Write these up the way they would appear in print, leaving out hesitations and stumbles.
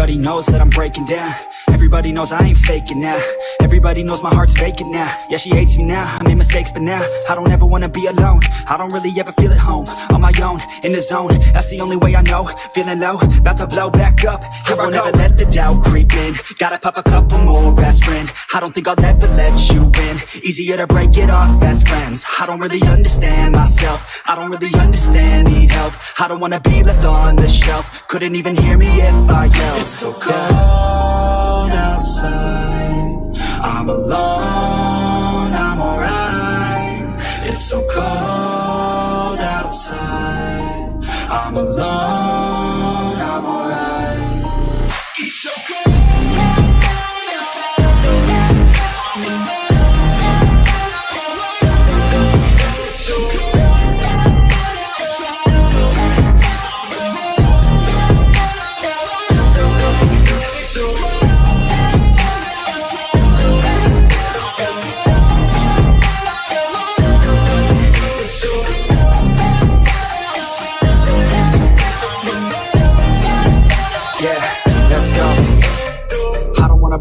Everybody knows that I'm breaking down. Everybody knows I ain't faking now. Everybody knows my heart's vacant now. Yeah, she hates me now, I made mistakes but now I don't ever wanna be alone. I don't really ever feel at home. On my own, in the zone, that's the only way I know. Feeling low, about to blow back up. I won't ever let the doubt creep in. Gotta pop a couple more aspirin. I don't think I'll ever let you in. Easier to break it off best friends. I don't really understand myself. I don't really understand, need help. I don't wanna be left on the shelf. Couldn't even hear me if I yelled. It's so cold outside, I'm alone, I'm alright. It's so cold outside, I'm alone, I'm alright. It's so cold.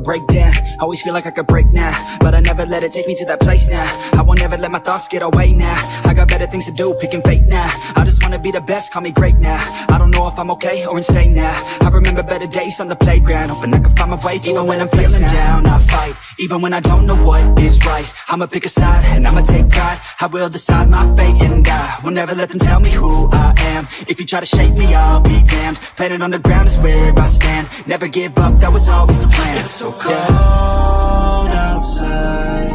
Break down, always feel like I could break now, but I never let it take me to that place now. I won't ever let my thoughts get away now. I got better things to do, picking fate now. I just wanna be the best, call me great now. I don't know if I'm okay or insane now. I remember better days on the playground, hoping I can find my way. Even when I'm feeling down, I fight. Even when I don't know what is right, I'ma pick a side and I'ma take pride. I will decide my fate and I will never let them tell me who I am. If you try to shake me, I'll be damned. Planet on the ground is where I stand. Never give up, that was always the plan. It's so cold outside,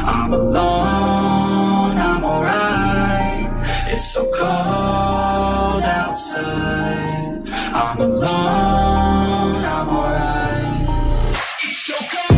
I'm alone, I'm alright. It's so cold outside, I'm alone, I'm alright. It's so cold.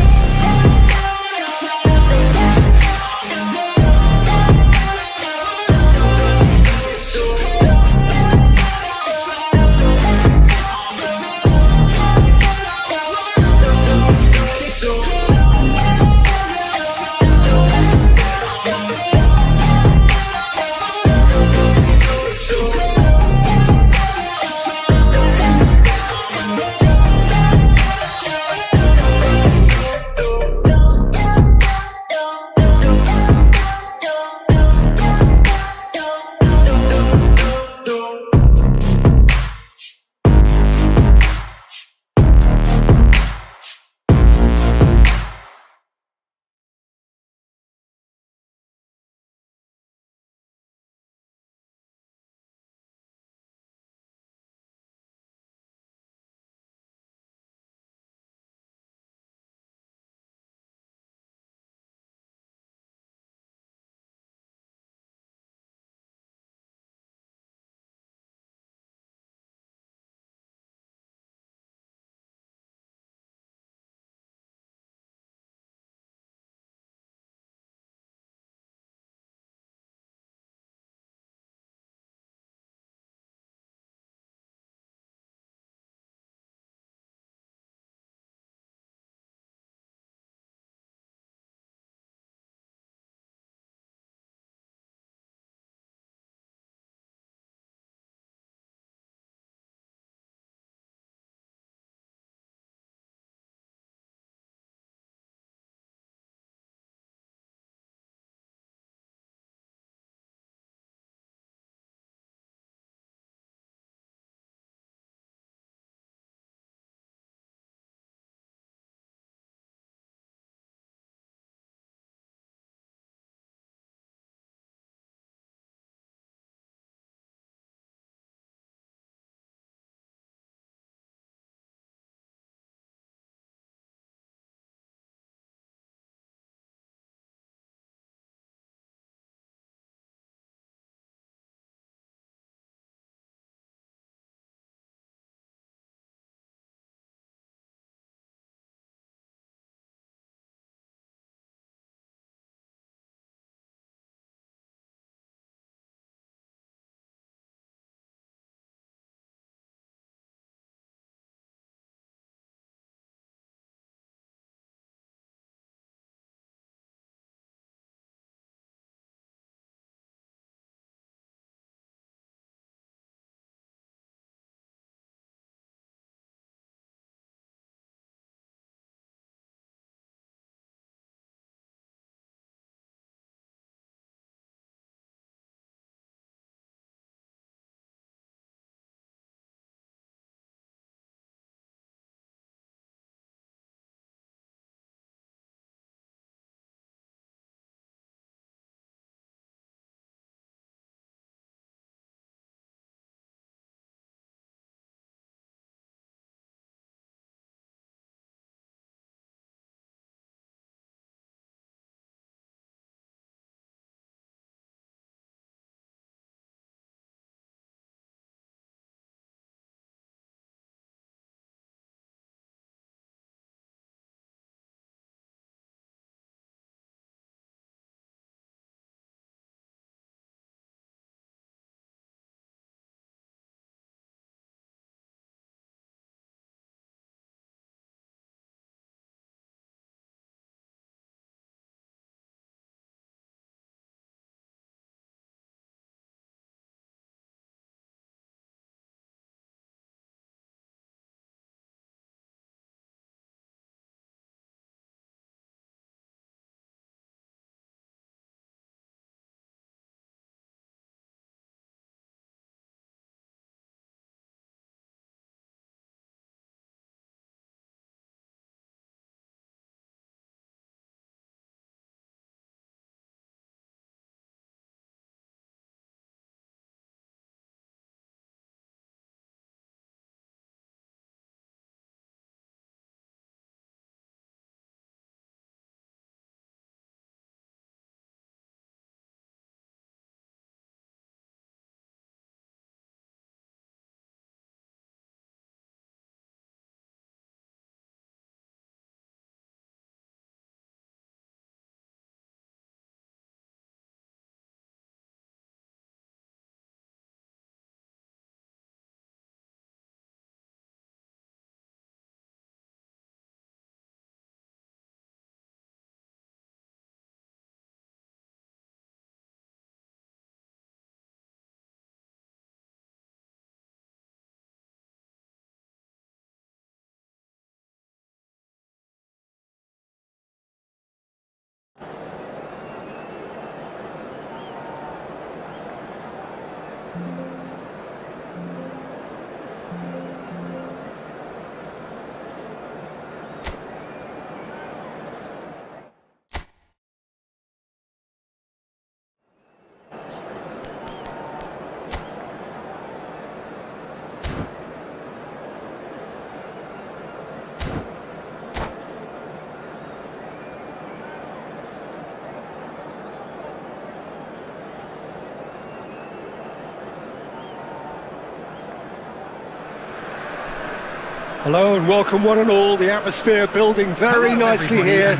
Hello and welcome one and all, the atmosphere building very nicely here.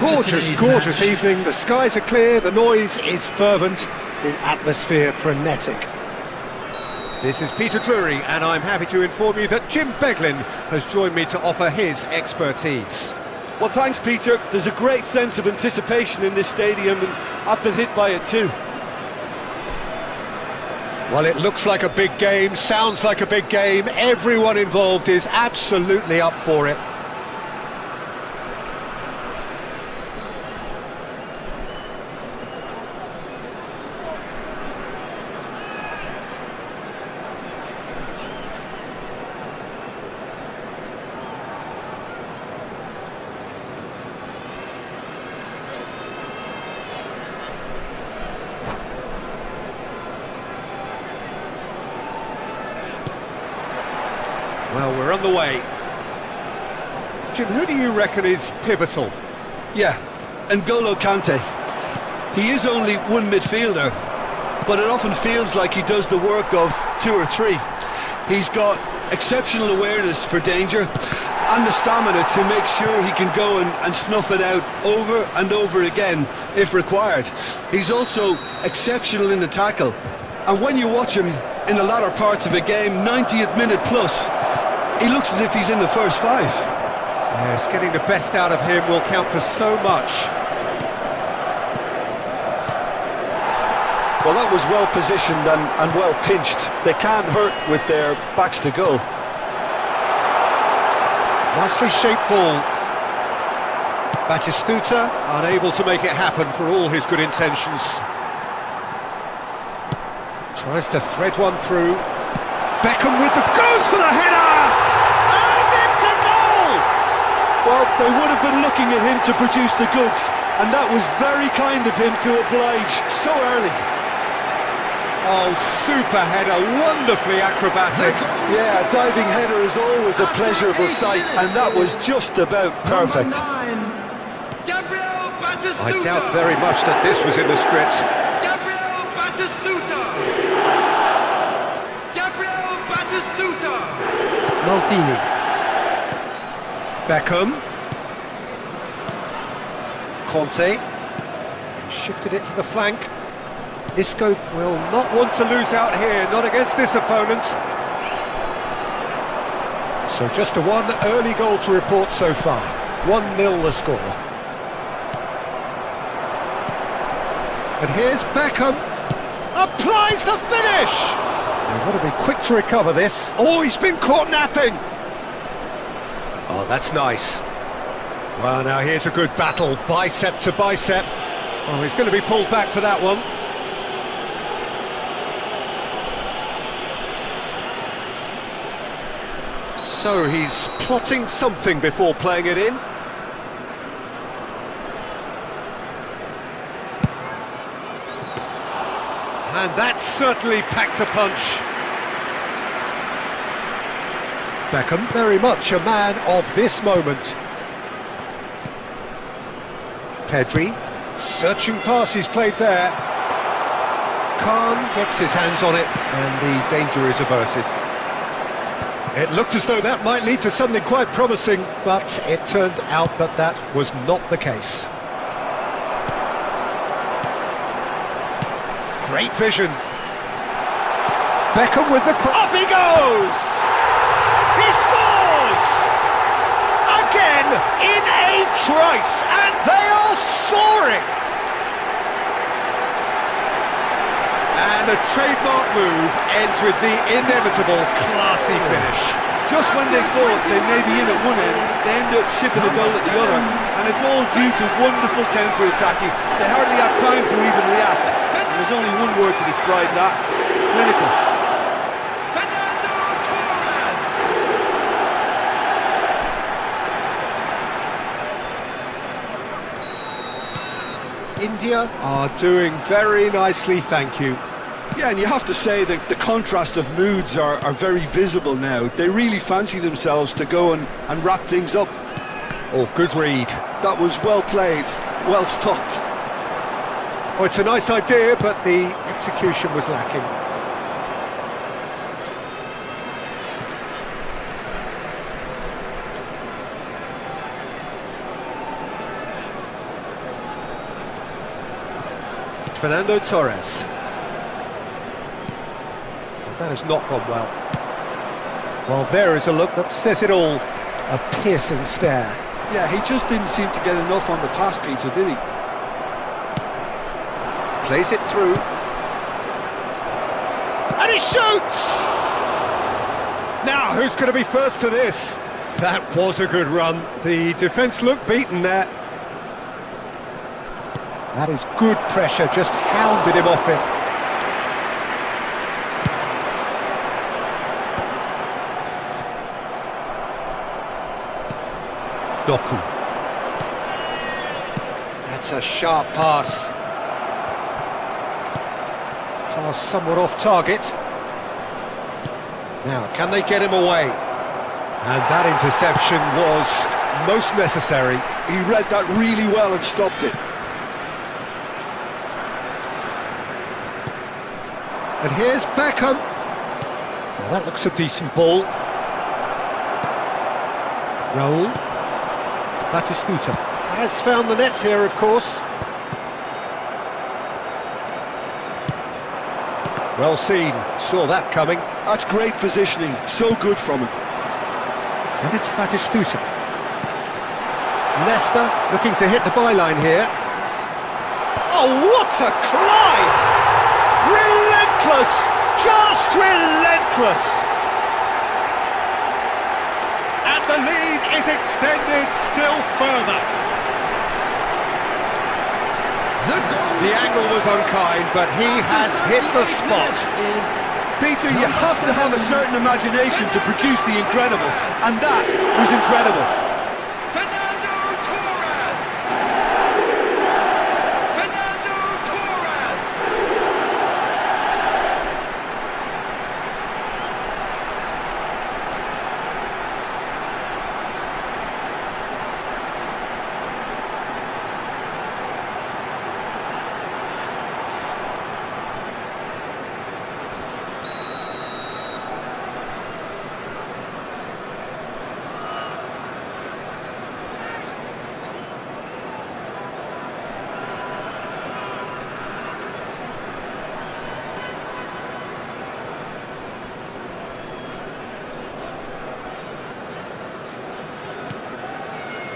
Gorgeous, gorgeous evening, the skies are clear, the noise is fervent, the atmosphere frenetic. This is Peter Drury and I'm happy to inform you that Jim Beglin has joined me to offer his expertise. Well, thanks, Peter. There's a great sense of anticipation in this stadium and I've been hit by it too. Well, it looks like a big game, sounds like a big game, everyone involved is absolutely up for it. Well, we're on the way. Jim, who do you reckon is pivotal? Yeah, N'Golo Kante. He is only one midfielder, but it often feels like he does the work of two or three. He's got exceptional awareness for danger and the stamina to make sure he can go and snuff it out over and over again if required. He's also exceptional in the tackle, and when you watch him in the latter parts of a game, 90th minute plus, he looks as if he's in the first five. Yes, getting the best out of him will count for so much. Well, that was well positioned and well pinched. They can't hurt with their backs to goal. Nicely shaped ball. Batistuta unable to make it happen for all his good intentions. Tries to thread one through. Beckham with the goes for the header! And it's a goal! Well, they would have been looking at him to produce the goods, and that was very kind of him to oblige so early. Oh, super header, wonderfully acrobatic. Yeah, a diving header is always a pleasurable sight, and that was just about perfect. I doubt very much that this was in the script. Maltini. Beckham. Conte. Shifted it to the flank. Isco will not want to lose out here, not against this opponent. So just a one early goal to report so far. 1-0 the score. And here's Beckham. Applies the finish! They've got to be quick to recover this. Oh, he's been caught napping! Oh, that's nice. Well, now here's a good battle, bicep to bicep. Oh, he's going to be pulled back for that one. So he's plotting something before playing it in. And that certainly packed a punch. Beckham, very much a man of this moment. Pedri, searching pass he's played there. Khan gets his hands on it, and the danger is averted. It looked as though that might lead to something quite promising, but it turned out that that was not the case. Great vision. Beckham with the up he goes! He scores! Again in a trice, and they are soaring! And a trademark move ends with the inevitable classy finish. Just when they thought they may be in at one end, they end up shipping a goal at the other, and it's all due to wonderful counter-attacking. They hardly have time to even react, and there's only one word to describe that: clinical. India are doing very nicely, thank you. Yeah, and you have to say that the contrast of moods are very visible now. They really fancy themselves to go and wrap things up. Oh, good read. That was well played, well stopped. Oh, it's a nice idea, but the execution was lacking. Fernando Torres. Well, that has not gone well. Well, there is a look that says it all. A piercing stare. Yeah, he just didn't seem to get enough on the pass, Peter, did he? Plays it through. And he shoots! Now, who's going to be first to this? That was a good run. The defence looked beaten there. That is good pressure, just hounded him off it. Doku. That's a sharp pass. Pass somewhat off target. Now, can they get him away? And that interception was most necessary. He read that really well and stopped it. And here's Beckham. Well, that looks a decent ball. Raul. Batistuta has found the net here, of course. Well seen, saw that coming. That's great positioning, so good from him. And it's Batistuta. Leicester looking to hit the byline here. Oh, what a climb! Relentless! Just relentless! And the lead is extended still further. The angle was unkind, but he has hit the spot. Peter, you have to have a certain imagination to produce the incredible, and that was incredible.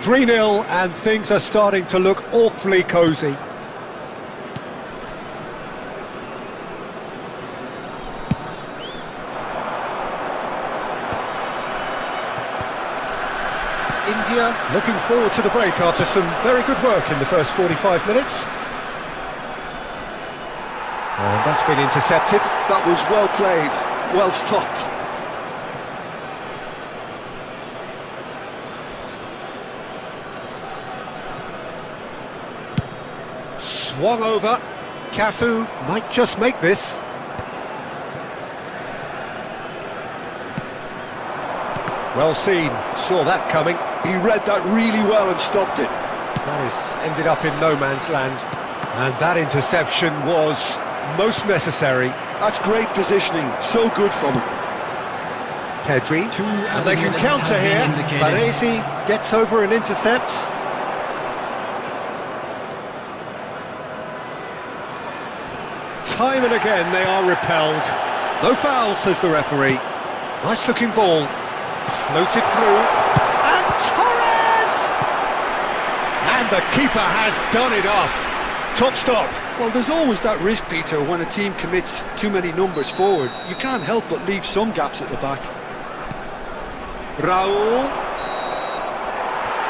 "3-0 and things are starting to look awfully cosy. India looking forward to the break after some very good work in the first 45 minutes. And that's been intercepted. That was well played, well stopped. Swung over. Cafu might just make this. Well seen, saw that coming. He read that really well and stopped it. That has ended up in no man's land. And that interception was most necessary. That's great positioning, so good from him. Pedri, and they can counter here. Baresi gets over and intercepts. Time and again they are repelled. No foul, says the referee. Nice looking ball. Floated through. And Torres! And the keeper has done it off. Top stop. Well, there's always that risk, Peter, when a team commits too many numbers forward. You can't help but leave some gaps at the back. Raul.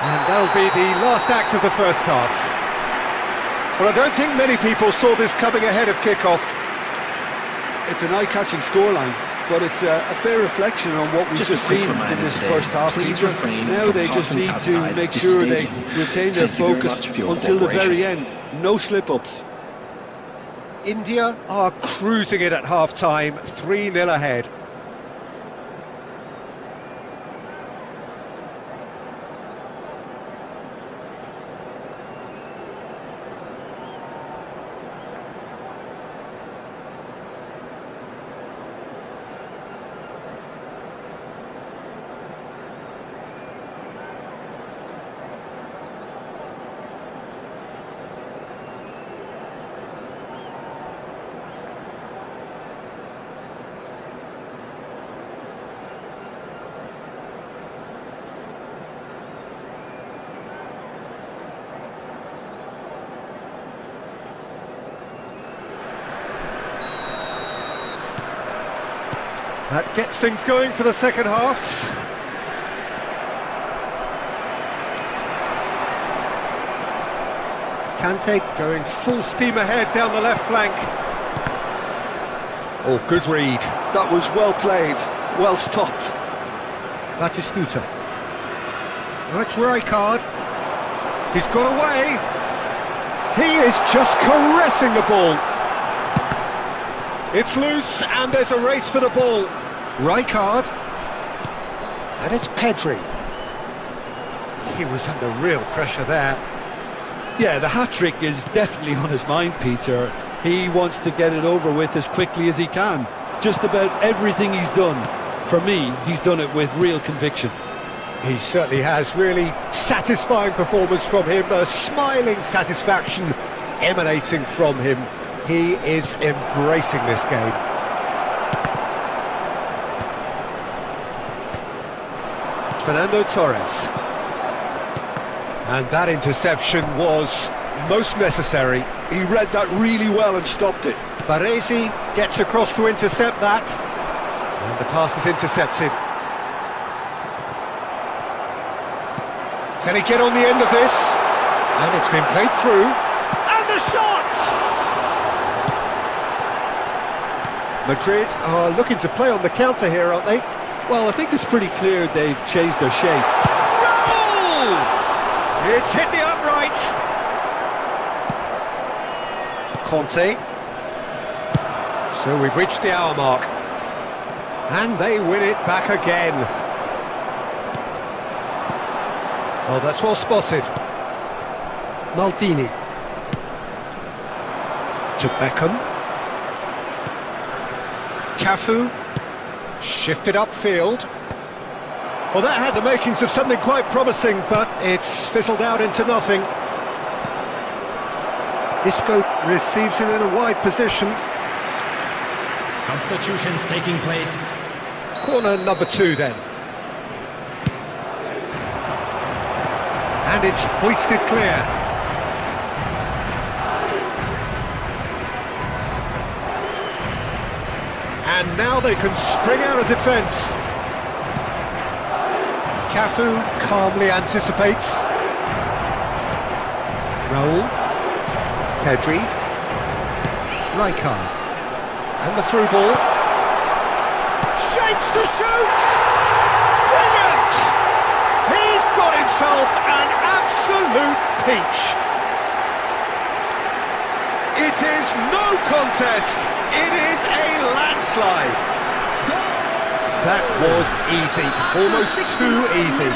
And that'll be the last act of the first half. Well, I don't think many people saw this coming ahead of kick-off. it's an eye-catching scoreline, but it's a fair reflection on what we've just seen in this first half, Peter. Now they just need to make sure they retain their focus until the very end. No slip-ups. India are cruising it at half-time, 3-0 ahead. That gets things going for the second half. Kante going full steam ahead down the left flank. Oh, good read. That was well played, well stopped. Batistuta. Oh, it's Rijkaard. He's got away. He is just caressing the ball. It's loose, and there's a race for the ball. Rijkaard. And it's Pedri. He was under real pressure there. Yeah, the hat-trick is definitely on his mind, Peter. He wants to get it over with as quickly as he can. Just about everything he's done, for me, he's done it with real conviction. He certainly has. Really satisfying performance from him. A smiling satisfaction emanating from him. He is embracing this game. Fernando Torres. And that interception was most necessary. He read that really well and stopped it. Baresi gets across to intercept that. And the pass is intercepted. Can he get on the end of this? And it's been played through. And the shot! Madrid are looking to play on the counter here, aren't they? Well, I think it's pretty clear they've changed their shape. Goal! It's hit the upright. Conte. So we've reached the hour mark. And they win it back again. Oh, that's well spotted. Maldini. To Beckham. Cafu. Shifted upfield. Well, that had the makings of something quite promising, but it's fizzled out into nothing. Isco receives it in a wide position. Substitutions taking place. Corner number 2 then. And it's hoisted clear. And now they can spring out of defence. Cafu calmly anticipates. Raul. Pedri. Rijkaard. And the through ball. Shapes to shoot! Brilliant! He's got himself an absolute peach. It is no contest. It is a landslide. That was easy, almost too easy.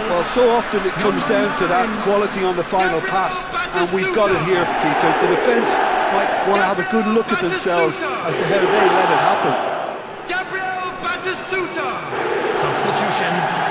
Well, so often it comes down to that quality on the final pass, and we've got it here, Peter. The defence might want to have a good look at themselves as to how they let it happen. Substitution.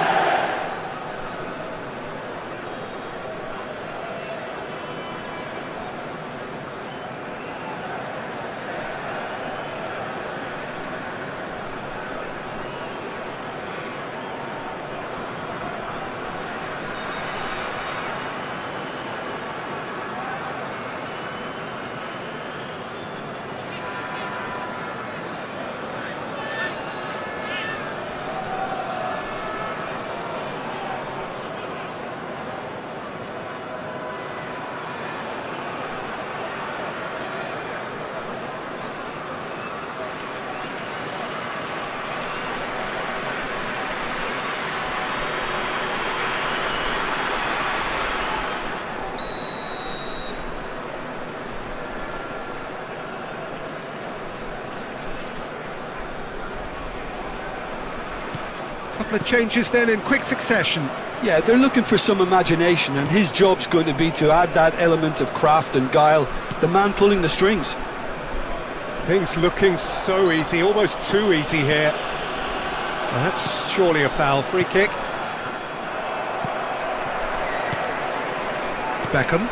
couple of changes then in quick succession. Yeah, they're looking for some imagination, and his job's going to be to add that element of craft and guile, the man pulling the strings. Things looking so easy, almost too easy here. Well, that's surely a foul. Free kick. Beckham.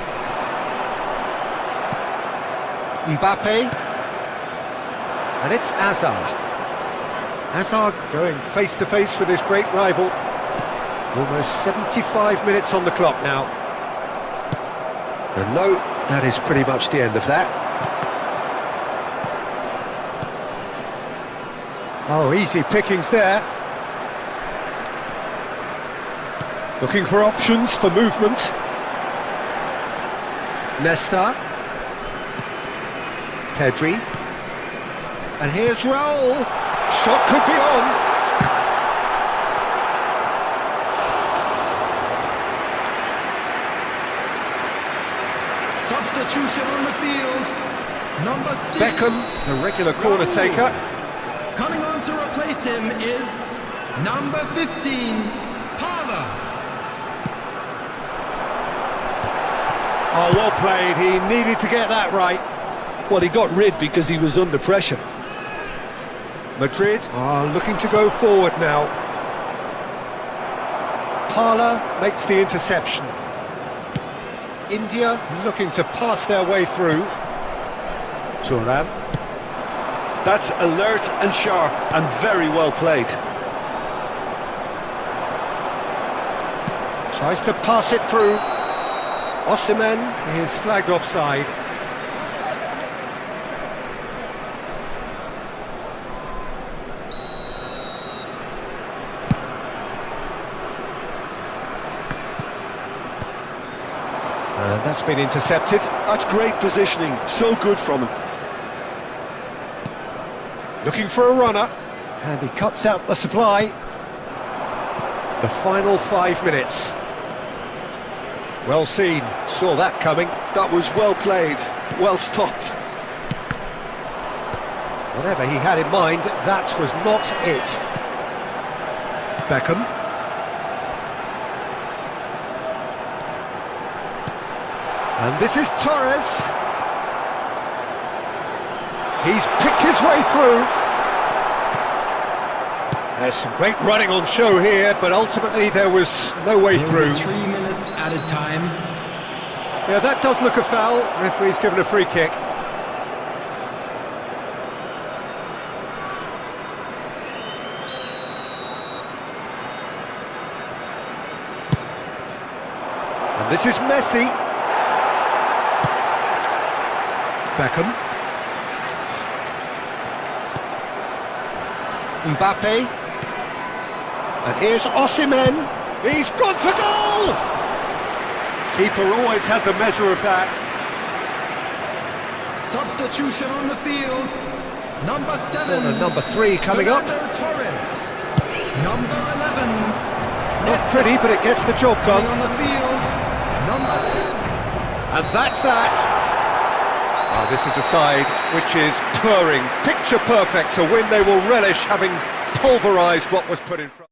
Mbappe. And it's Hazard. Hazard going face-to-face with his great rival. Almost 75 minutes on the clock now. And no, that is pretty much the end of that. Oh, easy pickings there. Looking for options for movement. Nesta. Pedri. And here's Raul. Shot could be on. Substitution on the field. Number 6. Beckham, the regular corner taker. Coming on to replace him is number 15, Parler. Oh, well played. He needed to get that right. Well, he got rid because he was under pressure. Madrid are looking to go forward now. Parler makes the interception. India looking to pass their way through. Thuram. That's alert and sharp and very well played. Tries to pass it through. Osimhen is flagged offside. And that's been intercepted. That's great positioning, so good from him. Looking for a runner, and he cuts out the supply. The final 5 minutes. Well seen, saw that coming. That was well played, well stopped. Whatever he had in mind, that was not it. Beckham. And this is Torres. He's picked his way through. There's some great running on show here, but ultimately there was no way through. 3 minutes added time. Yeah, that does look a foul. Referee's given a free kick. And this is Messi. Beckham. Mbappe. And here's Osimhen. He's gone for goal! Keeper always had the measure of that. Substitution on the field. Number 7. Corner number 3 coming up. Fernando Torres. Number 11. Not pretty, but it gets the job done. Coming on the field. Number 10. And that's that. Oh, this is a side which is purring, picture perfect, to win. They will relish having pulverised what was put in front.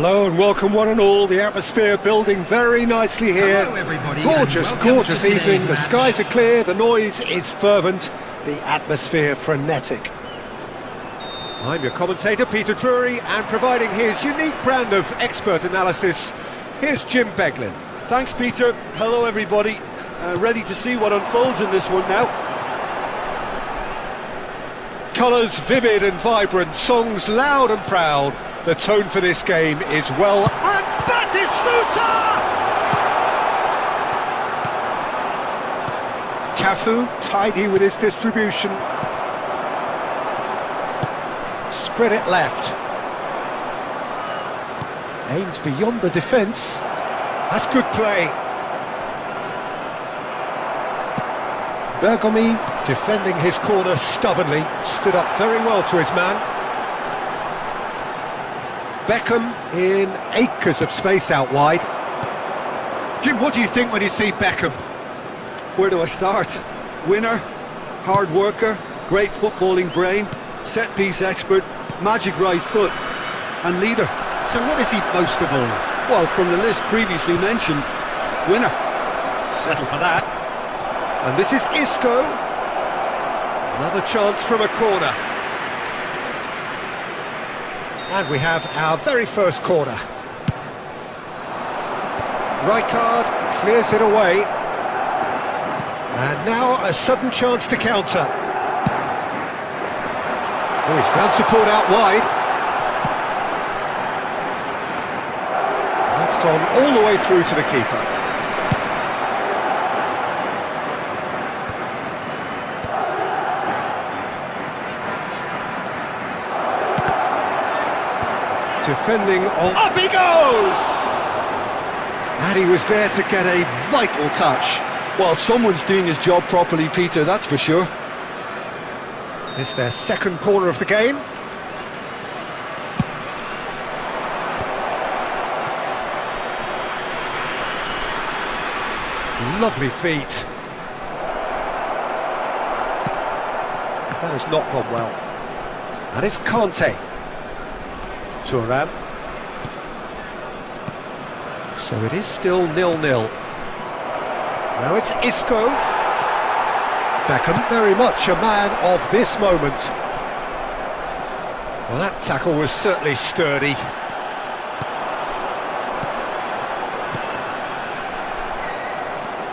Hello and welcome one and all, the atmosphere building very nicely here. Hello, everybody, Gorgeous, and welcome gorgeous to today's evening, the match. skies are clear, the noise is fervent, the atmosphere frenetic. I'm your commentator Peter Drury, and providing his unique brand of expert analysis, here's Jim Beglin. Thanks, Peter. Hello, everybody. Ready to see what unfolds in this one now. Colours vivid and vibrant, songs loud and proud. The tone for this game is well... And Batistuta! Cafu, tidy with his distribution. Spread it left. Aims beyond the defence. That's good play. Bergomi defending his corner stubbornly, stood up very well to his man. Beckham in acres of space out wide. Jim, what do you think when you see Beckham? Where do I start? Winner, hard worker, great footballing brain, set-piece expert, magic right foot, and leader. So what is he most of all? Well, from the list previously mentioned, winner. Settle for that. And this is Isco. Another chance from a corner. And we have our very first corner. Rijkaard clears it away. And now a sudden chance to counter. Oh, he's found support out wide. That's gone all the way through to the keeper. Defending on... Up he goes! And he was there to get a vital touch. Well, someone's doing his job properly, Peter, that's for sure. It's their second corner of the game. Lovely feet. That has not gone well. And it's Conte. Thuram. So it is still 0-0. Now it's Isco. Beckham, very much a man of this moment. Well, that tackle was certainly sturdy.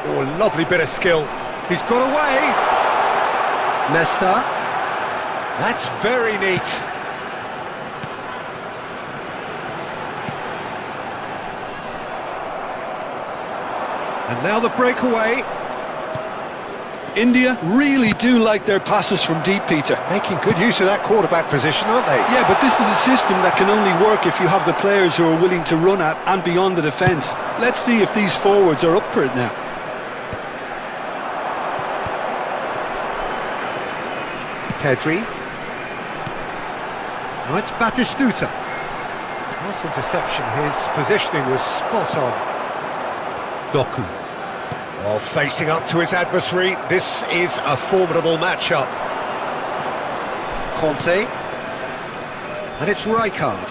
Oh, lovely bit of skill. He's got away. Nesta. That's very neat. And now the breakaway. India really do like their passes from deep, Peter. Making good use of that quarterback position, aren't they? Yeah, but this is a system that can only work if you have the players who are willing to run at and beyond the defence. Let's see if these forwards are up for it now. Pedri. Now it's Batistuta. Nice interception, his positioning was spot on. Doku. Oh, facing up to his adversary, this is a formidable matchup. Conte. And it's Rijkaard.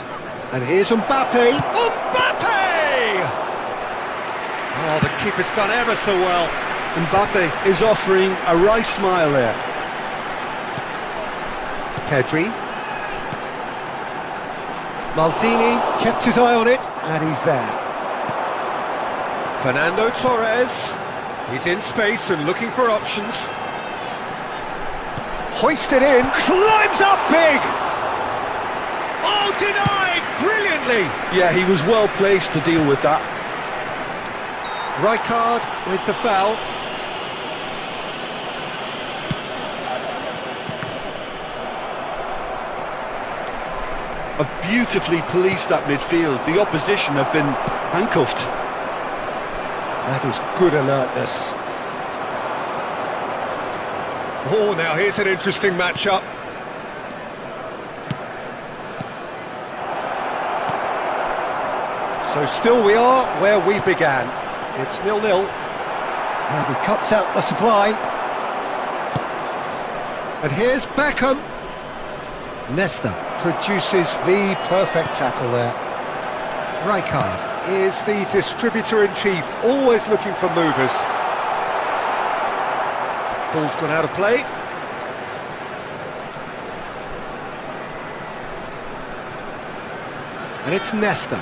And here's Mbappe. Mbappe! Oh, the keeper's done ever so well. Mbappe is offering a right smile there. Pedri. Maldini kept his eye on it, and he's there. Fernando Torres. He's in space and looking for options. Hoisted in, climbs up big! Oh, denied brilliantly! Yeah, he was well placed to deal with that. Rijkaard with the foul. Have beautifully policed that midfield. The opposition have been handcuffed. That is good alertness. Oh, now here's an interesting matchup. So still we are where we began. It's 0-0. And he cuts out the supply. And here's Beckham. Nesta produces the perfect tackle there. Rijkaard is the distributor-in-chief, always looking for movers. Ball's gone out of play. And it's Nesta.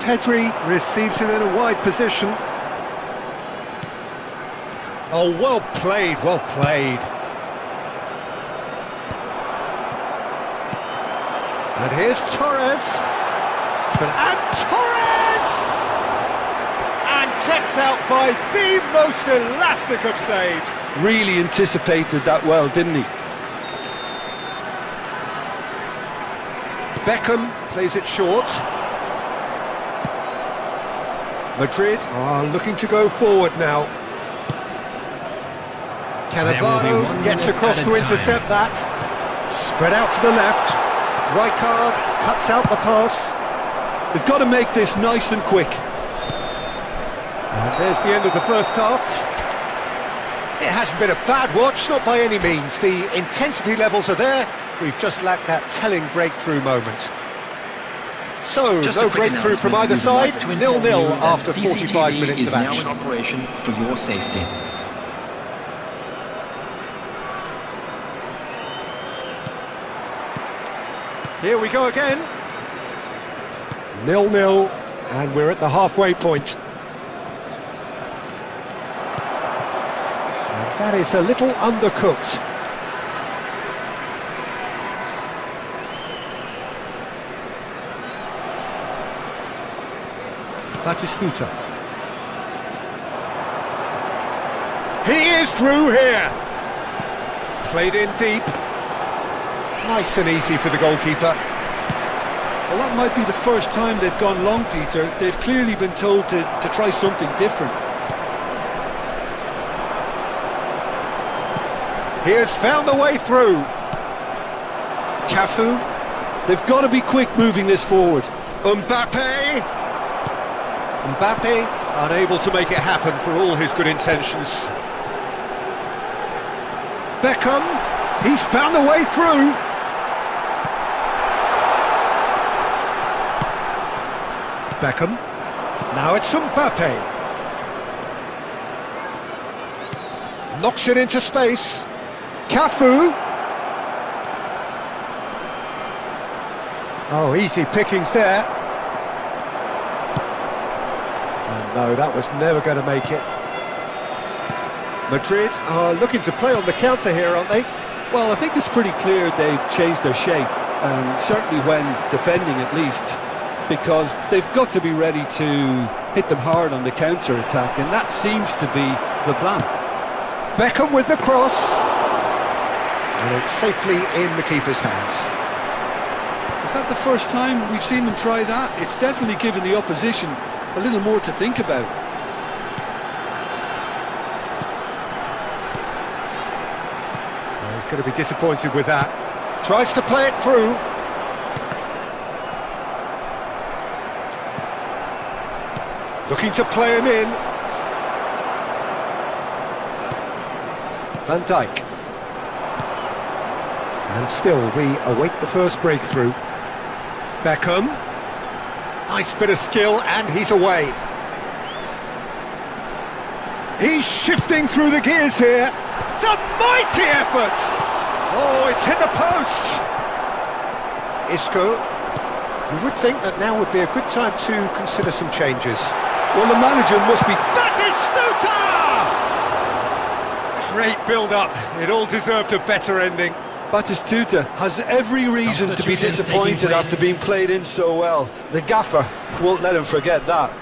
Pedri receives it in a wide position. Oh, well played, well played. And here's Torres. And Torres! And kept out by the most elastic of saves. Really anticipated that well, didn't he? Beckham plays it short. Madrid are looking to go forward now. Cannavaro gets across to intercept that. Spread out to the left. Rijkaard cuts out the pass. They've got to make this nice and quick. And there's the end of the first half. It hasn't been a bad watch, not by any means. The intensity levels are there. We've just lacked that telling breakthrough moment. So, no breakthrough from either side. 0-0 after 45 minutes of action. Now in operation for your safety. Here we go again. 0-0, and we're at the halfway point. And that is a little undercooked. Batistuta. He is through here. Played in deep. Nice and easy for the goalkeeper. Well, that might be the first time they've gone long, Peter. They've clearly been told to try something different. He has found the way through. Cafu, they've got to be quick moving this forward. Mbappe unable to make it happen for all his good intentions. Beckham, he's found the way through. Beckham, now it's Mbappe. Knocks it into space. Cafu. Oh, easy pickings there. And no, that was never going to make it. Madrid are looking to play on the counter here, aren't they? Well, I think it's pretty clear they've changed their shape, and certainly when defending at least, because they've got to be ready to hit them hard on the counter-attack, and that seems to be the plan. Beckham with the cross. And it's safely in the keeper's hands. Is that the first time we've seen them try that? It's definitely given the opposition a little more to think about. Well, he's going to be disappointed with that. Tries to play it through. Looking to play him in. Van Dijk. And still we await the first breakthrough. Beckham. Nice bit of skill, and he's away. He's shifting through the gears here. It's a mighty effort. Oh, it's hit the post. Isco. You would think that now would be a good time to consider some changes. Well, the manager must be... Batistuta! Great build-up. It all deserved a better ending. Batistuta has every reason to be disappointed after being played in so well. The gaffer won't let him forget that.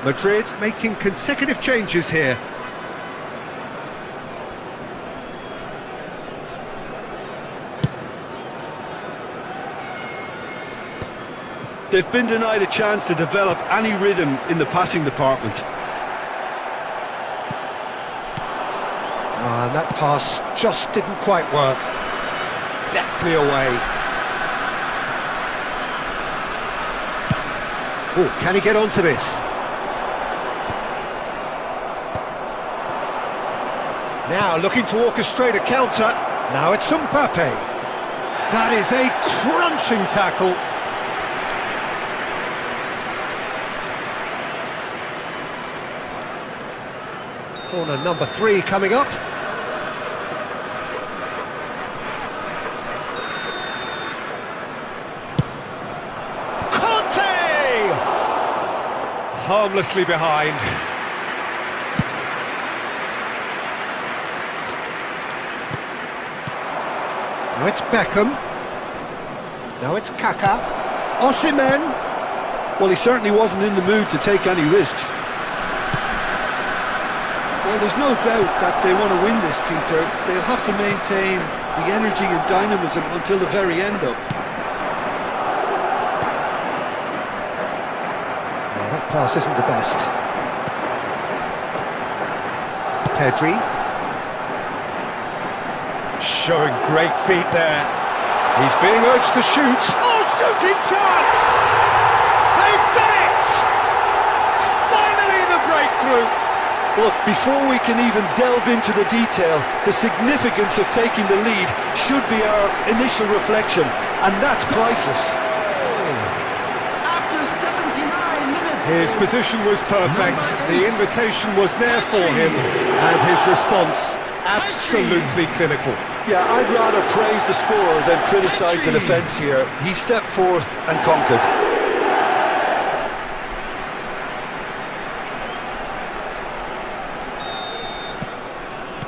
Madrid making consecutive changes here. They've been denied a chance to develop any rhythm in the passing department. And that pass just didn't quite work. Deftly away. Oh, can he get onto this? Now looking to orchestrate a counter. Now it's Mbappe. That is a crunching tackle. Corner number 3 coming up. Harmlessly behind. Now it's Beckham. Now it's Kaká. Osimhen. Well, he certainly wasn't in the mood to take any risks. Well, there's no doubt that they want to win this, Peter. They'll have to maintain the energy and dynamism until the very end, though. That pass isn't the best. Pedri. Showing great feet there. He's being urged to shoot. Oh, shooting chance! They've done it! Finally the breakthrough! Look, before we can even delve into the detail, the significance of taking the lead should be our initial reflection, and that's priceless. His position was perfect, the invitation was there for him, and his response absolutely clinical. Yeah, I'd rather praise the scorer than criticise the defence here. He stepped forth and conquered.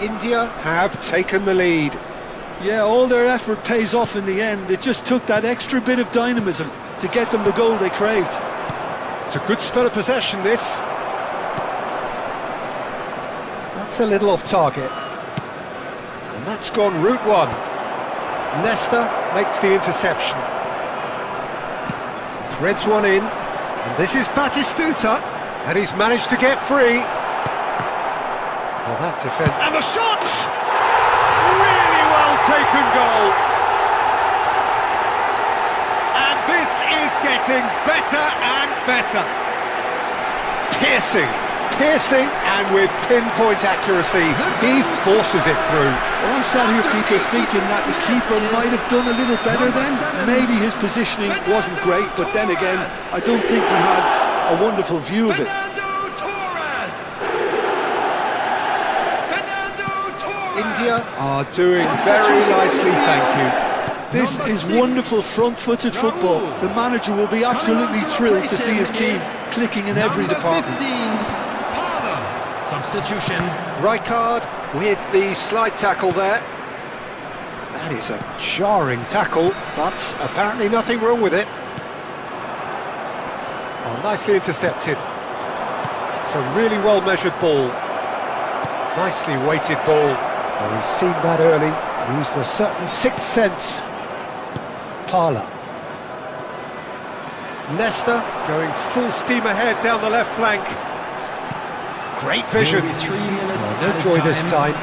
India have taken the lead. Yeah, all their effort pays off in the end. It just took that extra bit of dynamism to get them the goal they craved. It's a good spell of possession, this. That's a little off target. And that's gone route 1. Nesta makes the interception. Threads one in. And this is Batistuta. And he's managed to get free. Well, that defense... And the shot! Really well taken goal. And this is getting better and better. Piercing, and with pinpoint accuracy, he forces it through. Well, I'm sat here, Peter, thinking that the keeper might have done a little better then. Maybe his positioning wasn't great, but then again, I don't think he had a wonderful view of it. India are doing very nicely, thank you. This is wonderful front-footed football. The manager will be absolutely thrilled to see his team clicking in every department. Substitution. Rijkaard with the slide tackle there. That is a jarring tackle, but apparently nothing wrong with it. Oh, nicely intercepted. It's a really well-measured ball. Nicely weighted ball. Oh, he's seen that early. Used a certain sixth sense. Parla. Nesta going full steam ahead down the left flank. Great vision. No joy this time.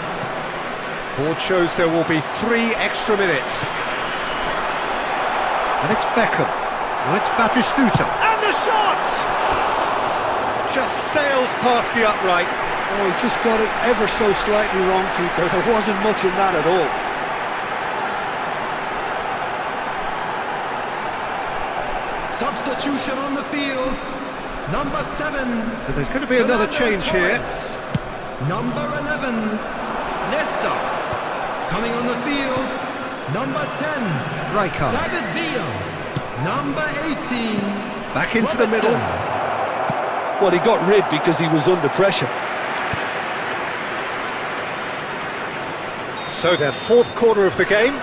Board shows there will be 3 extra minutes. And it's Beckham. Now it's Batistuta. And the shot! Just sails past the upright. Oh, he just got it ever so slightly wrong, Peter. There wasn't much in that at all. Substitution on the field. Number 7. So there's going to be another change here. Number 11. Nesta. Coming on the field. Number 10. Rijkaard. David Villa. Number 18. Back into the middle. Well, he got rid because he was under pressure. So their 4th quarter of the game.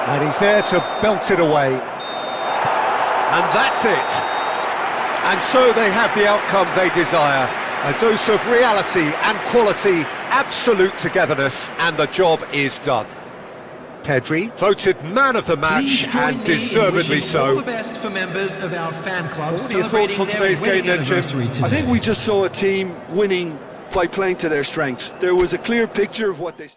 And he's there to belt it away. And that's it. And so they have the outcome they desire. A dose of reality and quality, absolute togetherness, and the job is done. Pedri voted man of the match, and deservedly All so. the best for members of our fan club. What are your thoughts on today's game then, Jim? I think we just saw a team winning by playing to their strengths. There was a clear picture of what they...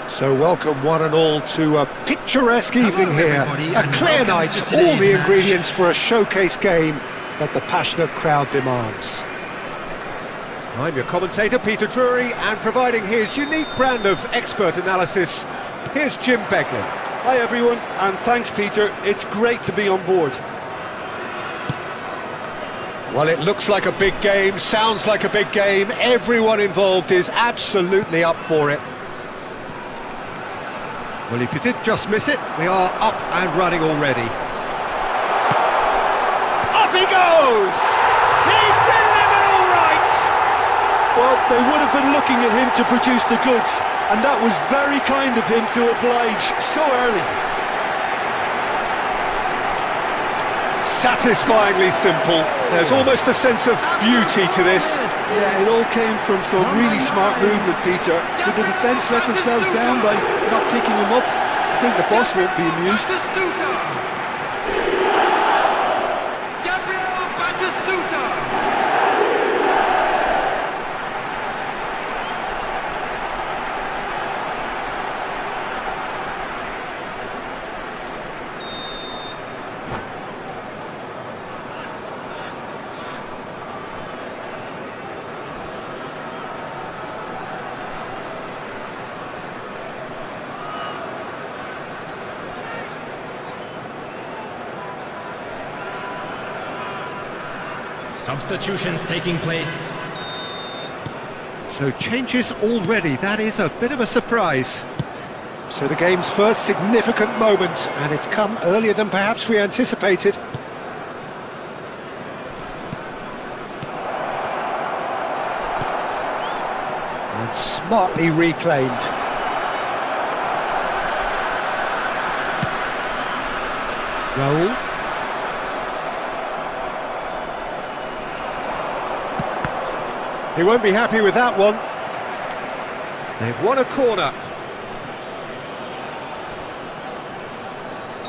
So welcome one and all to a picturesque evening here, a clear night, all the ingredients for a showcase game that the passionate crowd demands. I'm your commentator, Peter Drury, and providing his unique brand of expert analysis, here's Jim Beglin. Hi everyone, and thanks Peter, it's great to be on board. Well, it looks like a big game, sounds like a big game, everyone involved is absolutely up for it. Well, if you did just miss it, we are up and running already. Up he goes! He's delivered all right! Well, they would have been looking at him to produce the goods, and that was very kind of him to oblige so early. Satisfyingly simple. There's almost a sense of beauty to this. Yeah, it all came from some really smart movement, Peter. Did the defence let themselves down by not picking him up? I think the boss won't be amused. Substitutions taking place. So changes already, that is a bit of a surprise. So the game's first significant moment, and it's come earlier than perhaps we anticipated. And smartly reclaimed. Raul. He won't be happy with that one. They've won a corner.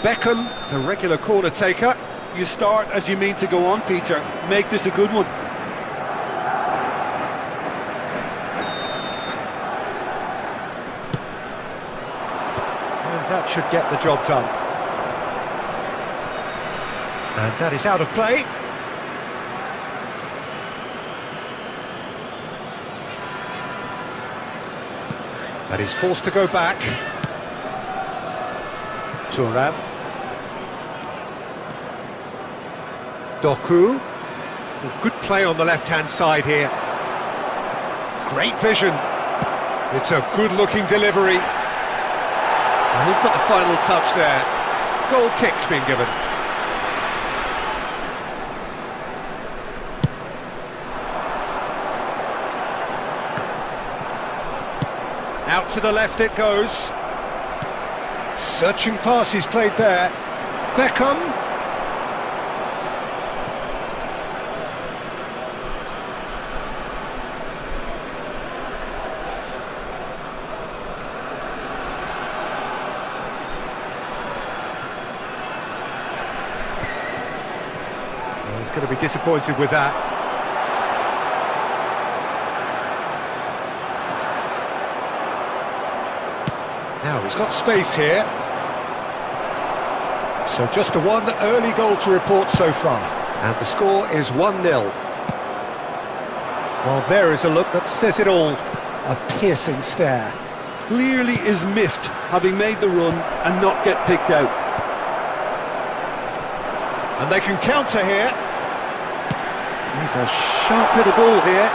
Beckham, the regular corner taker. You start as you mean to go on, Peter. Make this a good one. should get the job done. And that is out of play. That is forced to go back. Turnip. Doku. Good play on the left-hand side here. Great vision. It's a good-looking delivery. And he's got the final touch there. Goal kick's been given. Out to the left it goes. Searching pass he's played there. Beckham. Well, he's going to be disappointed with that. Now he's got space here. So just the one early goal to report so far. And the score is 1-0. Well, there is a look that says it all. A piercing stare. Clearly is miffed, having made the run and not get picked out. And they can counter here. He's a sharp little ball here.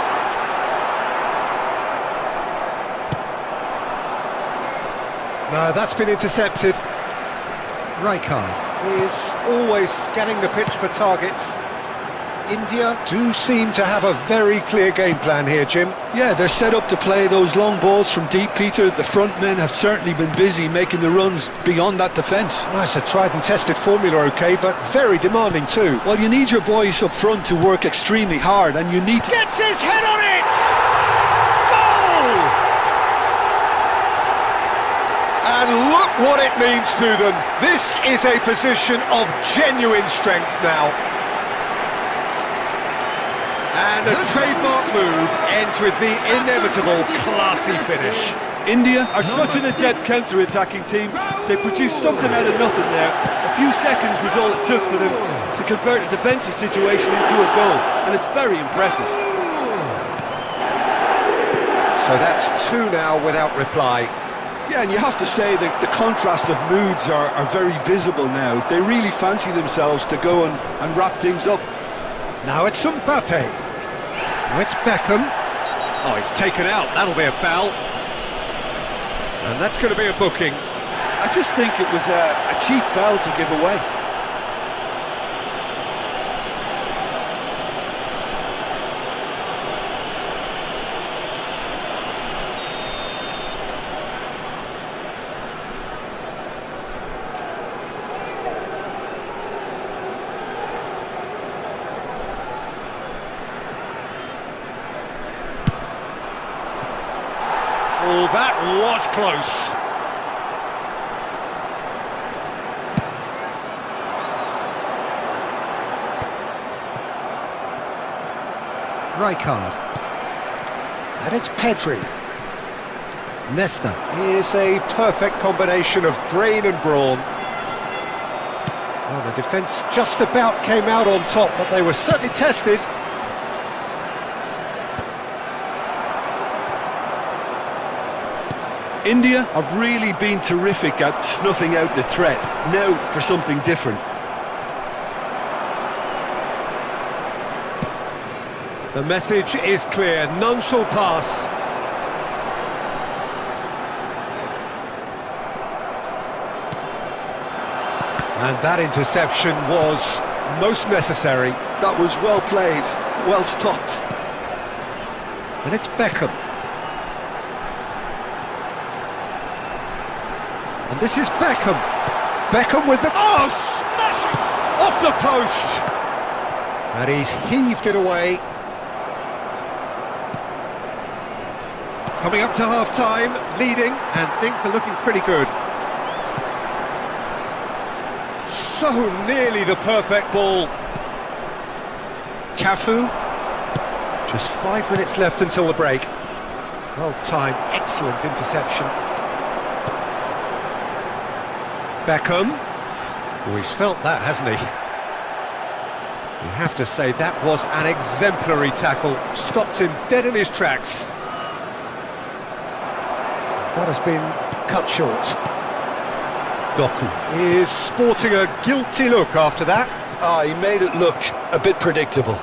No, that's been intercepted. Rijkaard is always scanning the pitch for targets. India do seem to have a very clear game plan here, Jim. Yeah, they're set up to play those long balls from deep, Peter. The front men have certainly been busy making the runs beyond that defence. Well, it's a tried and tested formula, okay, but very demanding too. Well, you need your boys up front to work extremely hard, and you need to... Gets his head on it! Goal! And look what it means to them. This is a position of genuine strength now. And a trademark move ends with the inevitable classy finish. India are such an adept counter-attacking team. They produced something out of nothing there. A few seconds was all it took for them to convert a defensive situation into a goal, and it's very impressive. So that's 2 now without reply. Yeah, and you have to say that the contrast of moods are very visible now. They really fancy themselves to go and wrap things up. Now it's Mbappe. Now it's Beckham. Oh, he's taken out. That'll be a foul. And that's going to be a booking. I just think it was a cheap foul to give away. Oh, that was close. Rijkaard. And it's Pedri. Nesta. Is a perfect combination of brain and brawn. Well, the defence just about came out on top, but they were certainly tested. India have really been terrific at snuffing out the threat. Now for something different. The message is clear, none shall pass. And that interception was most necessary. That was well played, well stopped. And it's Beckham. And this is Beckham. Beckham with the... Oh, smashing! Off the post! And he's heaved it away. Coming up to half-time, leading, and things are looking pretty good. So nearly the perfect ball. Cafu. Just 5 minutes left until the break. Well timed, excellent interception. Beckham. Oh, he's felt that, hasn't he? You have to say that was an exemplary tackle. Stopped him dead in his tracks. That has been cut short. Doku is sporting a guilty look after that. Ah, he made it look a bit predictable.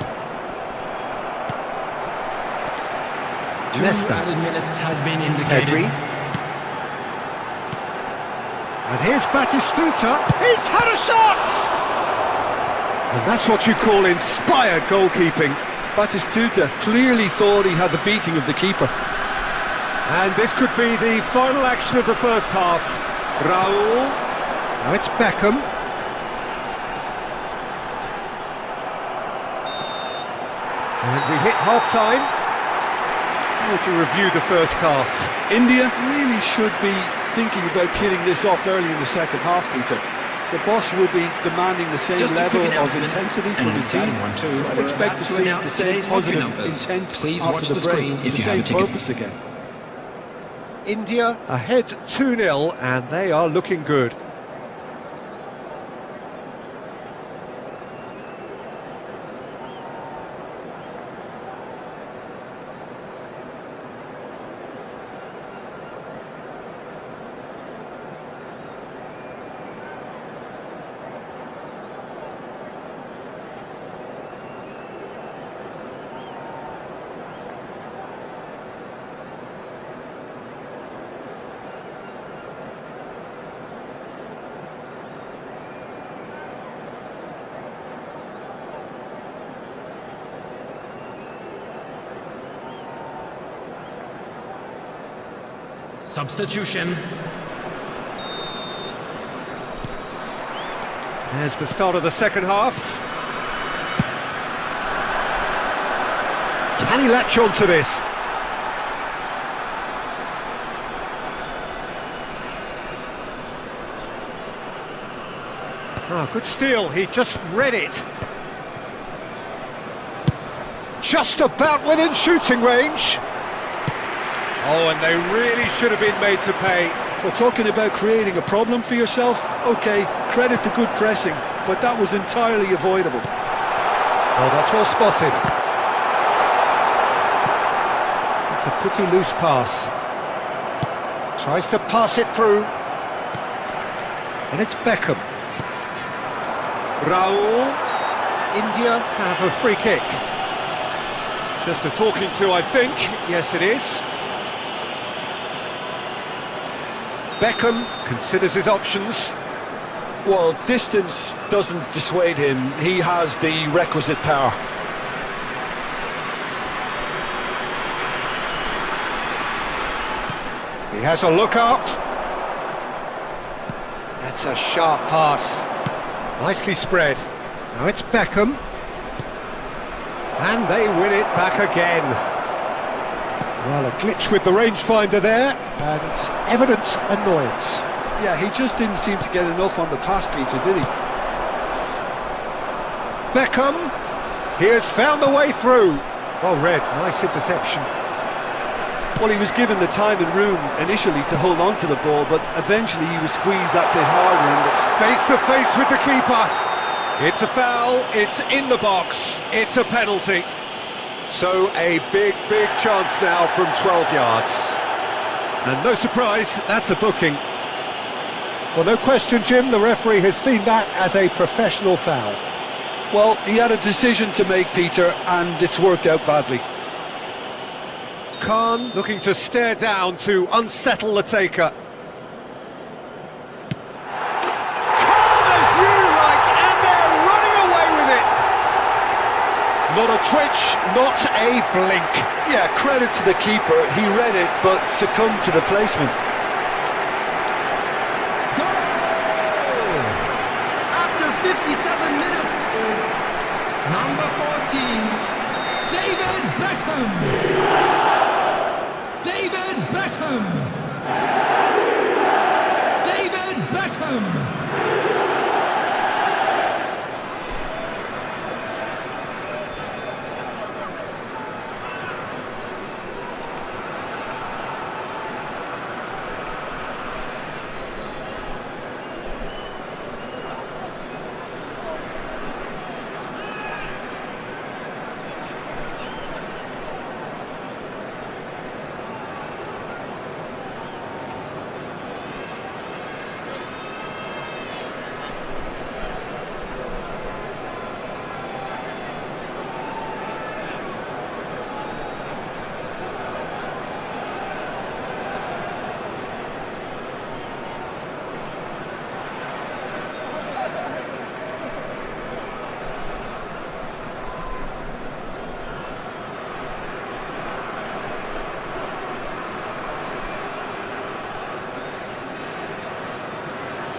2 Nesta. added minutes has been indicated. Pedri. And here's Batistuta. He's had a shot! And that's what you call inspired goalkeeping. Batistuta clearly thought he had the beating of the keeper. And this could be the final action of the first half. Raul. Now it's Beckham. And we hit half-time. How would you review the first half? India really should be thinking about killing this off early in the second half, Peter. The boss will be demanding the same Just a level quick of announcement. intensity from And his team. starting one, too. So I'd We're expect about to to see announce the same today's positive lottery numbers. intent Please after watch the the break, screen if the you same have a ticket. purpose again. India ahead 2-0, and they are looking good. Substitution. There's the start of the second half. Can he latch on to this? Ah, good steal, he just read it. Just about within shooting range. Oh, and they really should have been made to pay. Well, talking about creating a problem for yourself, okay, credit to good pressing, but that was entirely avoidable. Oh, that's well spotted. It's a pretty loose pass. Tries to pass it through. And it's Beckham. Raul. India have a free kick. Just a talking to, I think. Yes, it is. Beckham considers his options. Well, distance doesn't dissuade him. He has the requisite power. He has a look up. That's a sharp pass. Nicely spread. Now it's Beckham. And they win it back again. Well, a glitch with the rangefinder there, and evident annoyance. Yeah, he just didn't seem to get enough on the pass, Peter, did he? Beckham, he has found the way through. Well read, nice interception. Well, he was given the time and room initially to hold on to the ball, but eventually he was squeezed that bit harder. And Face to face with the keeper. It's a foul, it's in the box, it's a penalty. So a big chance now from 12 yards. And no surprise, that's a booking. Well, no question, Jim, the referee has seen that as a professional foul. well, he had a decision to make, Peter, and it's worked out badly. Khan looking to stare down to unsettle the taker. Calm as you like, and they're running away with it. Not a twitch, not a blink. Yeah, credit to the keeper. He read it, but succumbed to the placement. After 57 minutes is number 14, David Beckham. David Beckham. David Beckham.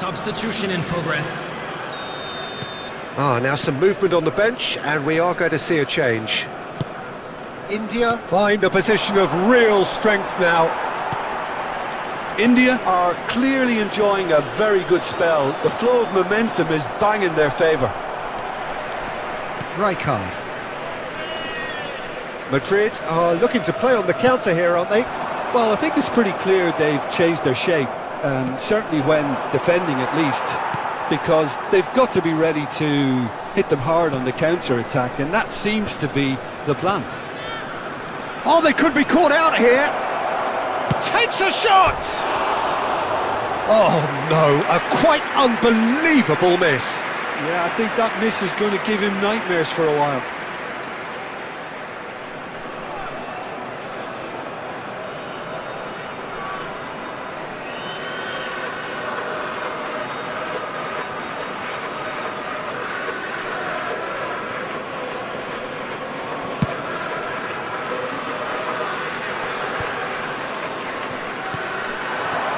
Substitution in progress. Now some movement on the bench, and we are going to see a change. India find a position of real strength now. India are clearly enjoying a very good spell. The flow of momentum is bang in their favour. Rijkaard. Madrid are looking to play on the counter here, aren't they? Well, I think it's pretty clear they've changed their shape, certainly when defending at least, because they've got to be ready to hit them hard on the counter-attack, and that seems to be the plan. Oh, they could be caught out here. Takes a shot! Oh no, a quite unbelievable miss. Yeah, I think that miss is going to give him nightmares for a while.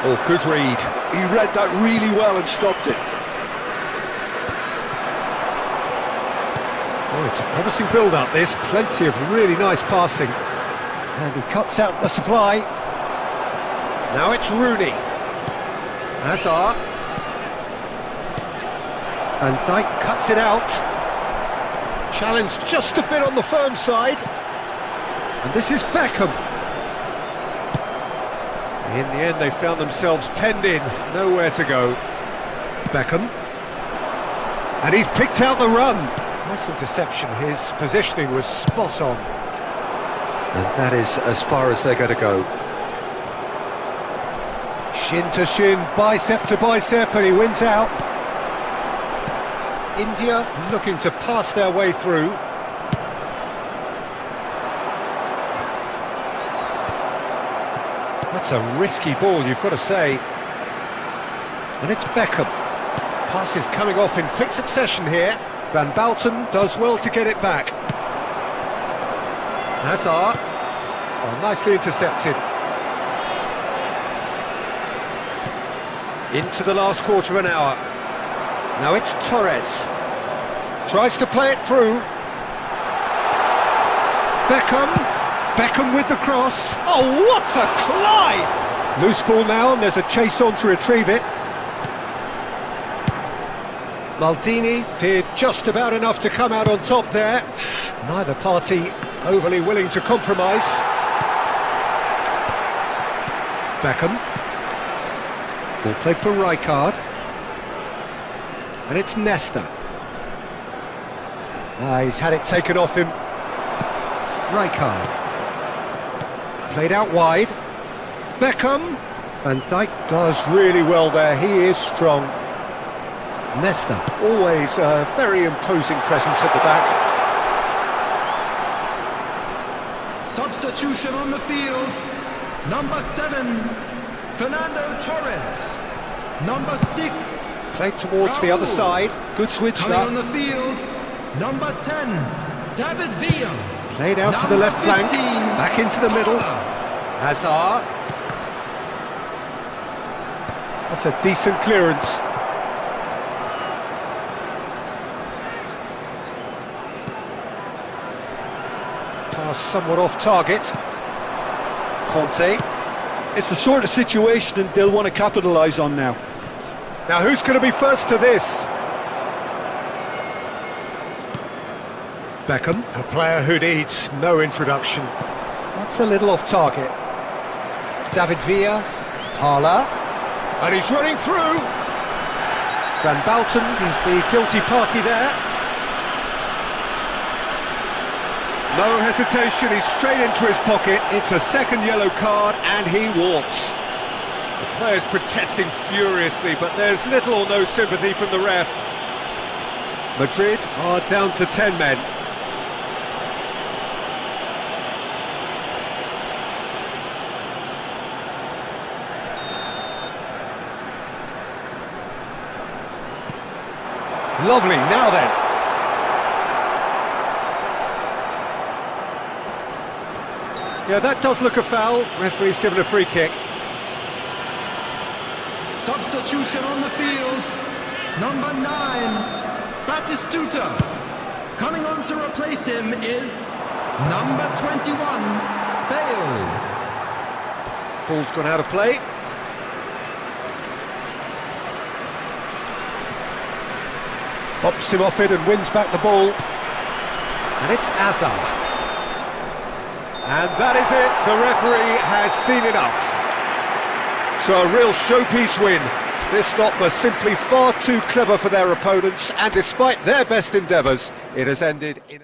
Oh, good read. He read that really well and stopped it. Oh, it's a promising build-up, this. Plenty of really nice passing. And he cuts out the supply. Now it's Rooney. Hazard. And Dijk cuts it out. Challenge just a bit on the firm side. And this is Beckham. In the end, they found themselves penned in, nowhere to go. Beckham. And he's picked out the run. Nice interception, his positioning was spot on. And that is as far as they're going to go. Shin to shin, bicep to bicep, and he wins out. India looking to pass their way through. That's a risky ball, you've got to say. And it's Beckham. Pass is coming off in quick succession here. Van Bouten does well to get it back. Hazard. Oh, nicely intercepted. Into the last quarter of an hour. Now it's Torres. Tries to play it through. Beckham. Beckham with the cross. Oh, what a climb! Loose ball now, and there's a chase on to retrieve it. Maldini did just about enough to come out on top there. Neither party overly willing to compromise. Beckham. Ball played for Rijkaard. And it's Nesta. He's had it taken off him. Rijkaard. Played out wide. Beckham. Van Dijk does really well there. He is strong. Nesta, always a very imposing presence at the back. Substitution on the field. Number 7, Fernando Torres. Number 6. Played towards the other side. Good switch Coming that. on the field. Number 10, David Villa. Played out to the left flank. Back into the middle. Hazard. That's a decent clearance. Pass somewhat off target. Conte. It's the sort of situation that they'll want to capitalise on now. Now who's going to be first to this? Beckham, a player who needs no introduction. That's a little off target. David Villa, Parla, and he's running through. Van Bouten is the guilty party there. No hesitation, he's straight into his pocket. It's a second yellow card and he walks. The player's protesting furiously, but there's little or no sympathy from the ref. Madrid are down to 10 men. Lovely, now then. Yeah, that does look a foul. Referee's given a free kick. Substitution on the field. Number 9, Batistuta. Coming on to replace him is number 21, Bale. Ball's gone out of play. Pops him off it and wins back the ball. And it's Azar. And that is it. The referee has seen enough. So a real showpiece win. This lot were simply far too clever for their opponents, and despite their best endeavours, it has ended in...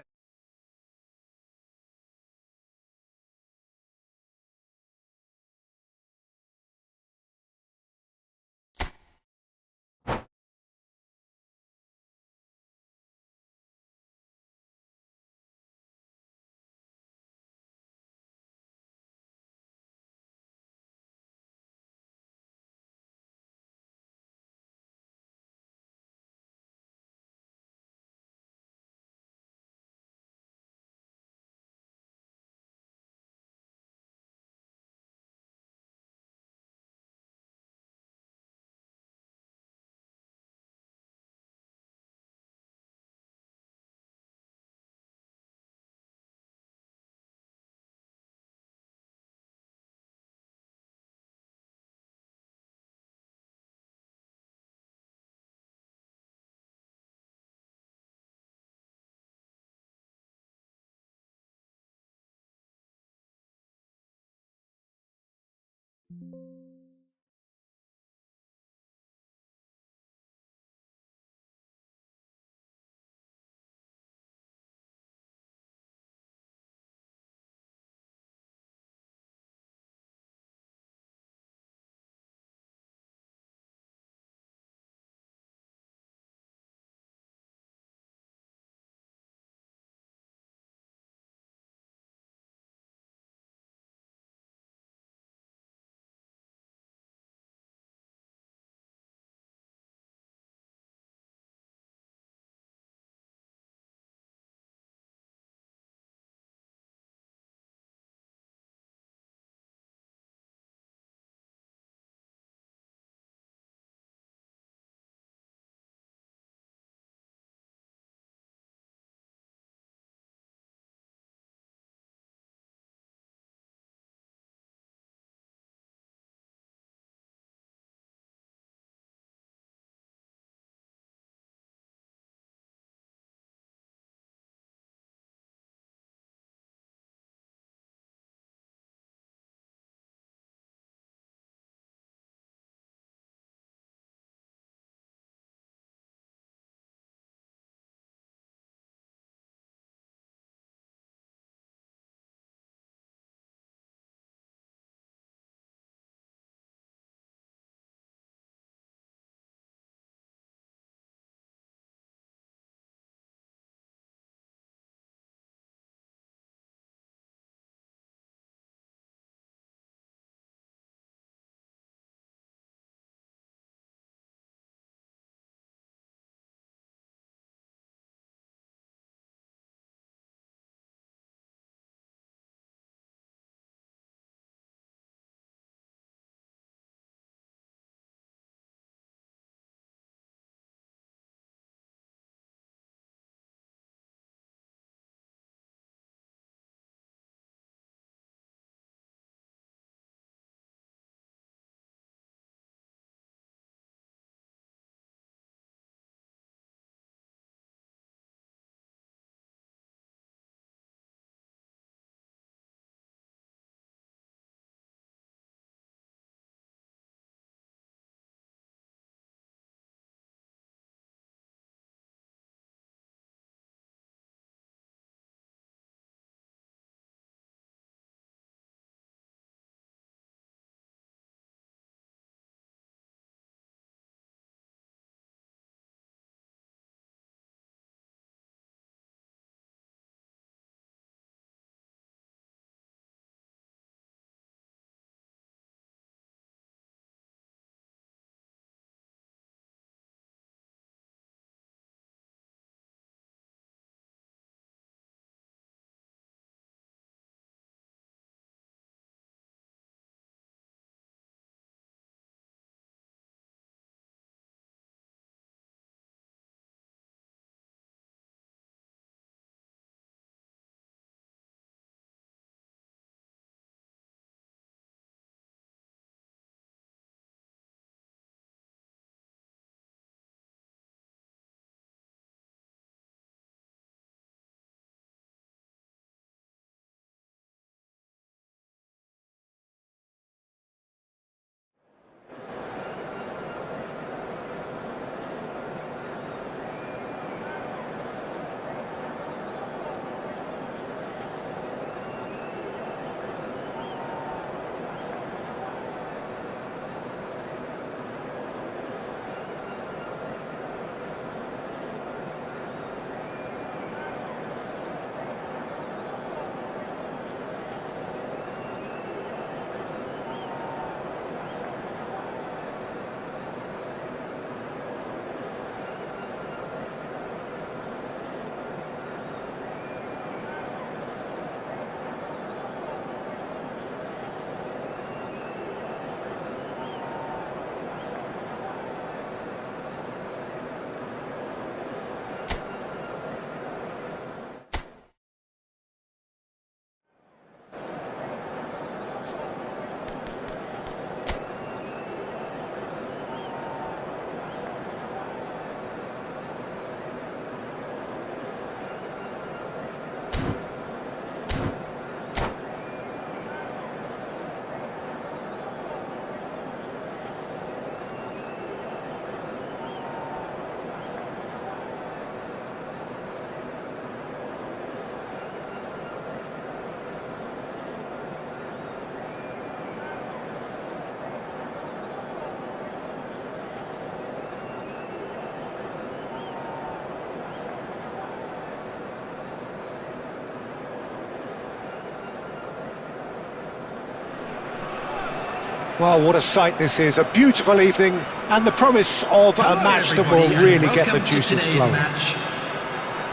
Well, what a sight this is, a beautiful evening, and the promise of a match that will really get the juices flowing.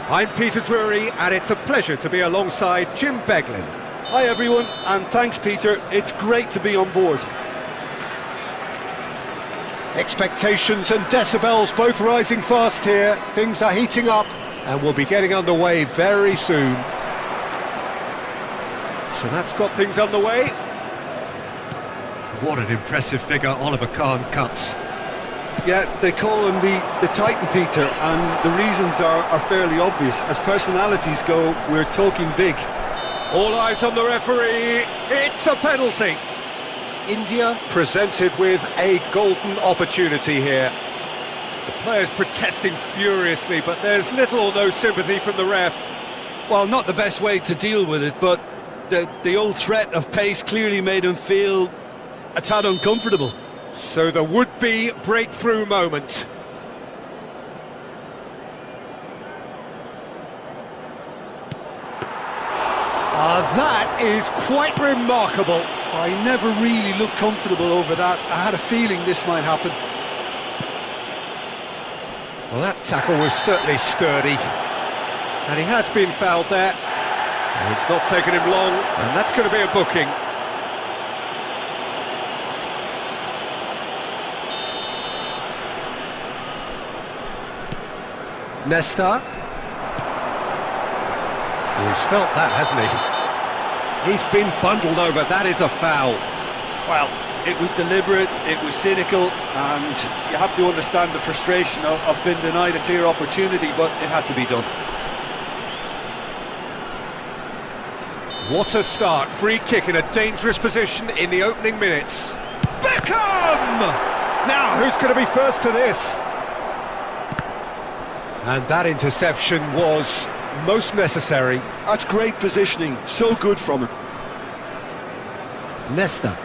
I'm Peter Drury, and it's a pleasure to be alongside Jim Beglin. Hi everyone, and thanks Peter, it's great to be on board. Expectations and decibels both rising fast here, things are heating up, and we'll be getting underway very soon. So that's got things underway. What an impressive figure Oliver Kahn cuts. Yeah, they call him the Titan, Peter, and the reasons are fairly obvious. As personalities go, we're talking big. All eyes on the referee, it's a penalty. India presented with a golden opportunity here. The players protesting furiously, but there's little or no sympathy from the ref. Well, not the best way to deal with it, but the old threat of pace clearly made him feel a tad uncomfortable. So the would-be breakthrough moment. That is quite remarkable. I never really looked comfortable over that. I had a feeling this might happen. Well, that tackle was certainly sturdy. And he has been fouled there. And it's not taken him long, and that's going to be a booking. Nesta. He's felt that, hasn't he? He's been bundled over, that is a foul. Well, it was deliberate, it was cynical, and you have to understand the frustration of being denied a clear opportunity, but it had to be done. What a start, free kick in a dangerous position in the opening minutes. Beckham! Now, who's going to be first to this? And that interception was most necessary. That's great positioning, so good from him. Nesta.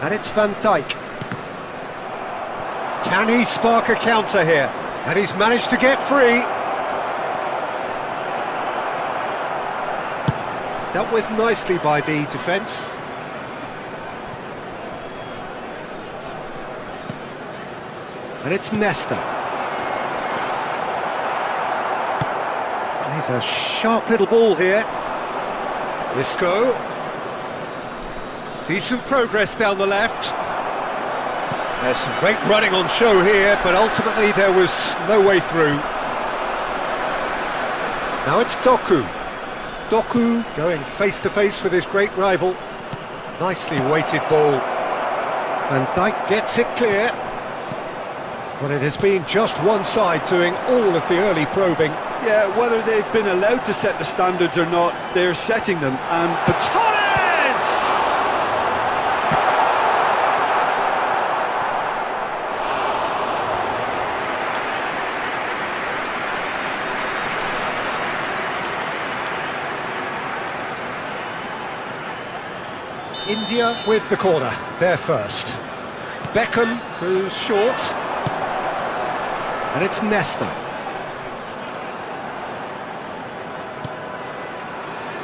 And it's Van Dijk. Can he spark a counter here? And he's managed to get free. Dealt with nicely by the defence. And it's Nesta. He's a sharp little ball here. Isco. Decent progress down the left. There's some great running on show here, but ultimately there was no way through. Now it's Doku. Doku going face to face with his great rival. Nicely weighted ball. Van Dijk gets it clear. But it has been just one side doing all of the early probing. Yeah, whether they've been allowed to set the standards or not, they're setting them. And Torres! India with the corner, they're first. Beckham goes short. And it's Nesta.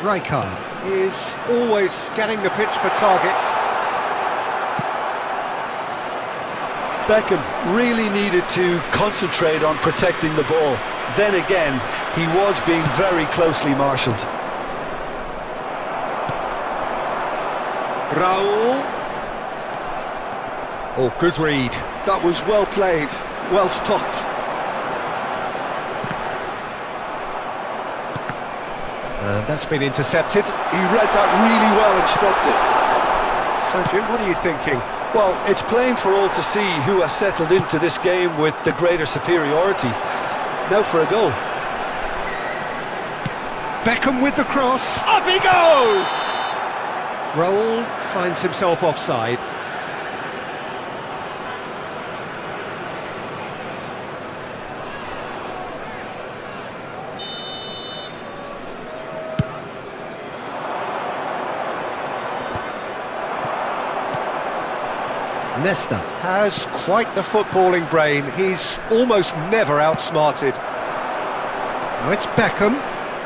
Rijkaard is always scanning the pitch for targets. Beckham really needed to concentrate on protecting the ball. Then again, he was being very closely marshalled. Raul. Oh, good read. That was well played, well stopped. And that's been intercepted. He read that really well and stopped it. So, Jim, what are you thinking? Well, it's plain for all to see who has settled into this game with the greater superiority. Now for a goal. Beckham with the cross. Up he goes! Raul finds himself offside. Nesta has quite the footballing brain. He's almost never outsmarted. Now it's Beckham.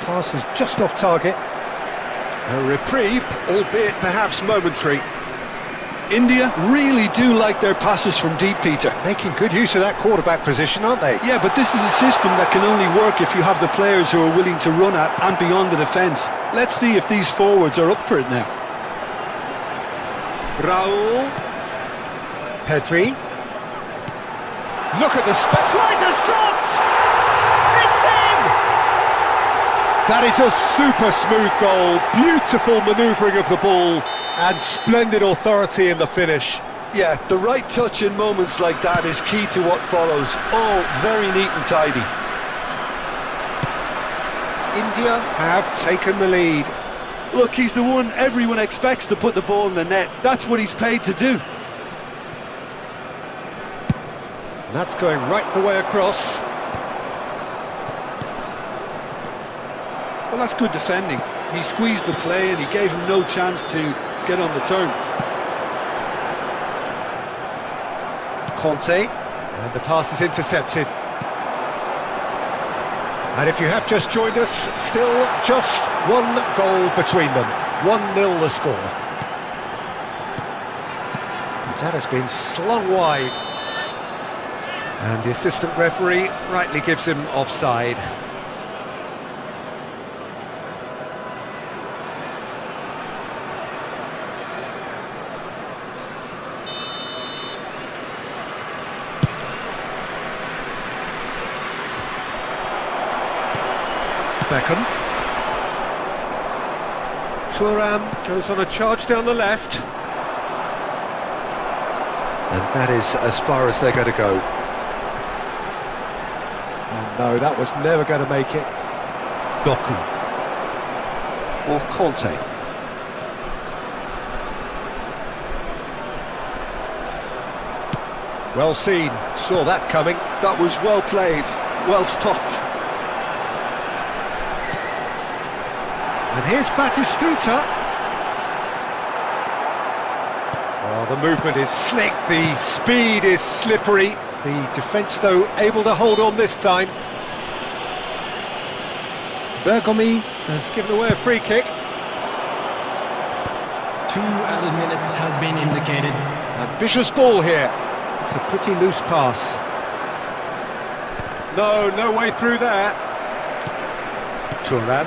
Pass is just off target. A reprieve, albeit perhaps momentary. India really do like their passes from deep, Peter. Making good use of that quarterback position, aren't they? Yeah, but this is a system that can only work if you have the players who are willing to run at and beyond the defence. Let's see if these forwards are up for it now. Raul. Pedri. Look at the space. Tries a shot! It's in! That is a super smooth goal. Beautiful manoeuvring of the ball and splendid authority in the finish. Yeah, the right touch in moments like that is key to what follows. All very neat and tidy. India have taken the lead. Look, he's the one everyone expects to put the ball in the net. That's what he's paid to do. And that's going right the way across. Well, that's good defending. He squeezed the play and he gave him no chance to get on the turn. Conte, and the pass is intercepted. And if you have just joined us, still just one goal between them. 1-0 the score. That has been slung wide. And the assistant referee rightly gives him offside. Beckham. Thuram goes on a charge down the left. And that is as far as they're going to go. And no, that was never going to make it. Doku. For Conte. Well seen, saw that coming. That was well played, well stopped. And here's Batistuta. Oh, the movement is slick, the speed is slippery. The defence, though, able to hold on this time. Bergomi has given away a free kick. 2 added minutes has been indicated. Ambitious ball here. It's a pretty loose pass. No way through there. Thuram.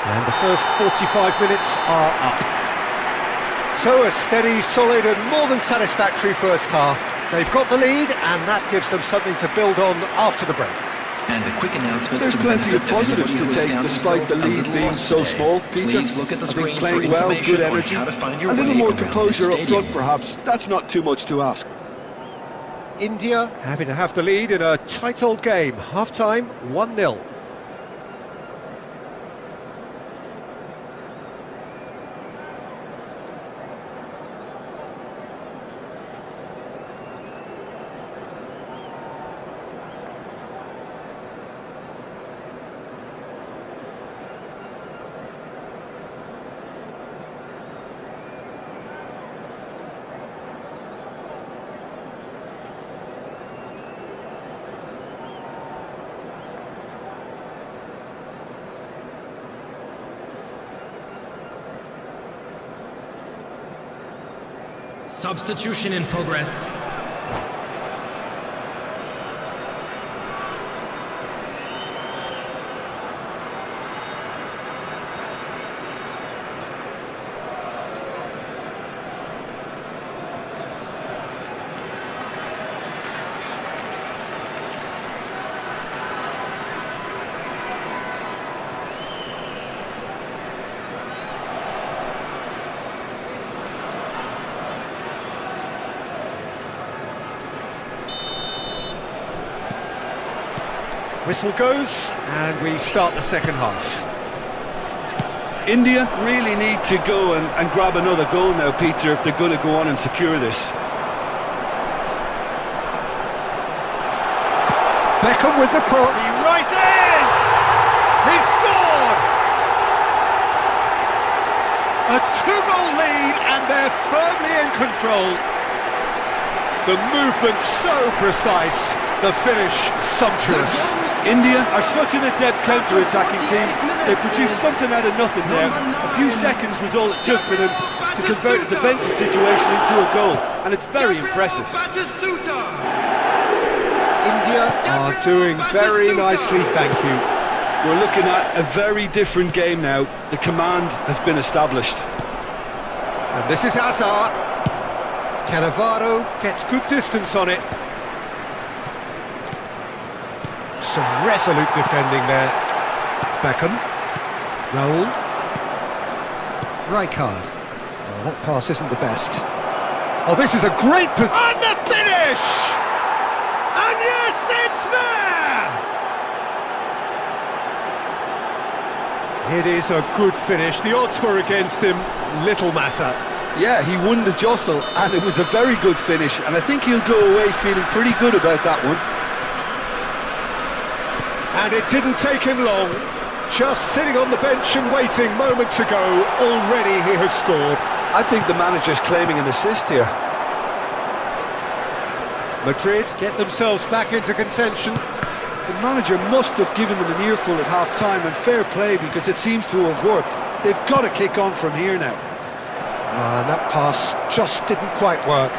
And the first 45 minutes are up. So a steady, solid and more than satisfactory first half. They've got the lead and that gives them something to build on after the break. And a quick announcement. There's plenty of positives to take despite the lead being so small, Peter. I think playing well, good energy, a little more composure up front perhaps. That's not too much to ask. India happy to have the lead in a tight old game. Half-time, 1-0. Substitution in progress. Whistle goes, and we start the second half. India really need to go and grab another goal now, Peter, if they're going to go on and secure this. Beckham with the cross. He rises! He's scored! A 2-goal lead, and they're firmly in control. The movement so precise, the finish sumptuous. India are such an adept counter-attacking team. They produced something out of nothing there. A few seconds was all it took for them to convert a defensive situation into a goal, and it's very impressive. India are doing very nicely, thank you. We're looking at a very different game now. The command has been established. And this is Azar. Cannavaro gets good distance on it. Some resolute defending there. Beckham. Raul. Rijkaard. Oh, that pass isn't the best. Oh, this is a great position. And the finish! And yes, it's there! It is a good finish. The odds were against him. Little matter. Yeah, he won the jostle, and it was a very good finish, and I think he'll go away feeling pretty good about that one. And it didn't take him long. Just sitting on the bench and waiting moments ago, already he has scored. I think the manager's claiming an assist here. Madrid get themselves back into contention. The manager must have given them an earful at half-time, and fair play, because it seems to have worked. They've got to kick on from here now. And that pass just didn't quite work.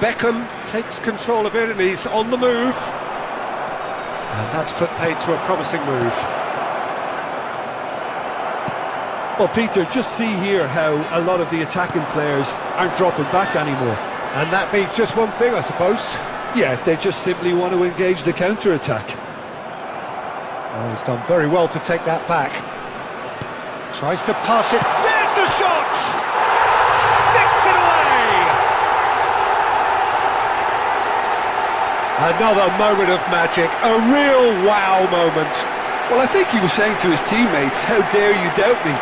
Beckham takes control of it, and he's on the move. And that's put paid to a promising move. Well, Peter, just see here how a lot of the attacking players aren't dropping back anymore. And that means just one thing, I suppose. Yeah, they just simply want to engage the counter-attack. Oh, he's done very well to take that back. Tries to pass it. There's the shot! Sticks it away! Another moment of magic, a real wow moment. Well, I think he was saying to his teammates, how dare you doubt me?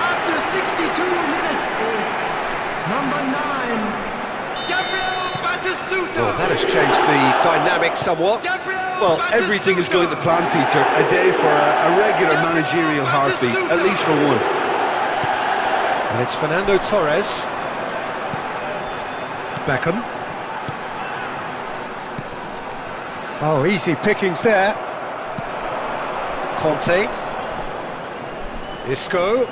After 62 minutes is number 9, Gabriel Batistuta. Well, that has changed the dynamic somewhat. Well, everything is going to plan, Peter. A day for a regular managerial heartbeat, at least for one. And it's Fernando Torres. Beckham. Oh, easy pickings there. Conte. Isco.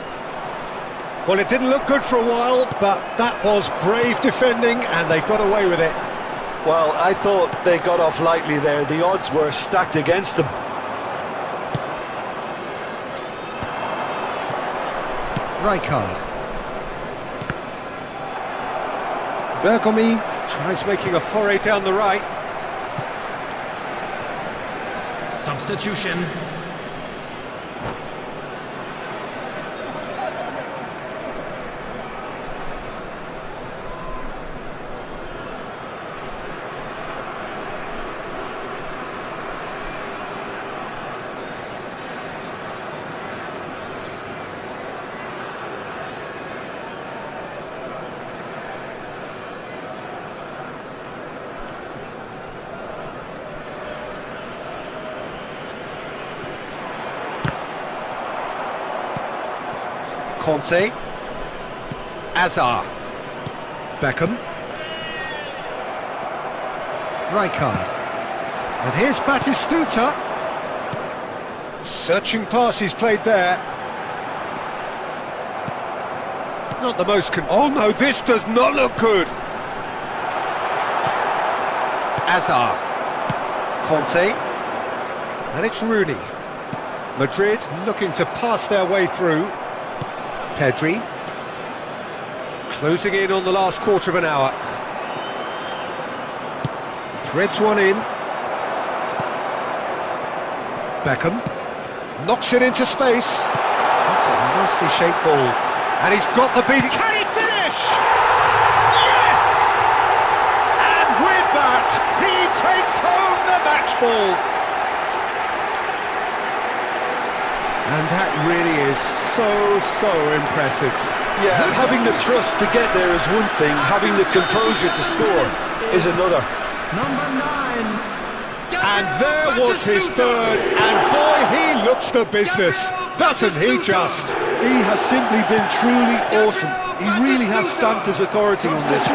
Well, it didn't look good for a while, but that was brave defending, and they got away with it. Well, I thought they got off lightly there. The odds were stacked against them. Rijkaard. Bergomi tries making a foray down the right. Substitution. Conte. Azar. Beckham. Rijkaard. And here's Batistuta. Searching pass he's played there. Not the most oh no, this does not look good. Azar. Conte. And it's Rooney. Madrid looking to pass their way through. Pedri. Closing in on the last quarter of an hour. Threads one in. Beckham. Knocks it into space. That's a nicely shaped ball. And he's got the beat. Can he finish? Yes! And with that, ball. And that really is so impressive. Yeah, having the thrust to get there is one thing, having the composure to score is another. Number 9. And there was his third, and boy, he looks the business, doesn't he just? He has simply been truly awesome. He really has stamped his authority on this.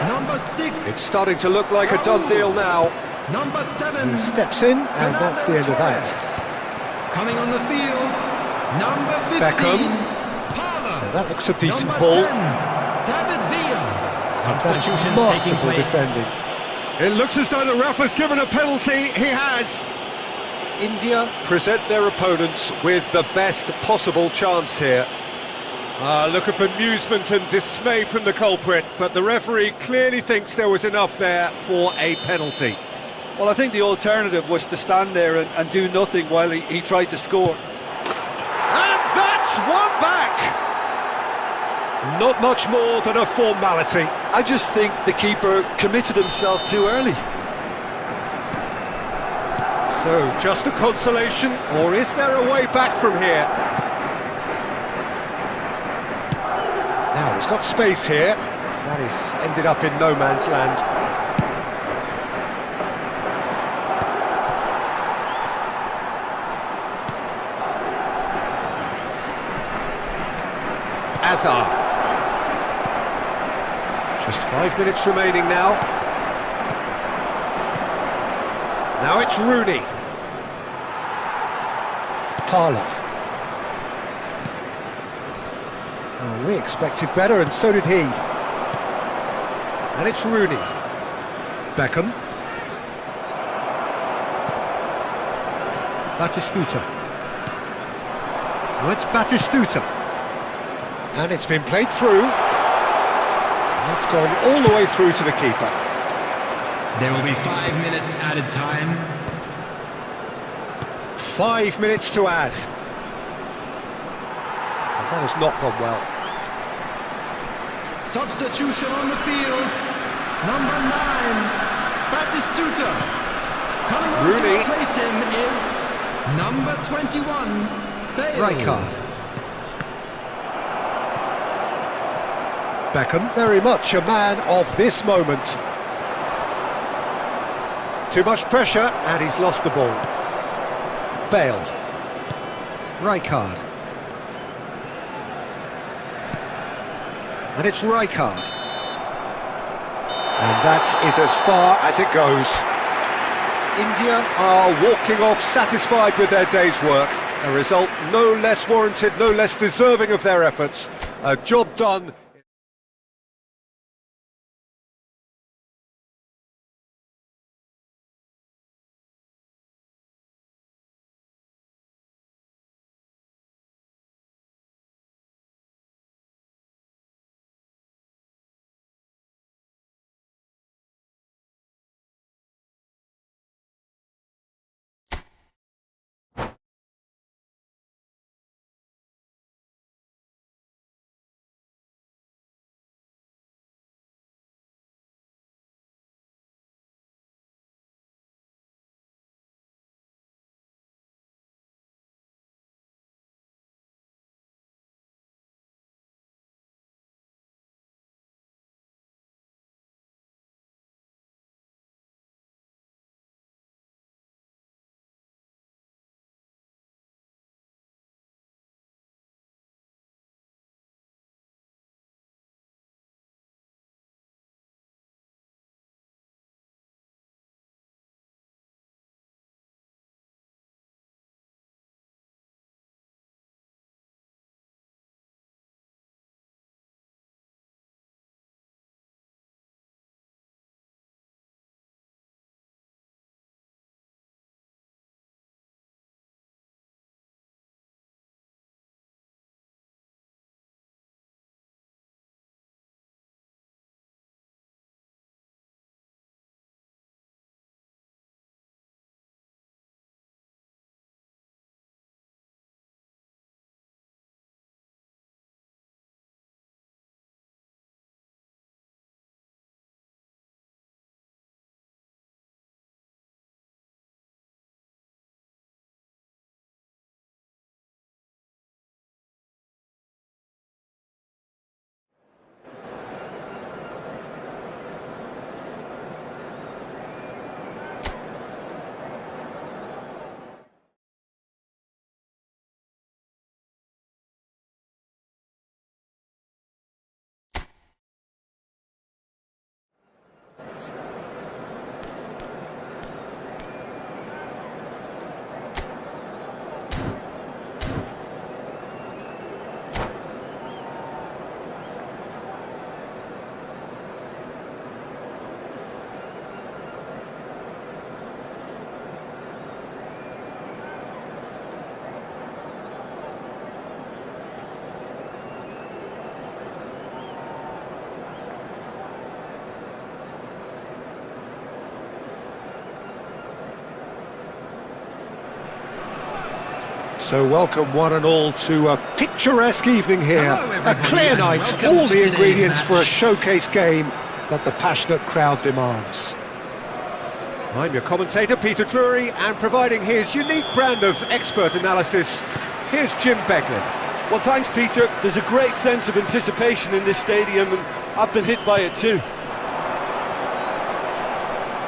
Number 6. It's starting to look like a done deal now. Number 7. He steps in, and that's the end of that. Coming on the field, number 15. Beckham. Parler. That looks a decent Number ball. 10, David Villa. And that's Substitutions taking masterful place. defending. It looks as though the ref has given a penalty. He has. India present their opponents with the best possible chance here. Look at bemusement and dismay from the culprit, but the referee clearly thinks there was enough there for a penalty. Well, I think the alternative was to stand there and do nothing while he tried to score. And that's one back! Not much more than a formality. I just think the keeper committed himself too early. So, just a consolation, or is there a way back from here? Now, he's got space here. That is ended up in no man's land. Azar. Just 5 minutes remaining now. Now it's Rooney. Parler. Oh, we expected better, and so did he. And it's Rooney. Beckham. Batistuta. Now it's Batistuta. And it's been played through. It's gone all the way through to the keeper. There will be 5 minutes added time. 5 minutes to add. Well, that has not gone well. Substitution on the field. Number 9, Batistuta. Coming on Rooney. to replace him is number 21, Bale. Right card. Beckham, very much a man of this moment. Too much pressure, and he's lost the ball. Bale. Rijkaard. And it's Rijkaard. And that is as far as it goes. India are walking off satisfied with their day's work. A result no less warranted, no less deserving of their efforts. A job done. So welcome one and all to a picturesque evening here, a clear night, all the ingredients for a showcase game that the passionate crowd demands. I'm your commentator Peter Drury, and providing his unique brand of expert analysis, here's Jim Beglin. Well, thanks, Peter. There's a great sense of anticipation in this stadium, and I've been hit by it too.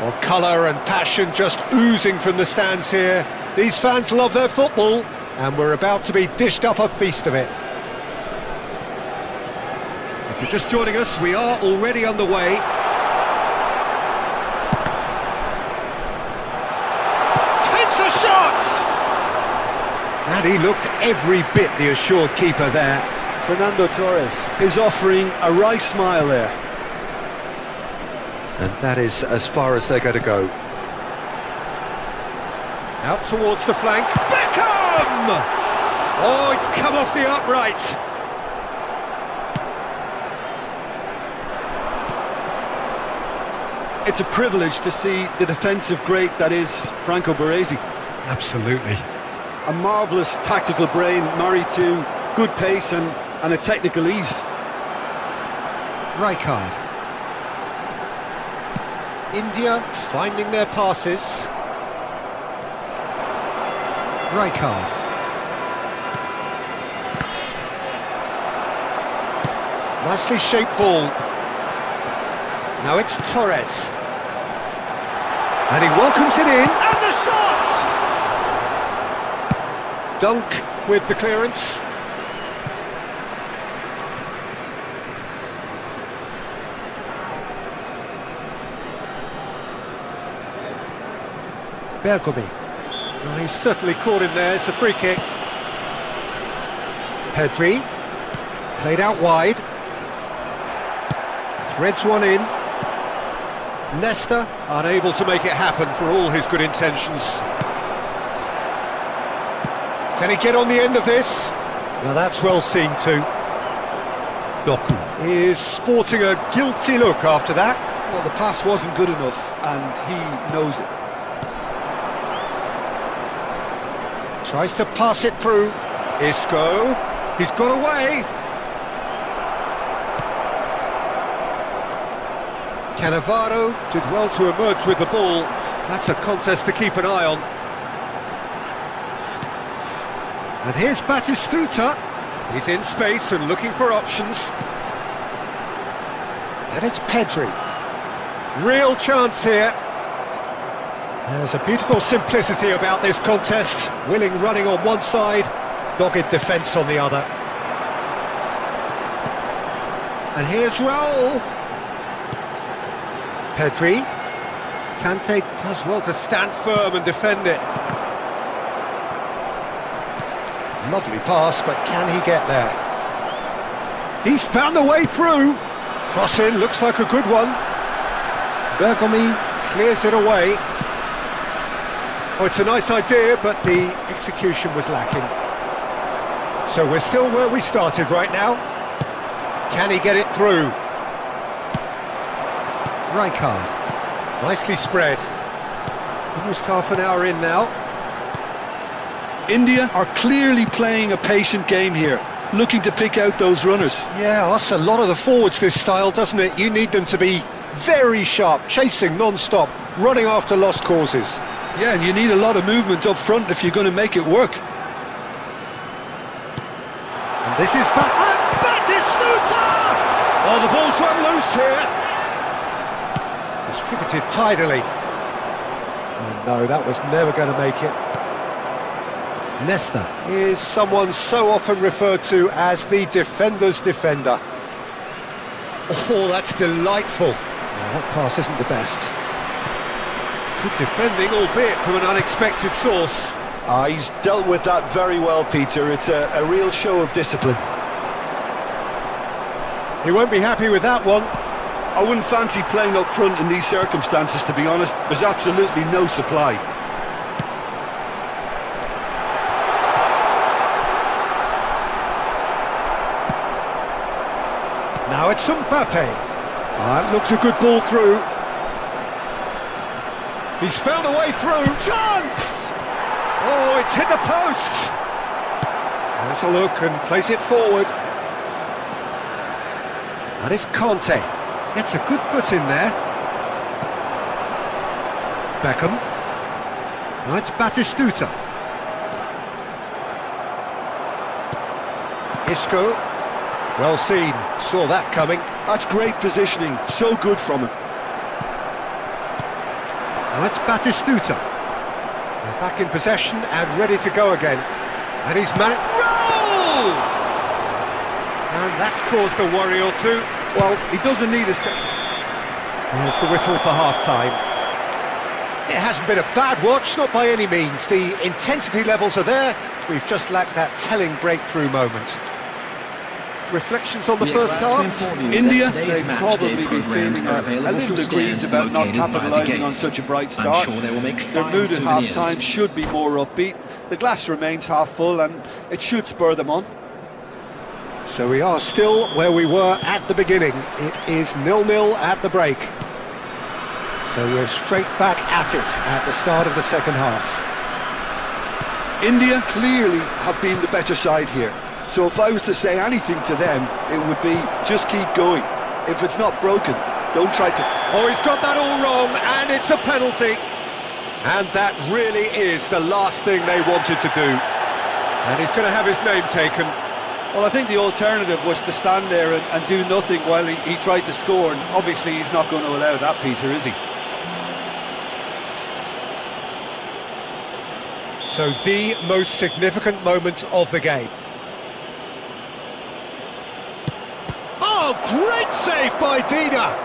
Well, colour and passion just oozing from the stands here. These fans love their football, and we're about to be dished up a feast of it. If you're just joining us, we are already underway. Takes a shot! And he looked every bit the assured keeper there. Fernando Torres is offering a right smile there. And that is as far as they're going to go. Out towards the flank. Beckham! Oh, it's come off the upright. It's a privilege to see the defensive great that is Franco Baresi. Absolutely. A marvellous tactical brain married to good pace and a technical ease. Rijkaard. India finding their passes. Rijkaard. Nicely shaped ball. Now it's Torres. And he welcomes it in. And the shot! Dunk with the clearance. Bergomi. Well, he's certainly caught him there. It's a free kick. Pedri. Played out wide. Threads one in. Nesta unable to make it happen for all his good intentions. Can he get on the end of this? Now that's well seen too. Doku is sporting a guilty look after that. Well, the pass wasn't good enough, and he knows it. Tries to pass it through. Isco. He's got away. Cannavaro did well to emerge with the ball. That's a contest to keep an eye on. And here's Batistuta. He's in space and looking for options. And it's Pedri. Real chance here. There's a beautiful simplicity about this contest. Willing running on one side, dogged defence on the other. And here's Raul. Pedri. Kante does well to stand firm and defend it. Lovely pass, but can he get there? He's found a way through. Cross in, looks like a good one. Bergomi clears it away. Oh, it's a nice idea, but the execution was lacking. So we're still where we started right now. Can he get it through? Rijkaard. Nicely spread. Almost half an hour in now. India are clearly playing a patient game here, looking to pick out those runners. Yeah, that's a lot of the forwards, this style, doesn't it? You need them to be very sharp, chasing non-stop, running after lost causes. Yeah, and you need a lot of movement up front if you're going to make it work. And this is Batistuta! Oh, the ball's run loose here. Distributed tidily. Oh no, that was never going to make it. Nesta. Is someone so often referred to as the defender's defender. Oh, that's delightful. That pass isn't the best. Good defending, albeit from an unexpected source. He's dealt with that very well, Peter. It's a real show of discipline. He won't be happy with that one. I wouldn't fancy playing up front in these circumstances, to be honest. There's absolutely no supply. Now it's Mbappe. Looks a good ball through. He's found a way through. Chance! Oh, it's hit the post. Let's a look and place it forward. And it's Conte. Gets a good foot in there. Beckham. Now it's Batistuta. Isco. Well seen. Saw that coming. That's great positioning. So good from him. Now it's Batistuta. They're back in possession and ready to go again. And he's managed... Roll! And that's caused a worry or two. Well, he doesn't need a There's the whistle for half-time. It hasn't been a bad watch, not by any means. The intensity levels are there. We've just lacked that telling breakthrough moment. Reflections on the first half? India, they'd probably be feeling a little aggrieved about not capitalising on such a bright start. Their mood at half-time should be more upbeat. The glass remains half full and it should spur them on. So we are still where we were at the beginning. It is 0-0 at the break. So we're straight back at it at the start of the second half. India clearly have been the better side here. So if I was to say anything to them, it would be just keep going. If it's not broken, don't try to... Oh, he's got that all wrong, and it's a penalty. And that really is the last thing they wanted to do. And he's going to have his name taken. Well, I think the alternative was to stand there and do nothing while he tried to score, and obviously he's not going to allow that, Peter, is he? So the most significant moment of the game. Oh, great save by Dina!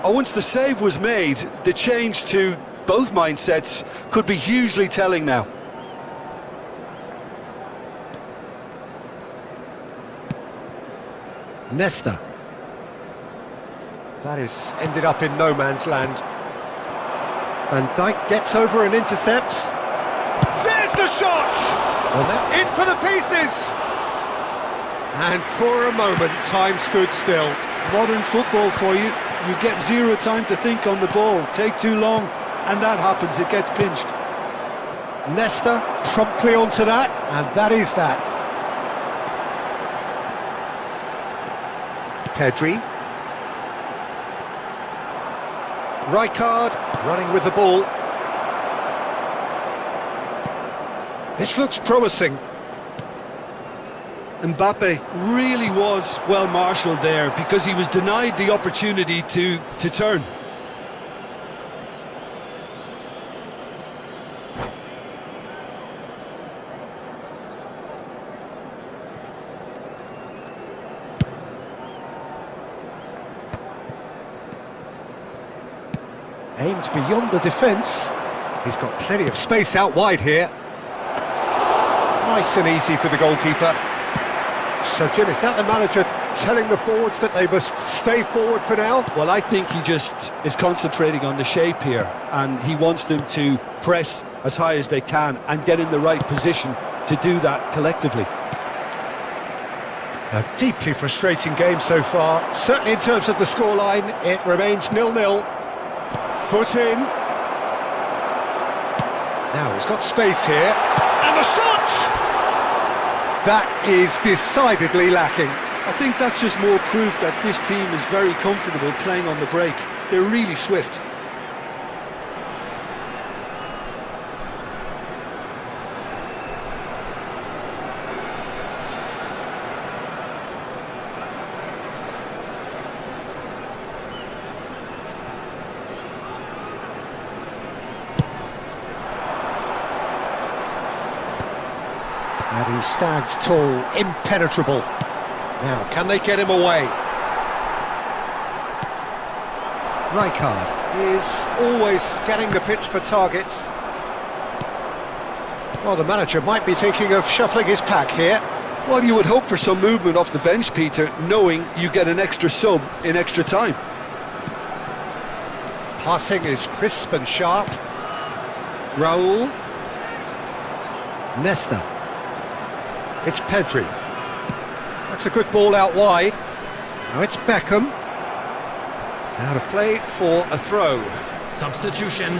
Once the save was made, the change to both mindsets could be hugely telling now. Nesta. That is ended up in no man's land. Van Dijk gets over and intercepts. There's the shot! Well, in for the pieces! And for a moment, time stood still. Modern football for you. You get zero time to think on the ball. Take too long, and that happens. It gets pinched. Nesta promptly onto that, and that is that. Pedri. Rijkaard running with the ball. This looks promising. Mbappe really was well marshalled there because he was denied the opportunity to turn. Aimed beyond the defence. He's got plenty of space out wide here. Nice and easy for the goalkeeper. So, Jim, is that the manager telling the forwards that they must stay forward for now? Well, I think he just is concentrating on the shape here, and he wants them to press as high as they can and get in the right position to do that collectively. A deeply frustrating game so far. Certainly in terms of the scoreline, it remains 0-0. Foot in. Now he's got space here. And the shot! That is decidedly lacking. I think that's just more proof that this team is very comfortable playing on the break. They're really swift. And he stands tall, impenetrable. Now, can they get him away? Rijkaard is always scanning the pitch for targets. Well, the manager might be thinking of shuffling his pack here. Well, you would hope for some movement off the bench, Peter, knowing you get an extra sub in extra time. Passing is crisp and sharp. Raul. Nesta. It's Pedri. That's a good ball out wide. Now it's Beckham. Out of play for a throw. Substitution.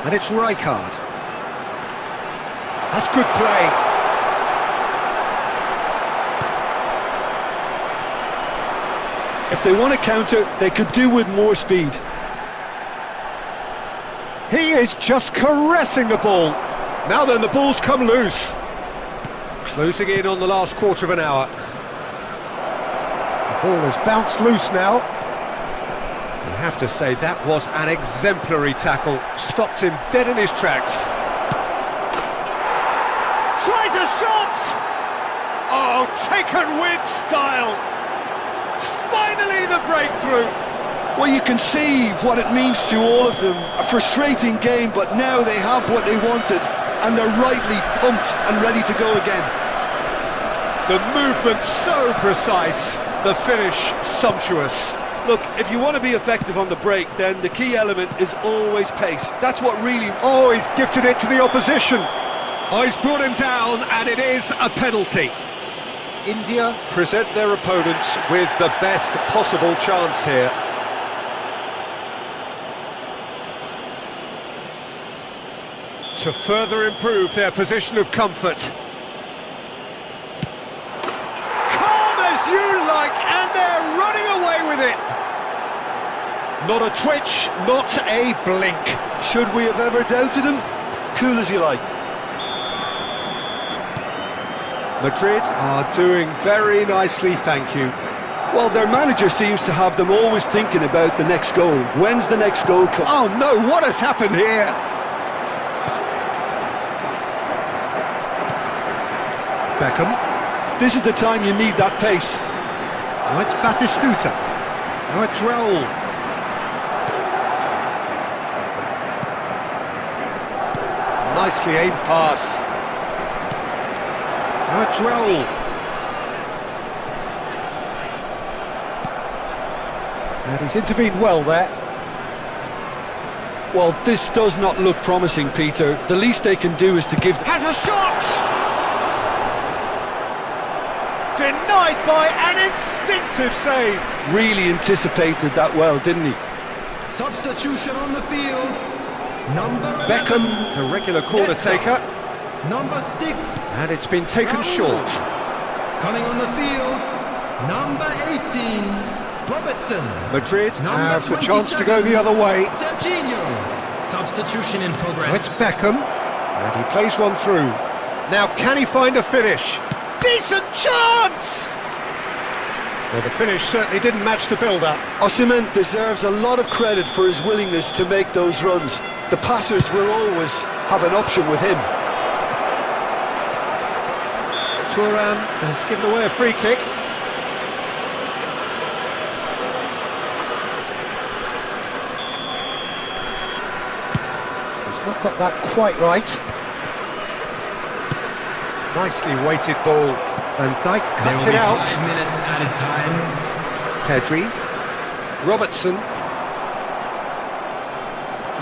And it's Rijkaard. That's good play. If they want to counter, they could do with more speed. He is just caressing the ball. Now then, the ball's come loose. Closing in on the last quarter of an hour. The ball has bounced loose now. You have to say that was an exemplary tackle. Stopped him dead in his tracks. Tries a shot! Oh, taken with style. Finally the breakthrough. Well, you can see what it means to all of them. A frustrating game, but now they have what they wanted, and they're rightly pumped and ready to go again. The movement so precise, the finish sumptuous. Look, if you want to be effective on the break, then the key element is always pace. That's what really... Oh, he's gifted it to the opposition. Oh, he's brought him down, and it is a penalty. India present their opponents with the best possible chance here. To further improve their position of comfort. Calm as you like, and they're running away with it. Not a twitch, not a blink. Should we have ever doubted him? Cool as you like. Madrid are doing very nicely, thank you. Well, their manager seems to have them always thinking about the next goal. When's the next goal come? Oh no, what has happened here? Beckham. This is the time you need that pace. Now it's Batistuta. Now it's Raul. Nicely aimed pass. Now it's Raul. And he's intervened well there. Well, this does not look promising, Peter. The least they can do is to give... Has a shot! Denied by an instinctive save. Really anticipated that well, didn't he? Substitution on the field. Number 11. Beckham, the regular corner Nesta. taker. Number 6. And it's been taken short. Coming on the field. Number 18. Robertson. Madrid Number have the chance to go the other way. Serginho. Substitution in progress. Now it's Beckham. And he plays one through. Now can he find a finish? Decent chance! Well, the finish certainly didn't match the build-up. Osimhen deserves a lot of credit for his willingness to make those runs. The passers will always have an option with him. Thuram has given away a free kick. He's not got that quite right. Nicely weighted ball. And Dijk There cuts will it be out. 5 minutes added time. Pedri. Robertson.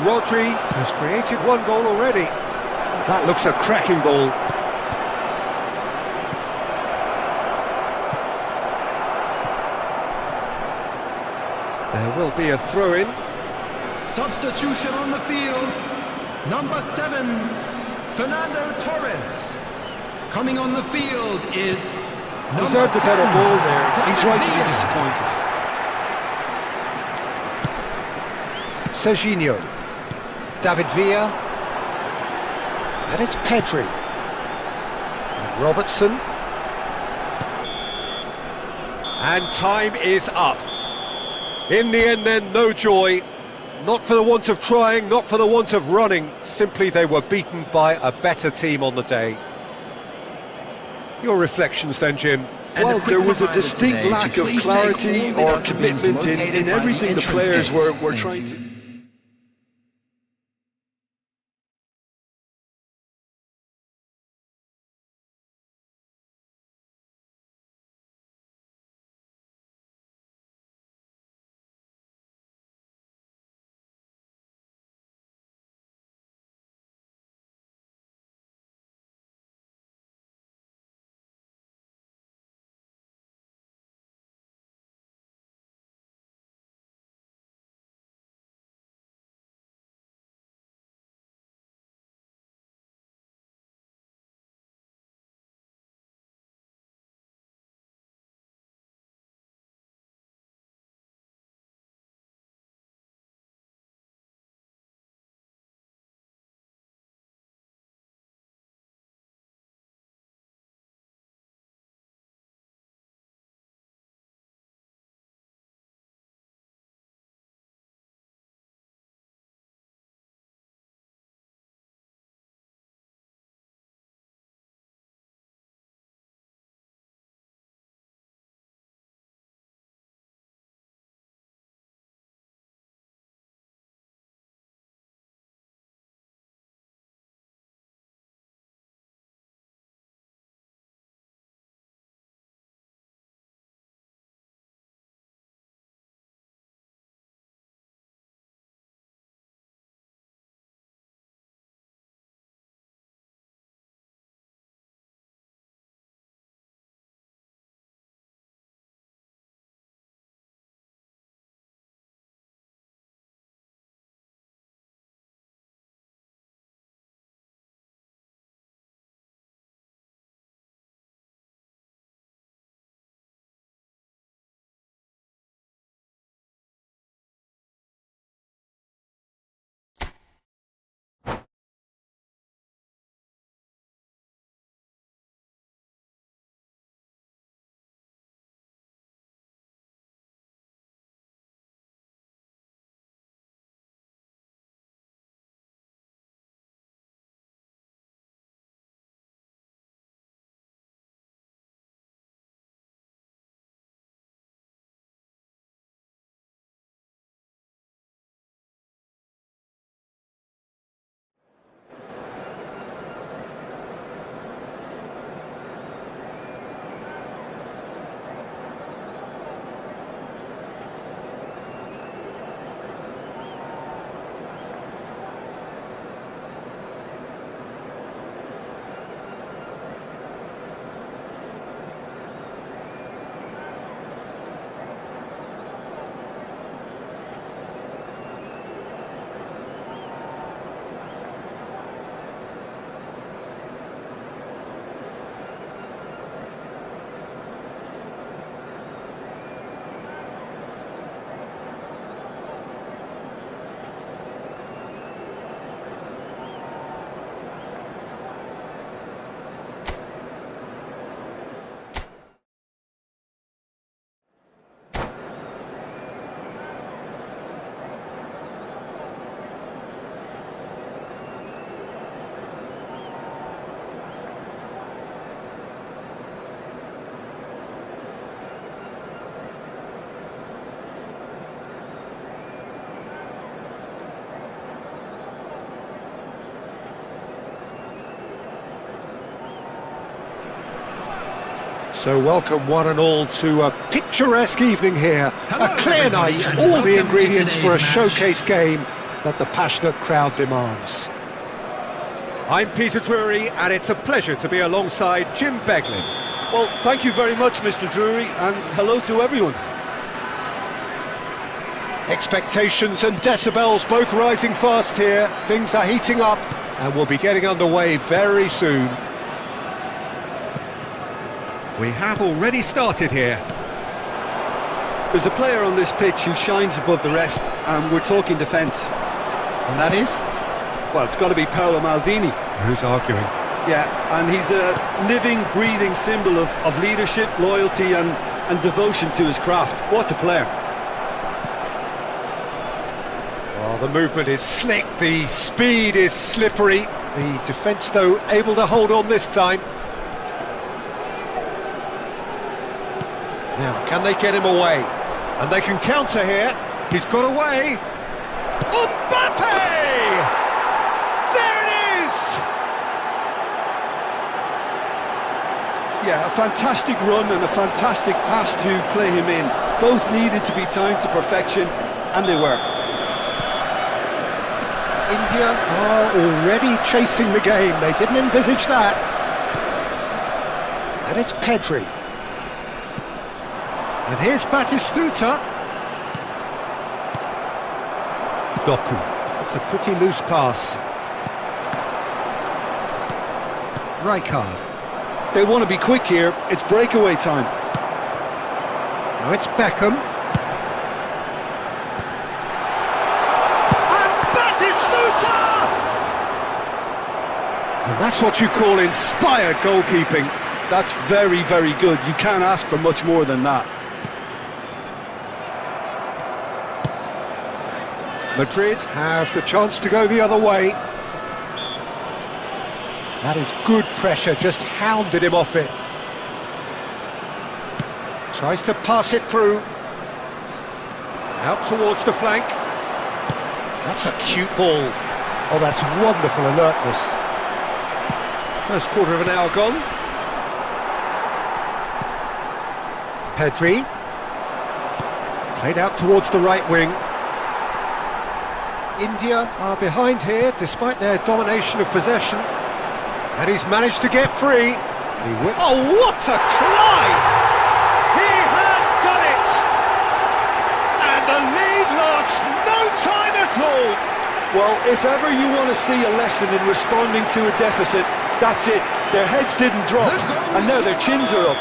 Rodri has created one goal already. That looks a cracking ball. There will be a throw-in. Substitution on the field. Number 7, Fernando Torres. Coming on the field is Deserved a better ball there. He's right to be disappointed. Serginho. David Villa. And it's Pedri. And Robertson. And time is up. In the end then, no joy. Not for the want of trying, not for the want of running. Simply they were beaten by a better team on the day. Your reflections then, Jim? And Well, a quick there was a reminder distinct today lack to of please clarity take all the or documents commitment located in by the everything the entrance players were gates. trying Thank to you. So welcome one and all to a picturesque evening here. A clear night, all the ingredients for a showcase game that the passionate crowd demands. I'm Peter Drury, and it's a pleasure to be alongside Jim Beglin. Well, thank you very much, Mr. Drury, and hello to everyone. Expectations and decibels both rising fast here. Things are heating up, and we'll be getting underway very soon. We have already started here. There's a player on this pitch who shines above the rest, and we're talking defence. And that is? Well, it's got to be Paolo Maldini. Who's arguing? Yeah, and he's a living, breathing symbol of leadership, loyalty and devotion to his craft. What a player. Well, the movement is slick, the speed is slippery. The defence, though, able to hold on this time. Now, can they get him away? And they can counter here. He's got away. Mbappe! There it is! Yeah, a fantastic run and a fantastic pass to play him in. Both needed to be timed to perfection, and they were. India are already chasing the game. They didn't envisage that. And it's Pedri. And here's Batistuta. Doku. It's a pretty loose pass. Rijkaard. They want to be quick here. It's breakaway time. Now it's Beckham. And Batistuta! And that's what you call inspired goalkeeping. That's very, very good. You can't ask for much more than that. Madrid have the chance to go the other way. That is good pressure, just hounded him off it. Tries to pass it through. Out towards the flank. That's a cute ball. Oh, that's wonderful alertness. First quarter of an hour gone. Pedri. Played out towards the right wing. India are behind here, despite their domination of possession. And he's managed to get free. Oh, what a climb! He has done it! And the lead lost no time at all! Well, if ever you want to see a lesson in responding to a deficit, that's it. Their heads didn't drop, and now their chins are up.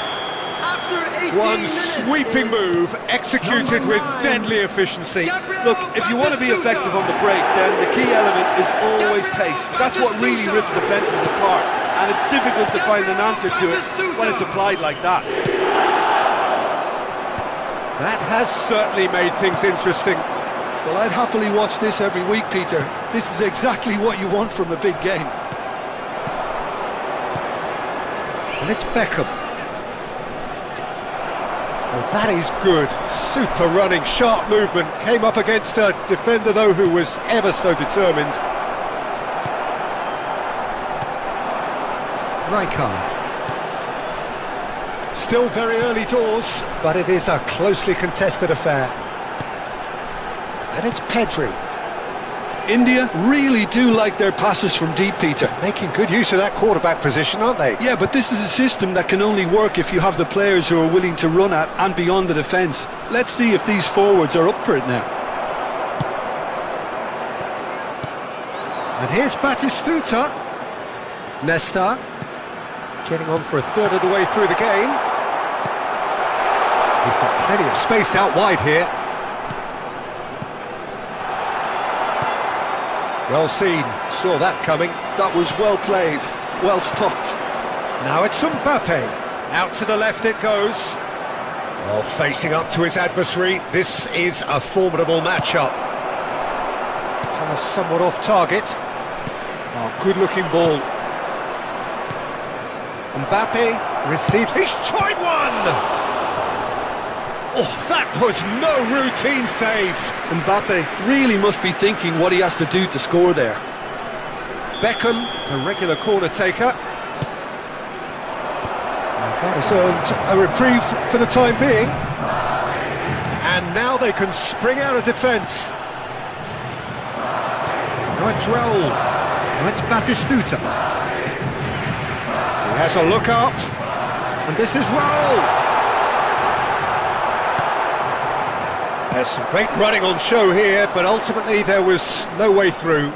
One sweeping move, executed with deadly efficiency. Look, if you want to be effective on the break, then the key element is always pace. That's what really rips defences apart, and it's difficult to find an answer to it when it's applied like that. That has certainly made things interesting. Well, I'd happily watch this every week, Peter. This is exactly what you want from a big game. And it's Beckham. Well, that is good. Super running, sharp movement. Came up against a defender, though, who was ever so determined. Rijkaard. Still very early doors, but it is a closely contested affair. And it's Pedri. India really do like their passes from deep, Peter. Making good use of that quarterback position, aren't they? Yeah, but this is a system that can only work if you have the players who are willing to run at and beyond the defence. Let's see if these forwards are up for it now. And here's Batistuta. Nesta. Getting on for a third of the way through the game. He's got plenty of space out wide here. Well seen, saw that coming. That was well played, well stopped. Now it's Mbappe. Out to the left it goes. Oh, facing up to his adversary. This is a formidable matchup. Pass somewhat off target. Oh, good-looking ball. Mbappe receives. He's tried one! Oh, that was no routine save. Mbappe really must be thinking what he has to do to score there. Beckham, the regular corner taker. That has earned a reprieve for the time being. And now they can spring out of defence. Now it's Raul. Now it's Batistuta. He has a look up. And this is Raul. There's some great running on show here, but ultimately there was no way through.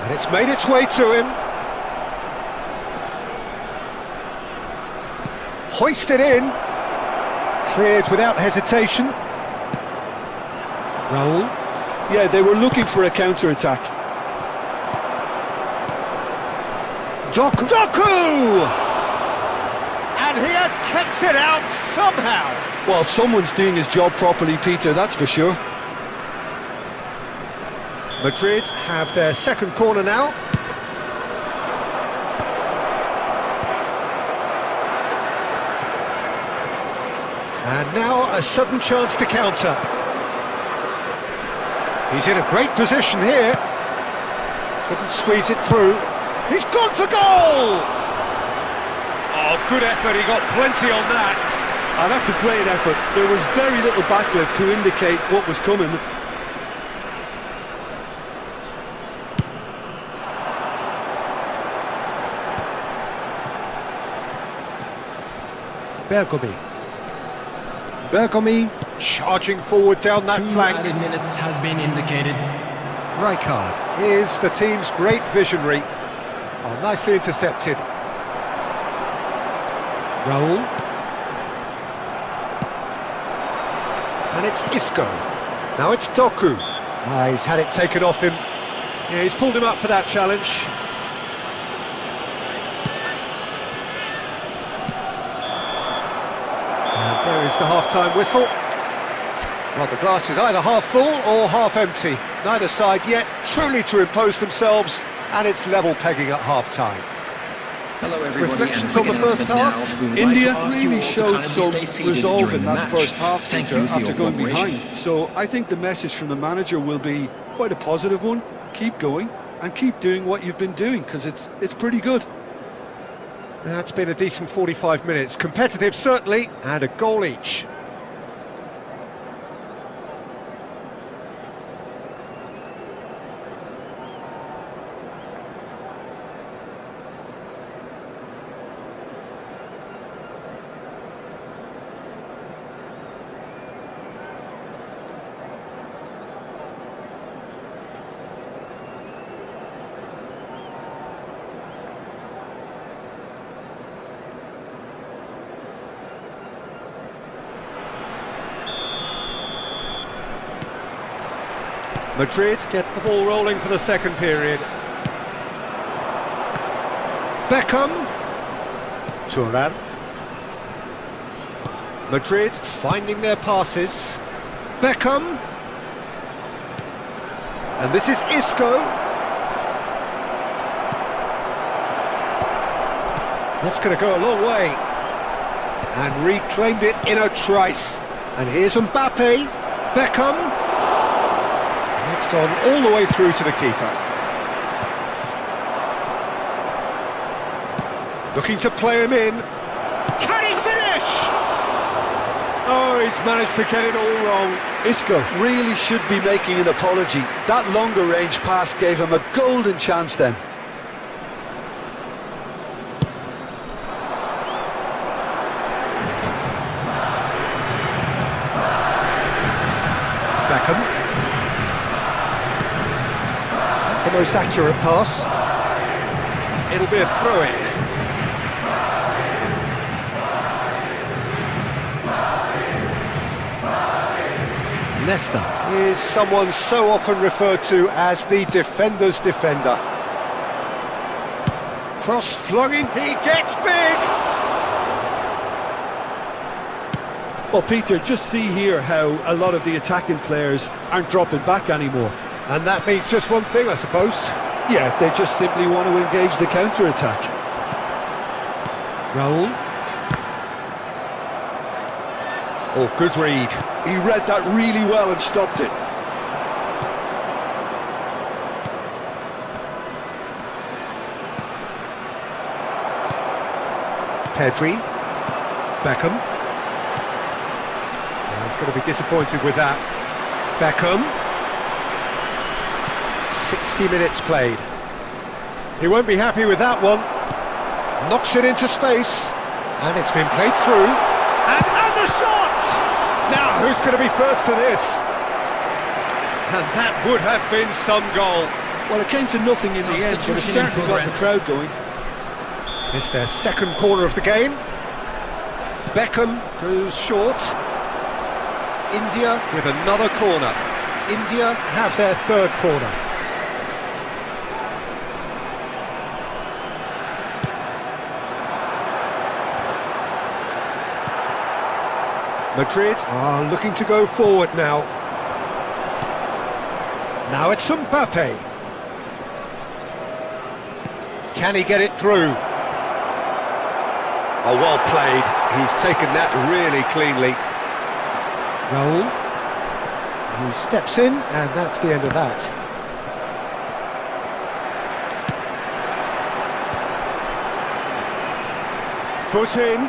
And it's made its way to him. Hoisted in. Cleared without hesitation. Raul. Yeah, they were looking for a counter-attack. Doku! And he has kept it out somehow. Well, someone's doing his job properly, Peter, that's for sure. Madrid have their second corner now. And now a sudden chance to counter. He's in a great position here. Couldn't squeeze it through. He's gone for goal! Oh, good effort, he got plenty on that. Ah, that's a great effort. There was very little backlift to indicate what was coming. Bergomi charging forward down that 2 flank. added minutes has been indicated. Rijkaard. Here's the team's great visionary. Oh, nicely intercepted. Raul. And it's Isco. Now it's Doku. Ah, he's had it taken off him. Yeah, he's pulled him up for that challenge. And there is the half-time whistle. Well, the glass is either half full or half empty. Neither side yet truly to impose themselves, and it's level pegging at half-time. Hello everybody. Reflections on the first half? India really showed some resolve in that first half, Peter, after going behind. So I think the message from the manager will be quite a positive one. Keep going and keep doing what you've been doing, because it's pretty good. That's been a decent 45 minutes. Competitive, certainly, and a goal each. Madrid get the ball rolling for the second period. Beckham. Thuram. Madrid finding their passes. Beckham. And this is Isco. That's going to go a long way. And reclaimed it in a trice. And here's Mbappe. Beckham. It's gone all the way through to the keeper. Looking to play him in. Can he finish? Oh, he's managed to get it all wrong. Isco really should be making an apology. That longer range pass gave him a golden chance then. Beckham. The most accurate pass. It'll be a throw-in. Nesta. Is someone so often referred to as the defender's defender. Cross flung in, he gets big! Well, Peter, just see here how a lot of the attacking players aren't dropping back anymore. And that means just one thing, I suppose. Yeah, they just simply want to engage the counter-attack. Raul. Oh, good read. He read that really well and stopped it. Pedri. Beckham. Oh, he's going to be disappointed with that. Beckham. 60 minutes played. He won't be happy with that one. Knocks it into space. And it's been played through. And the shot! Now, who's going to be first to this? And that would have been some goal. Well, it came to nothing in the end, but it certainly got the crowd going. It's their second corner of the game. Beckham goes short. India with another corner. India have their third corner. Madrid are looking to go forward now. Now it's Mbappe. Can he get it through? Oh, well played. He's taken that really cleanly. Raul. He steps in, and that's the end of that. Foot in.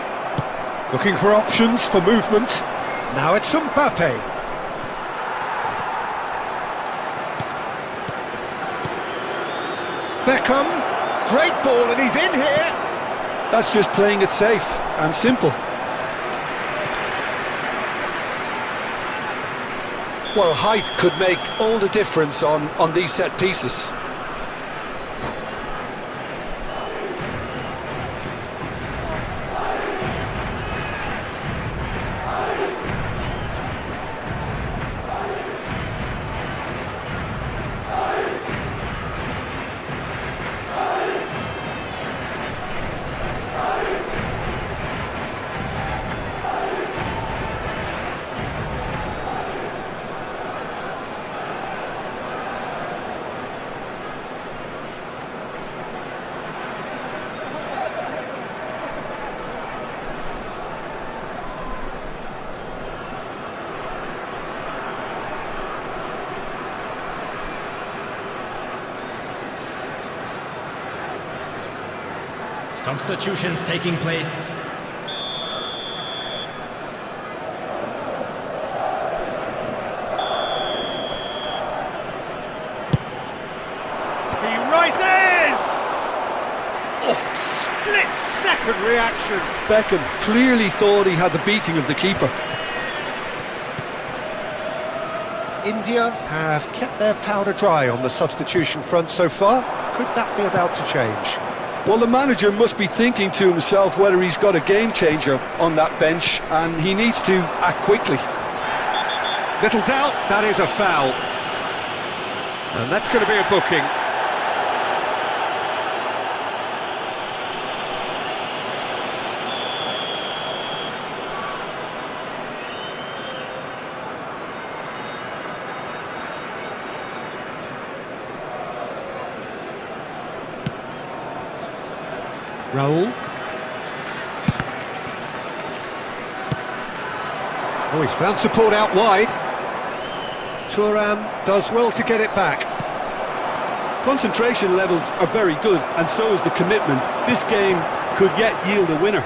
Looking for options for movement. Now it's Mbappe. Beckham. Great ball, and he's in here. That's just playing it safe and simple. Well, height could make all the difference on these set pieces. Substitutions taking place. He rises! Oh, split-second reaction. Beckham clearly thought he had the beating of the keeper. India have kept their powder dry on the substitution front so far. Could that be about to change? Well, the manager must be thinking to himself whether he's got a game changer on that bench, and he needs to act quickly. Little doubt, that is a foul. And that's going to be a booking. Raul. Oh, he's found support out wide. Thuram does well to get it back. Concentration levels are very good, and so is the commitment. This game could yet yield a winner.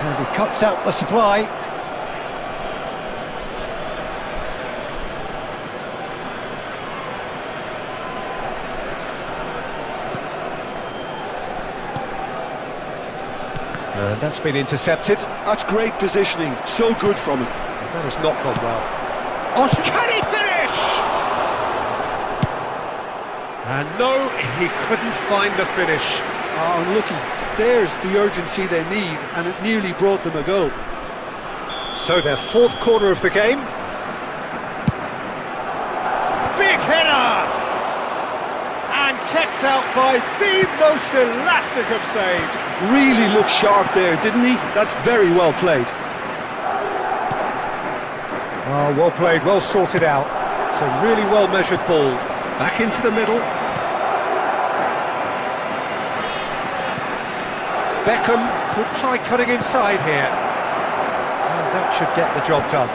And he cuts out the supply. And that's been intercepted. That's great positioning, so good from him. That has not gone well. Can he finish? And no, he couldn't find the finish. Oh, unlucky. There's the urgency they need, and it nearly brought them a goal. So their fourth corner of the game. Big header! And kept out by the most elastic of saves. Really looked sharp there, didn't he? That's very well played. Oh, well played, well sorted out. It's a really well-measured ball. Back into the middle. Beckham could try cutting inside here. And that should get the job done.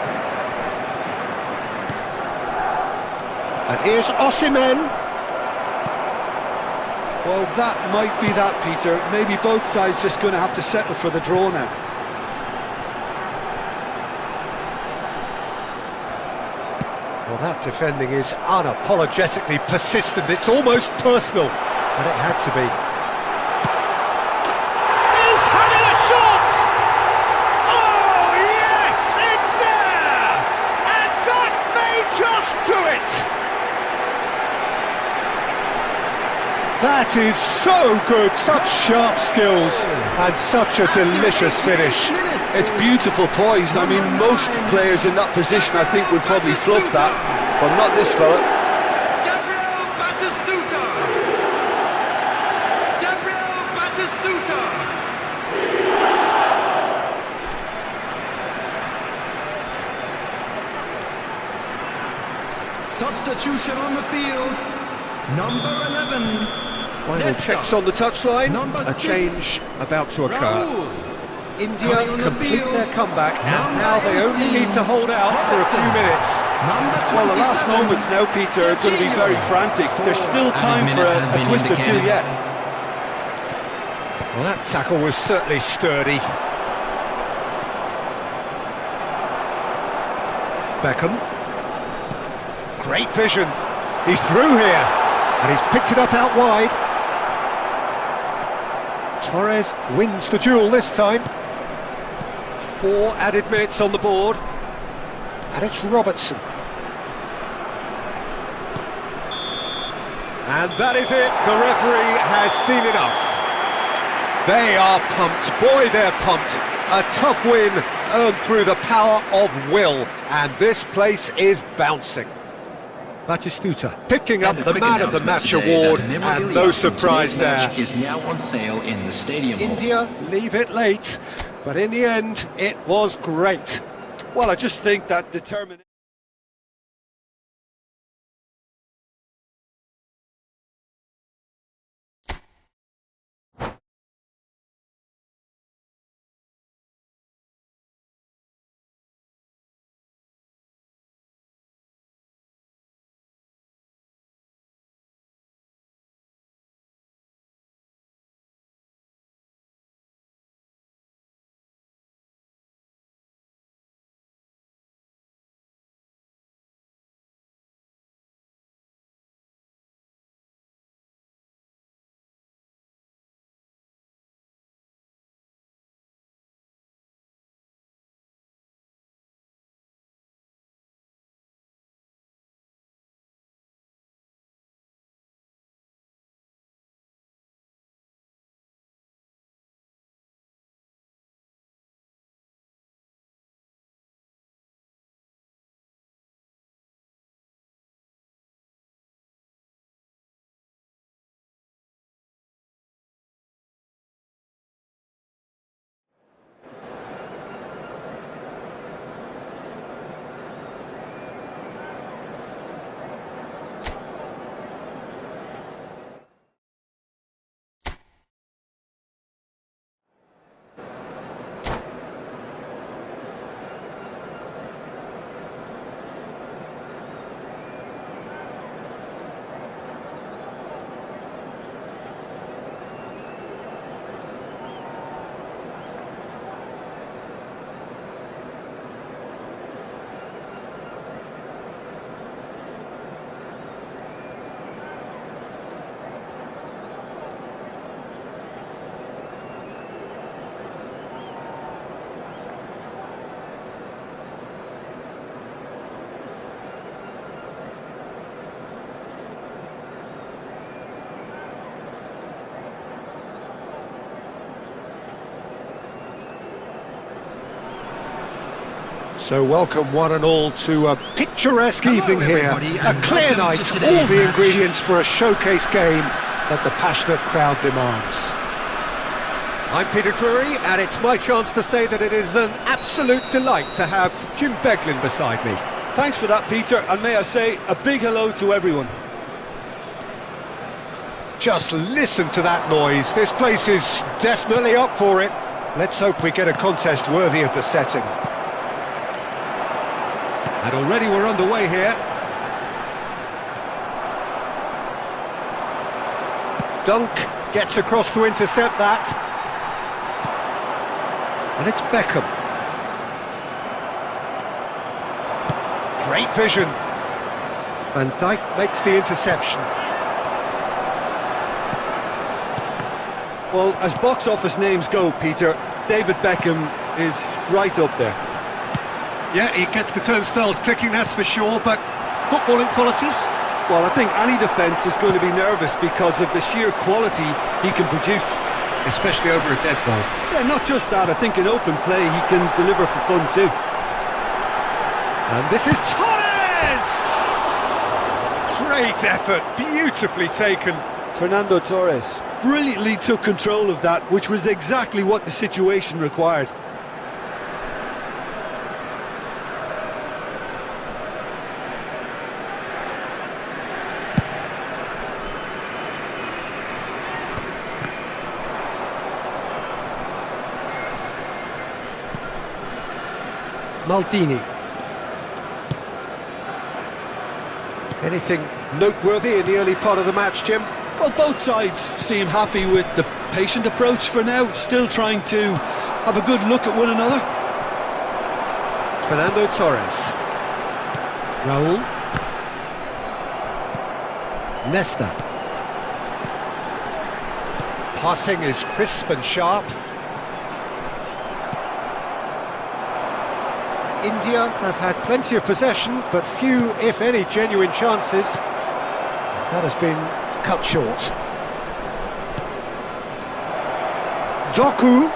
And here's Osimhen. Well, that might be that, Peter. Maybe both sides just going to have to settle for the draw now. Well, that defending is unapologetically persistent. It's almost personal, and it had to be. He's having a shot! Oh, yes, it's there! And that may just do it! That is so good, such sharp skills, and such a delicious finish. It's beautiful poise. I mean, most players in that position, I think, would probably fluff that, but not this fella. Gabriel Batistuta! Gabriel Batistuta! Substitution on the field. Number 11. Final checks on the touchline, Number a 6. change about to occur. Raul. India Coming on the complete field. their comeback, and Number now they only 18. need to hold out for a few minutes. Number Well, the last 27. moments now, Peter, are going to be very frantic. There's still time for a twist or two yet. Well, that tackle was certainly sturdy. Beckham. Great vision. He's through here, and he's picked it up out wide. Torres wins the duel this time. 4 added minutes on the board. And it's Robertson. And that is it. The referee has seen enough. They are pumped. Boy, they're pumped. A tough win earned through the power of will. And this place is bouncing. Batistuta picking up the Man of the Match award, and no surprise there. Is now on sale in the stadium. India leave it late, but in the end, it was great. Well, I just think that determination... So welcome one and all to a picturesque evening here, everybody, a and clear welcome night, to all today's the match. ingredients for a showcase game that the passionate crowd demands. I'm Peter Drury, and it's my chance to say that it is an absolute delight to have Jim Beglin beside me. Thanks for that, Peter, and may I say a big hello to everyone. Just listen to that noise, this place is definitely up for it. Let's hope we get a contest worthy of the setting. And already we're underway here. Dunk gets across to intercept that. And it's Beckham. Great vision. Van Dijk makes the interception. Well, as box office names go, Peter, David Beckham is right up there. Yeah, he gets the turnstiles clicking, that's for sure, but footballing qualities? Well, I think any defence is going to be nervous because of the sheer quality he can produce. Especially over a dead ball. Yeah, not just that, I think in open play he can deliver for fun too. And this is Torres! Great effort, beautifully taken. Fernando Torres brilliantly took control of that, which was exactly what the situation required. Maldini. Anything noteworthy in the early part of the match, Jim? Well, both sides seem happy with the patient approach for now, still trying to have a good look at one another. Fernando Torres. Raul. Nesta. Passing is crisp and sharp. India have had plenty of possession, but few, if any, genuine chances. That has been cut short. Doku.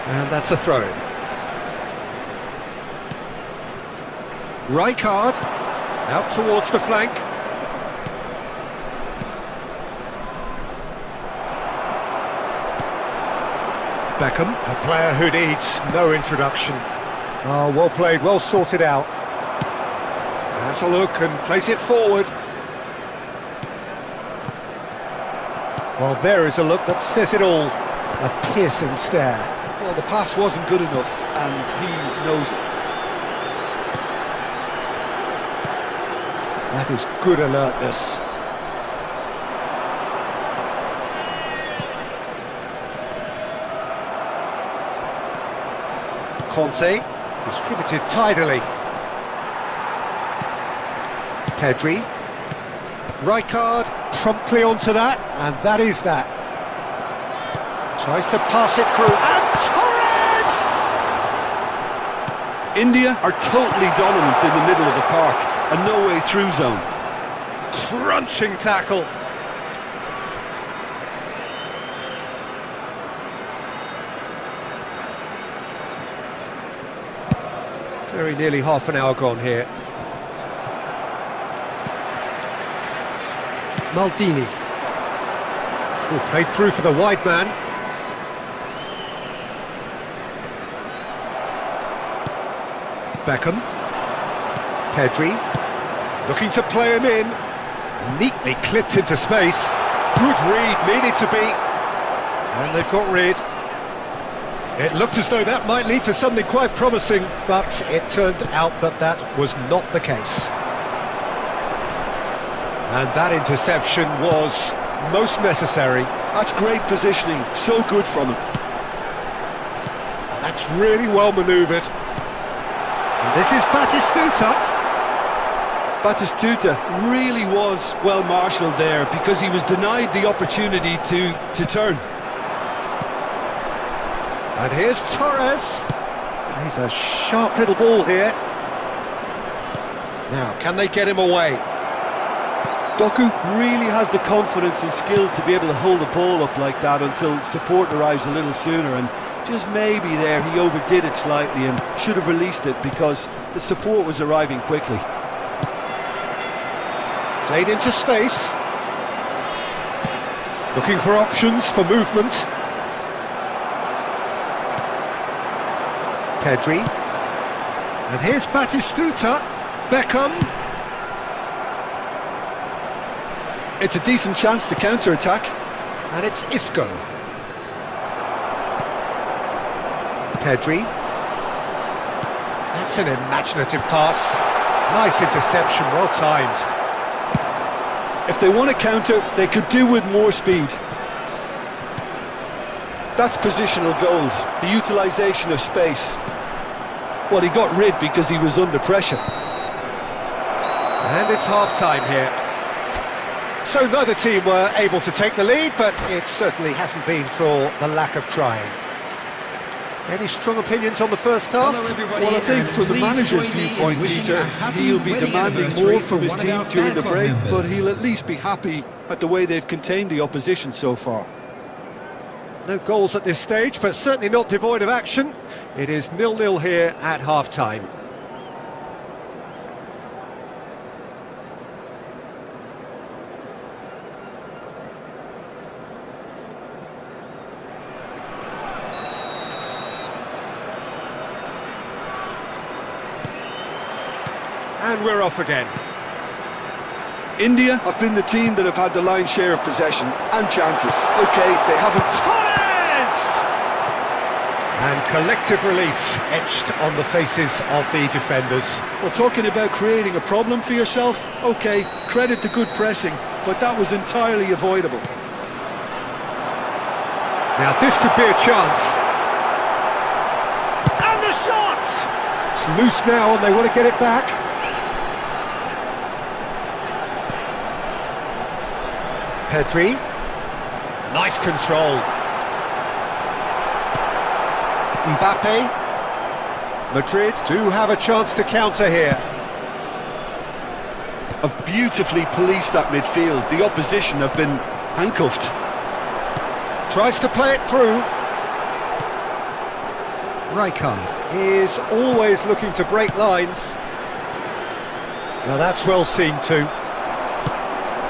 And that's a throw-in. Rijkaard out towards the flank. Beckham, a player who needs no introduction. Oh, well played, well sorted out. Has a look and plays it forward. Well, there is a look that says it all. A piercing stare. Well, the pass wasn't good enough, and he knows it. That is good alertness. Conte, distributed tidily. Pedri. Rijkaard promptly onto that, and that is that. Tries to pass it through, and Torres! India are totally dominant in the middle of the park, a no-way through zone. Crunching tackle. Very nearly half an hour gone here. Maldini. Oh, played through for the wide man. Beckham. Pedri. Looking to play him in. Neatly clipped into space. Good read, needed to be. And they've got rid. It looked as though that might lead to something quite promising, but it turned out that that was not the case. And that interception was most necessary. That's great positioning, so good from him. That's really well manoeuvred. And this is Batistuta. Batistuta really was well marshalled there because he was denied the opportunity to turn. And here's Torres. He's a sharp little ball here. Now, can they get him away? Doku really has the confidence and skill to be able to hold the ball up like that until support arrives a little sooner, and just maybe there he overdid it slightly and should have released it because the support was arriving quickly. Played into space. Looking for options for movement. Pedri. And here's Batistuta. Beckham. It's a decent chance to counter-attack. And it's Isco. Pedri. That's an imaginative pass. Nice interception, well timed. If they want to counter, they could do with more speed. That's positional gold, the utilisation of space. Well, he got rid because he was under pressure. And it's half-time here. So neither team were able to take the lead, but it certainly hasn't been for the lack of trying. Any strong opinions on the first half? Well, I think from the manager's viewpoint, Peter, he'll be demanding more from his team during the break, but he'll at least be happy at the way they've contained the opposition so far. No goals at this stage, but certainly not devoid of action. It is 0-0 here at half-time. And we're off again. India have been the team that have had the lion's share of possession and chances. Okay, they haven't... Torres! And collective relief etched on the faces of the defenders. Well, talking about creating a problem for yourself, okay, credit the good pressing, but that was entirely avoidable. Now this could be a chance. And the shot! It's loose now and they want to get it back. Pedri, nice control. Mbappe, Madrid do have a chance to counter here. Have beautifully policed that midfield. The opposition have been handcuffed. Tries to play it through. Rijkaard is always looking to break lines. Now that's well seen too.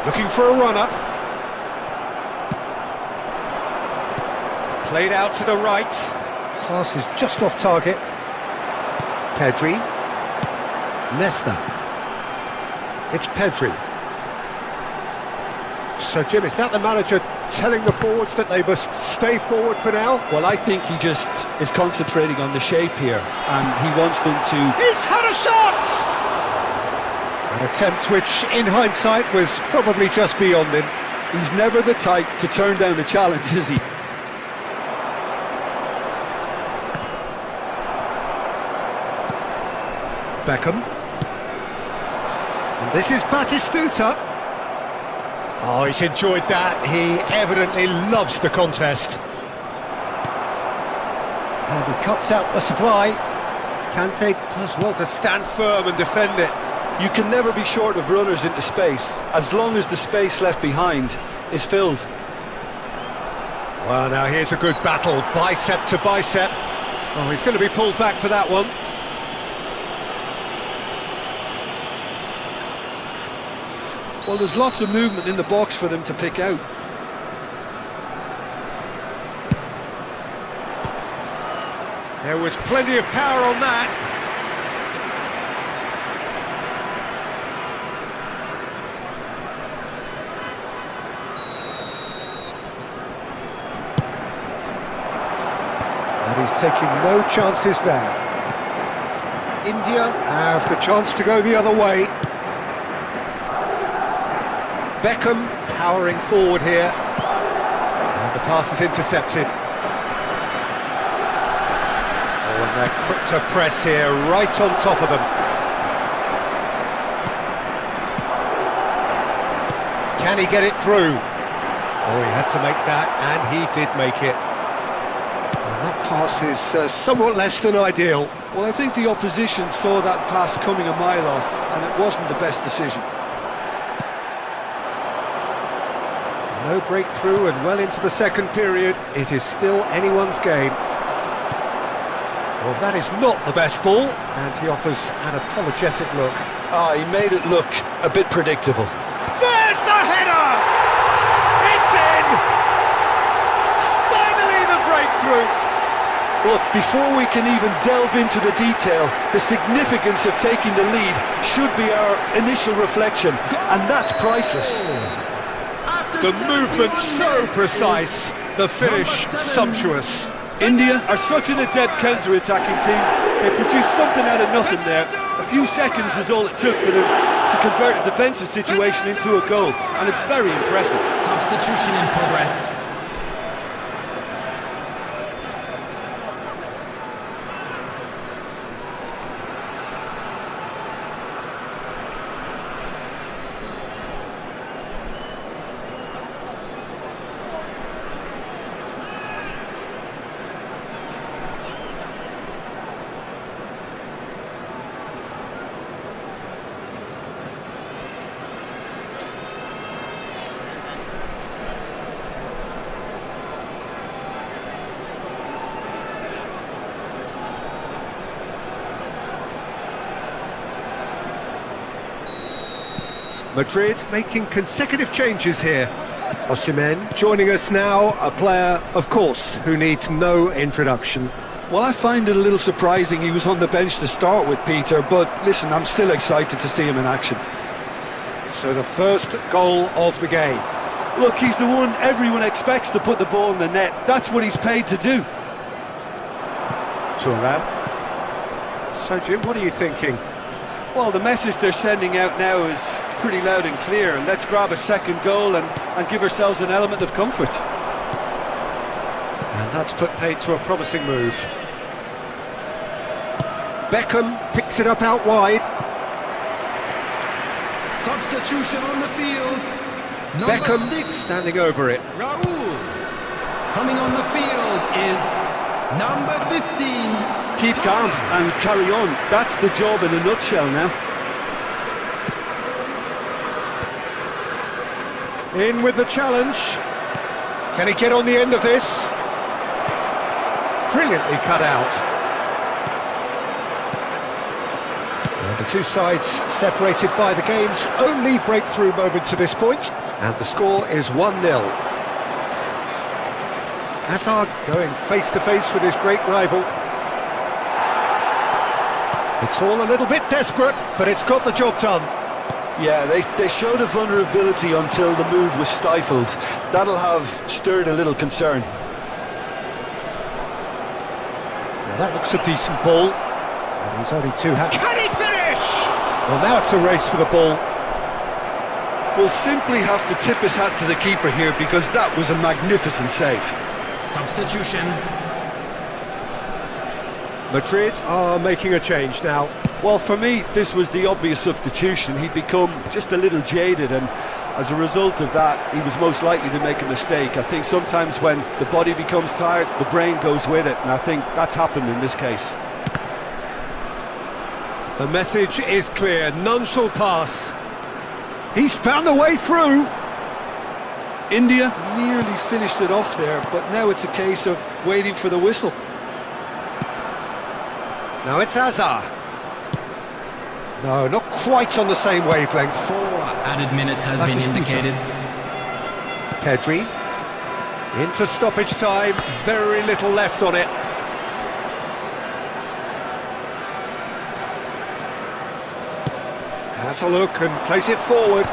Looking for a runner. Played out to the right. Pass is just off target. Pedri. Nesta. It's Pedri. So Jim, is that the manager telling the forwards that they must stay forward for now? Well, I think he just is concentrating on the shape here, and he wants them to... He's had a shot! An attempt which, in hindsight, was probably just beyond him. He's never the type to turn down a challenge, is he? Beckham. And this is Batistuta. Oh, he's enjoyed that. He evidently loves the contest. And he cuts out the supply. Kante does well to stand firm and defend it. You can never be short of runners into space, as long as the space left behind is filled. Well, now here's a good battle, bicep to bicep. Oh, he's going to be pulled back for that one. Well, there's lots of movement in the box for them to pick out. There was plenty of power on that. And he's taking no chances there. India have the chance to go the other way. Beckham powering forward here. And the pass is intercepted. Oh, and they're quick to press here, right on top of them. Can he get it through? Oh, he had to make that, and he did make it. And that pass is somewhat less than ideal. Well, I think the opposition saw that pass coming a mile off, and it wasn't the best decision. No breakthrough and well into the second period. It is still anyone's game. Well, that is not the best ball, and he offers an apologetic look. Ah, he made it look a bit predictable. There's the header! It's in! Finally the breakthrough! Look, before we can even delve into the detail, the significance of taking the lead should be our initial reflection, and that's priceless. The movement so precise, the finish sumptuous. India are such an adept counter-attacking team. They produced something out of nothing there. A few seconds was all it took for them to convert a defensive situation into a goal, and it's very impressive. Substitution in progress. Madrid making consecutive changes here. Osimhen joining us now, a player, of course, who needs no introduction. Well, I find it a little surprising he was on the bench to start with, Peter, but listen, I'm still excited to see him in action. So the first goal of the game. Look, he's the one everyone expects to put the ball in the net. That's what he's paid to do. Thuram. So, Jim, what are you thinking? Well, the message they're sending out now is pretty loud and clear, and let's grab a second goal and give ourselves an element of comfort. And that's put paid to a promising move. Beckham picks it up out wide. Substitution on the field. Number Beckham 6, standing over it. Raul. Coming on the field is number 15. Keep calm and carry on. That's the job in a nutshell now. In with the challenge. Can he get on the end of this? Brilliantly cut out. And the two sides separated by the game's only breakthrough moment to this point. And the score is 1-0. Hazard going face-to-face with his great rival. It's all a little bit desperate, but it's got the job done. Yeah, they showed a vulnerability until the move was stifled. That'll have stirred a little concern. Now that looks a decent ball. And he's only two hands. Can he finish? Well, now it's a race for the ball. We'll simply have to tip his hat to the keeper here because that was a magnificent save. Substitution. Madrid are making a change now. Well, for me, this was the obvious substitution. He'd become just a little jaded, and as a result of that, he was most likely to make a mistake. I think sometimes when the body becomes tired, the brain goes with it, and I think that's happened in this case. The message is clear, none shall pass. He's found a way through. India nearly finished it off there, but now it's a case of waiting for the whistle. Now it's Hazard. No, not quite on the same wavelength. 4 added minutes has been indicated. Pedri. Into stoppage time, very little left on it. Has a look and plays it forward.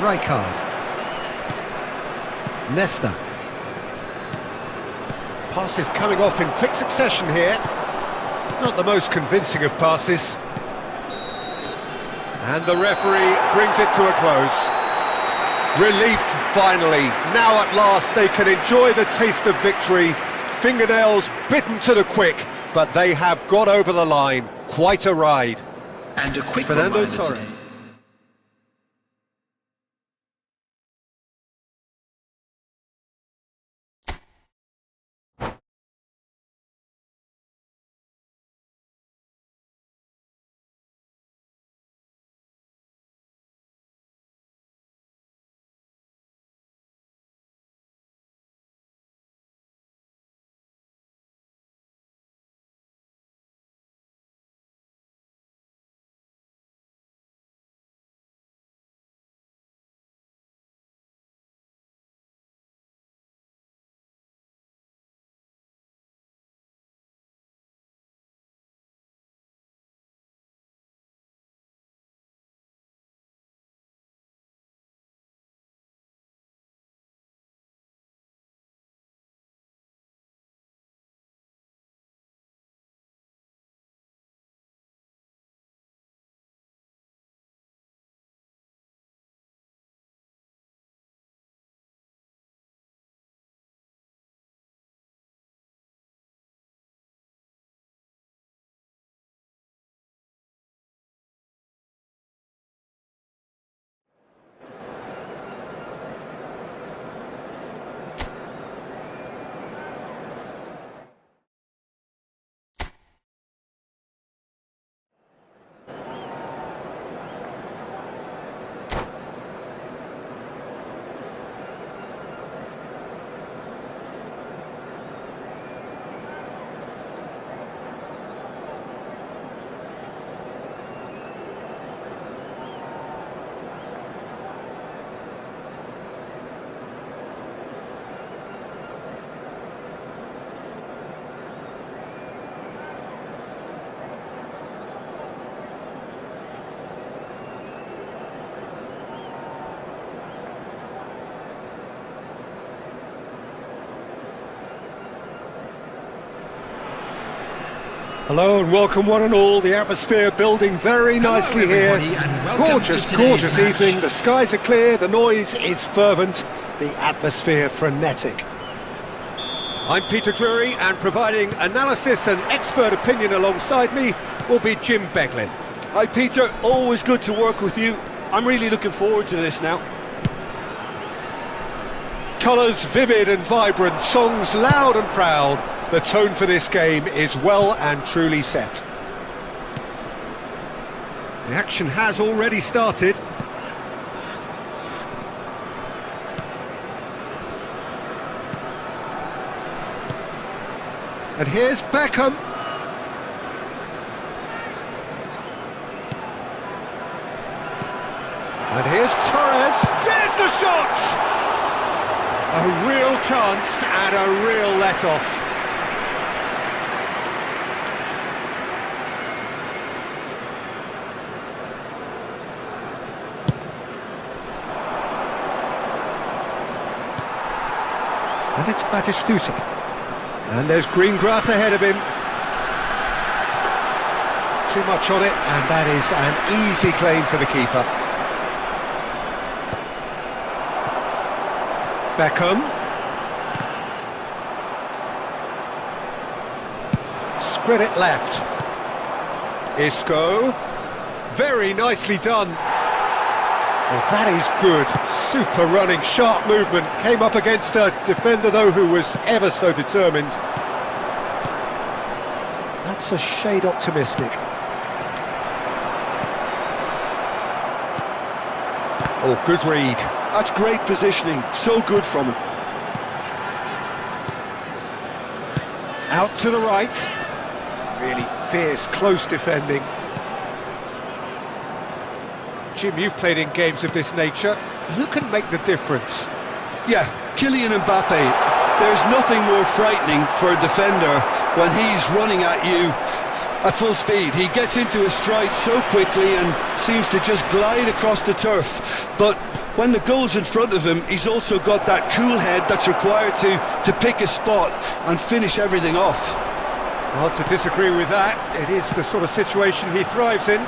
Rijkaard. Nesta. Passes coming off in quick succession here. Not the most convincing of passes. And the referee brings it to a close. Relief finally. Now at last they can enjoy the taste of victory. Fingernails bitten to the quick, but they have got over the line. Quite a ride. And a quick Fernando reminder Torres. today. Hello and welcome one and all, the atmosphere building very nicely here. Gorgeous, gorgeous evening, the skies are clear, the noise is fervent, the atmosphere frenetic. I'm Peter Drury, and providing analysis and expert opinion alongside me will be Jim Beglin. Hi Peter, always good to work with you. I'm really looking forward to this now. Colours vivid and vibrant, songs loud and proud. The tone for this game is well and truly set. The action has already started. And here's Beckham. And here's Torres. There's the shot! A real chance and a real let-off. And it's Batistuta. And there's green grass ahead of him. Too much on it, and that is an easy claim for the keeper. Beckham. Spread it left. Isco. Very nicely done. Well, that is good. Super running, sharp movement. Came up against a defender, though, who was ever so determined. That's a shade optimistic. Oh, good read. That's great positioning, so good from him. Out to the right. Really fierce, close defending. Jim, you've played in games of this nature. Who can make the difference? Yeah, Kylian Mbappe. There's nothing more frightening for a defender when he's running at you at full speed. He gets into his stride so quickly and seems to just glide across the turf. But when the goal's in front of him, he's also got that cool head that's required to pick a spot and finish everything off. Hard to disagree with that. It is the sort of situation he thrives in.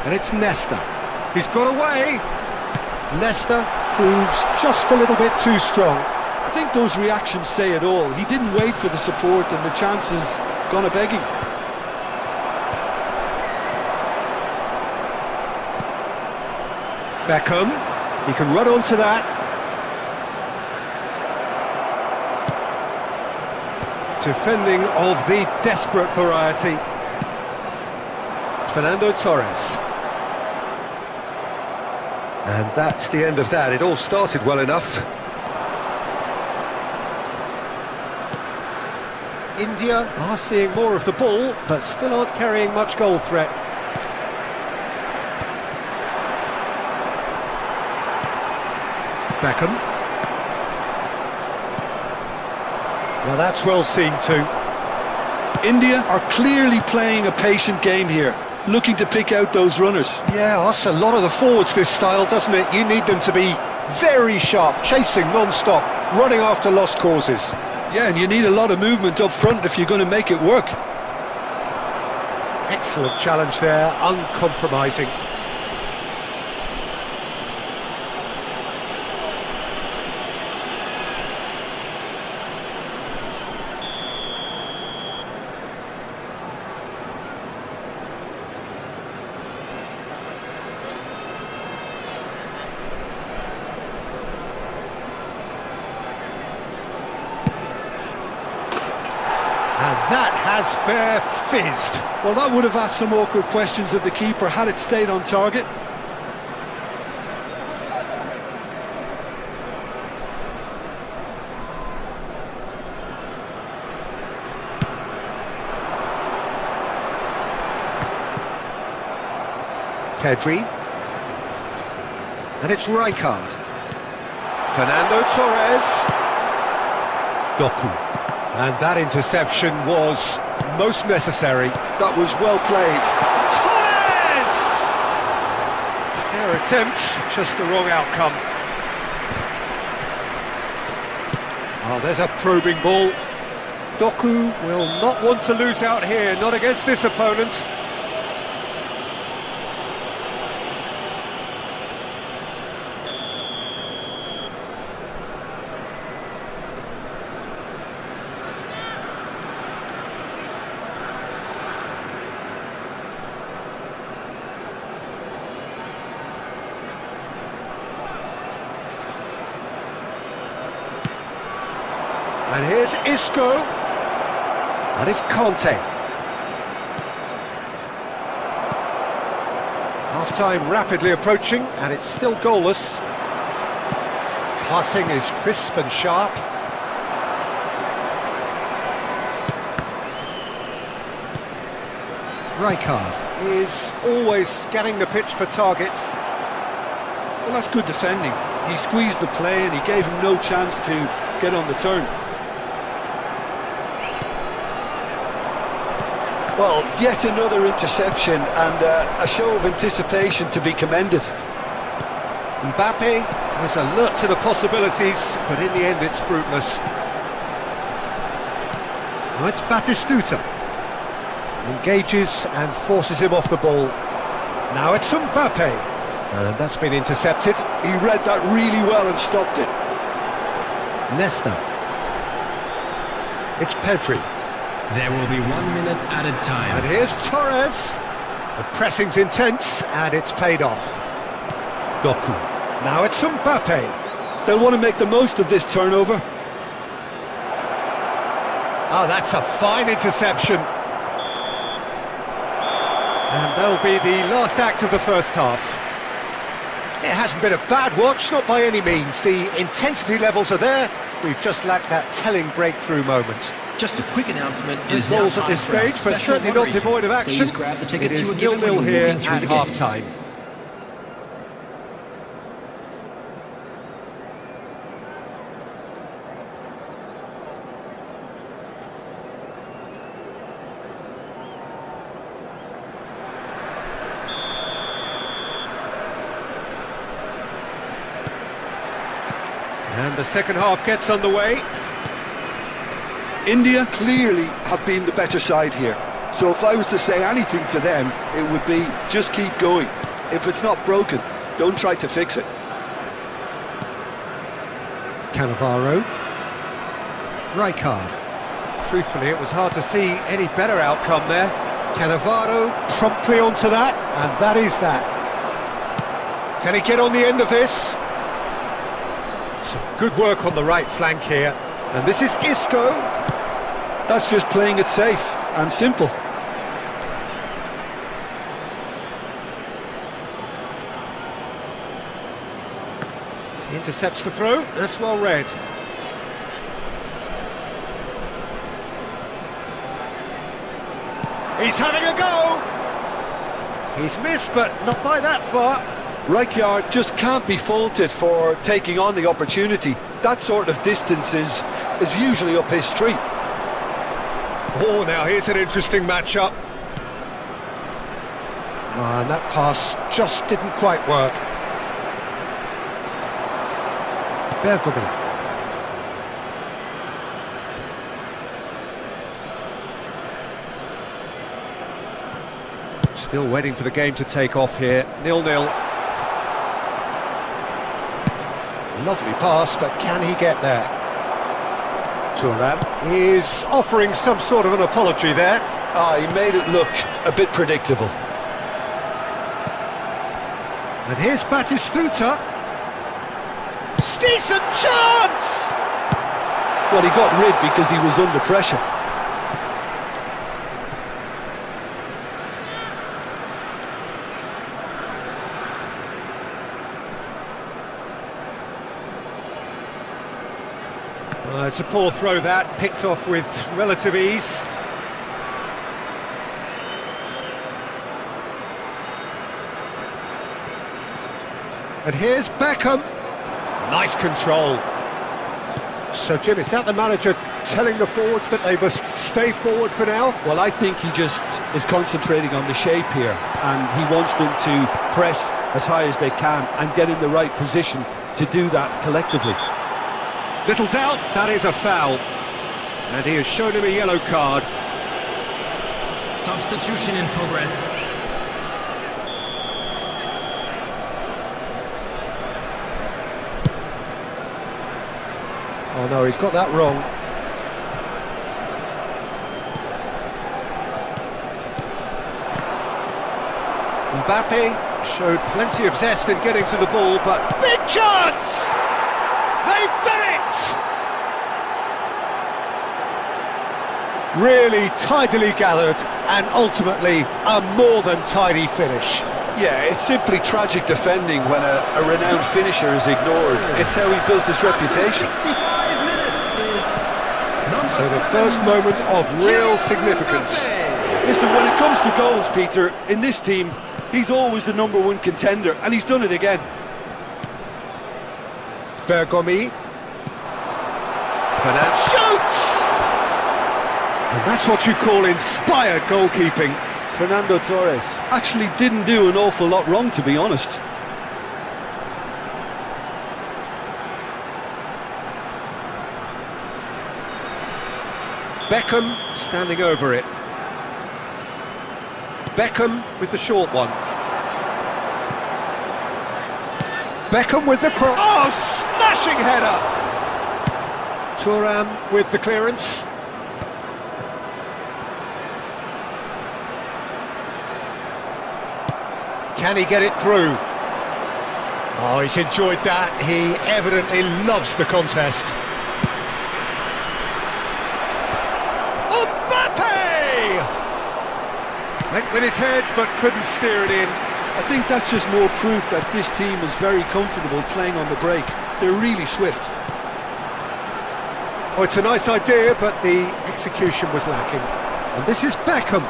And it's Nesta. He's got away. Nesta proves just a little bit too strong. I think those reactions say it all. He didn't wait for the support and the chances gone a-begging. Beckham. He can run onto that. Defending of the desperate variety. Fernando Torres. And that's the end of that. It all started well enough. India are seeing more of the ball, but still aren't carrying much goal threat. Beckham. Well, that's well seen too. India are clearly playing a patient game here, looking to pick out those runners. Yeah, that's a lot of the forwards, this style, doesn't it? You need them to be very sharp, chasing non-stop, running after lost causes. Yeah, and you need a lot of movement up front if you're going to make it work. Excellent challenge there, uncompromising. And that has fair fizzed. Well, that would have asked some awkward questions of the keeper had it stayed on target. Pedri. And it's Rijkaard. Fernando Torres. Doku. And that interception was most necessary. That was well played. Torres! Fair attempt, just the wrong outcome. Oh, there's a probing ball. Doku will not want to lose out here, not against this opponent. And here's Isco. And it's Conte. Half-time rapidly approaching, and it's still goalless. Passing is crisp and sharp. Rijkaard is always scanning the pitch for targets. Well, that's good defending. He squeezed the play and he gave him no chance to get on the turn. Well, yet another interception and a show of anticipation to be commended. Mbappe has alert to the possibilities, but in the end it's fruitless. Now it's Batistuta. Engages and forces him off the ball. Now it's Mbappe. And that's been intercepted. He read that really well and stopped it. Nesta. It's Pedri. There will be 1 minute added time. And here's Torres. The pressing's intense, and it's paid off. Doku. Now it's Mbappe. They'll want to make the most of this turnover. Oh, that's a fine interception. And that'll be the last act of the first half. It hasn't been a bad watch, not by any means. The intensity levels are there. We've just lacked that telling breakthrough moment. Just a quick announcement. It Good is now balls at time this for our stage, but special certainly not lottery. devoid of action. Please grab the It tickets is you were given when 0-0 you were here walking through at the gate. half-time. And the second half gets underway. India clearly have been the better side here. So if I was to say anything to them, it would be just keep going. If it's not broken, don't try to fix it. Cannavaro. Rijkaard. Truthfully, it was hard to see any better outcome there. Cannavaro promptly onto that, and that is that. Can he get on the end of this? Some good work on the right flank here. And this is Isco. That's just playing it safe and simple. He intercepts the throw. That's well read. He's having a go. He's missed, but not by that far. Rijkaard just can't be faulted for taking on the opportunity. That sort of distance is usually up his street. Oh, now here's an interesting matchup. And that pass just didn't quite work. Bergomi. Still waiting for the game to take off here. 0-0. Lovely pass, but can he get there? Thuram is offering some sort of an apology there. He made it look a bit predictable. And here's Batistuta. Decent chance! Well, he got rid because he was under pressure. It's a poor throw that, picked off with relative ease. And here's Beckham. Nice control. So, Jim, is that the manager telling the forwards that they must stay forward for now? Well, I think he just is concentrating on the shape here, and he wants them to press as high as they can and get in the right position to do that collectively. Little doubt, that is a foul. And he has shown him a yellow card. Substitution in progress. Oh no, he's got that wrong. Mbappe showed plenty of zest in getting to the ball, but big chance! They've done it! Really tidily gathered, and ultimately a more than tidy finish. Yeah, it's simply tragic defending when a renowned finisher is ignored. It's how he built his reputation. 65 minutes is number So the 7, first moment of real significance. Listen, when it comes to goals, Peter, in this team, he's always the #1 contender, and he's done it again. Bergomi. Fernand shoots! And that's what you call inspired goalkeeping. Fernando Torres actually didn't do an awful lot wrong, to be honest. Beckham standing over it. Beckham with the short one. Beckham with the cross. Oh, smashing header! Thuram with the clearance. Can he get it through? Oh, he's enjoyed that. He evidently loves the contest. Mbappe! Went with his head, but couldn't steer it in. I think that's just more proof that this team is very comfortable playing on the break. They're really swift. Oh, it's a nice idea, but the execution was lacking. And this is Beckham.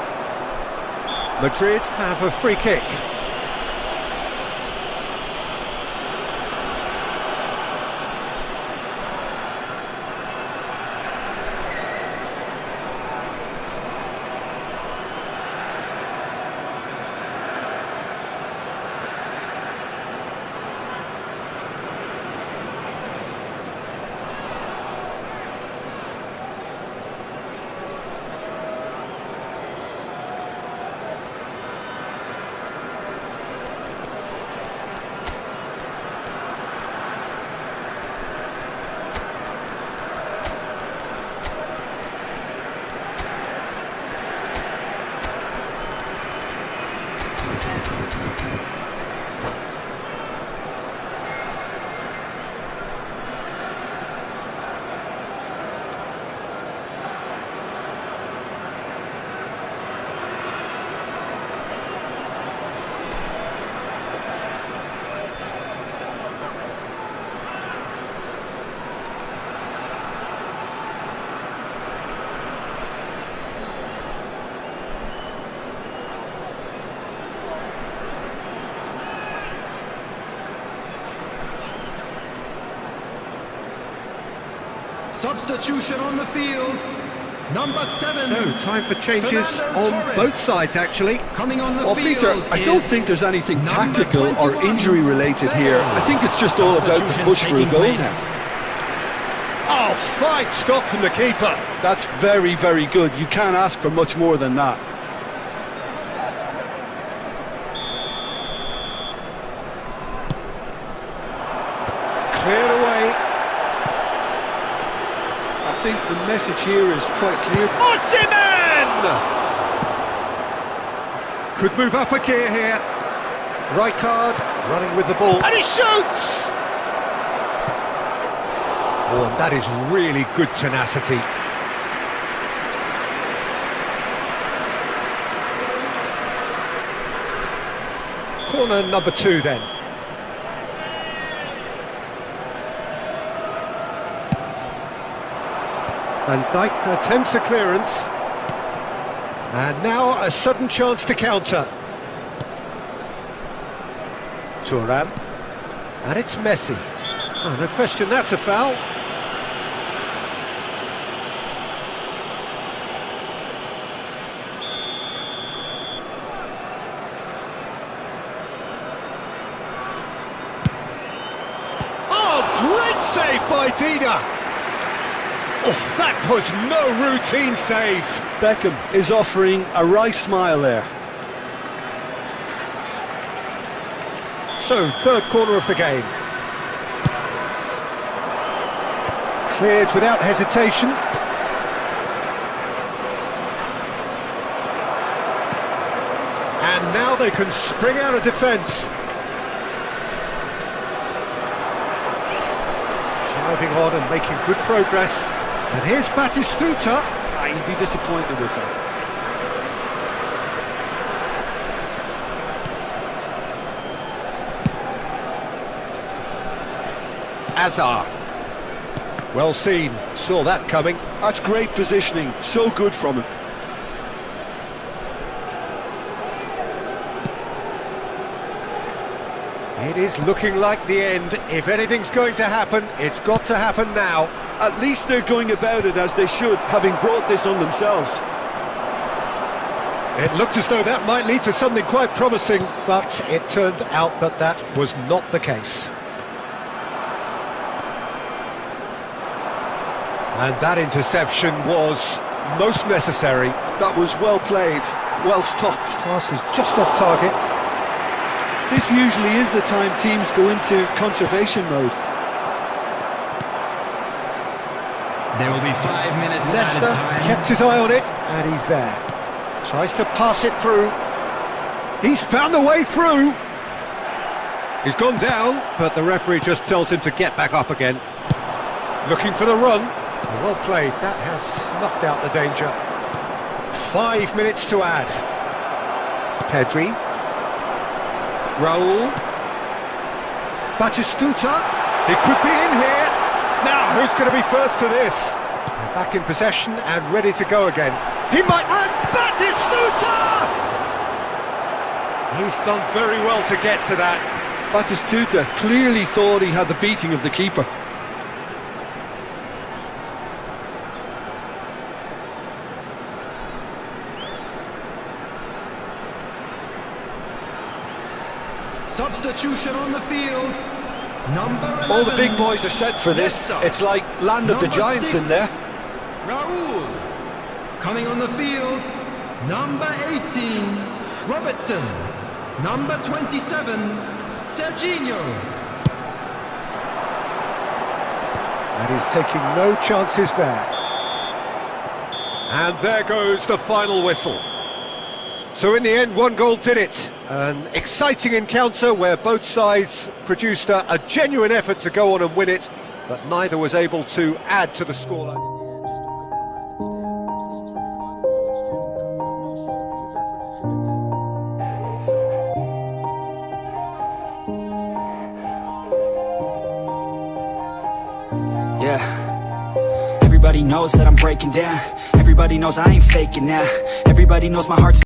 Madrid have a free kick. Substitution on the field. Number 7. So, time for changes Fernando on Torres. both sides, actually. Coming on the Well, field. Peter, I don't is think there's anything number tactical or 21. injury related here. I think it's just all about the push for a goal now. Oh, fine stop from the keeper. That's very, very good. You can't ask for much more than that. Cleared away. I think the message here is quite clear. Osimhen! Could move up a gear here. Rijkaard running with the ball. And he shoots! Oh, and that is really good tenacity. Corner number 2 then. Van Dijk attempts a clearance. And now a sudden chance to counter. Thuram. And it's Messi. Oh, no question, that's a foul. Oh, great save by Dida. Oh, that was no routine save. Beckham is offering a wry smile there. So, third corner of the game. Cleared without hesitation. And now they can spring out of defence. Driving on and making good progress. And here's Batistuta. He'd be disappointed with that. Azar. Well seen, saw that coming. That's great positioning, so good from him. It is looking like the end. If anything's going to happen, it's got to happen now. At least they're going about it as they should, having brought this on themselves. It looked as though that might lead to something quite promising, but it turned out that that was not the case. And that interception was most necessary. That was well played, well stopped. Pass is just off target. This usually is the time teams go into conservation mode. There will be 5 minutes Leicester added time. kept his eye on it, and he's there. Tries to pass it through. He's found a way through. He's gone down, but the referee just tells him to get back up again. Looking for the run. Well played, that has snuffed out the danger. 5 minutes to add. Pedri. Raul. Batistuta. He could be in here. Now, who's going to be first to this? They're back in possession and ready to go again. He might... And Batistuta! He's done very well to get to that. Batistuta clearly thought he had the beating of the keeper. Substitution on the field. Number 11. All the big boys are set for this. It's like Land of the Giants 6, in there. Raul. Coming on the field. Number 18. Robertson. Number 27. Serginho. And he's taking no chances there. And there goes the final whistle. So in the end, one goal did it. An exciting encounter where both sides produced a genuine effort to go on and win it, but neither was able to add to the scoreline. Yeah. Everybody knows that I'm breaking down. Everybody knows I ain't faking now. Everybody knows my heart's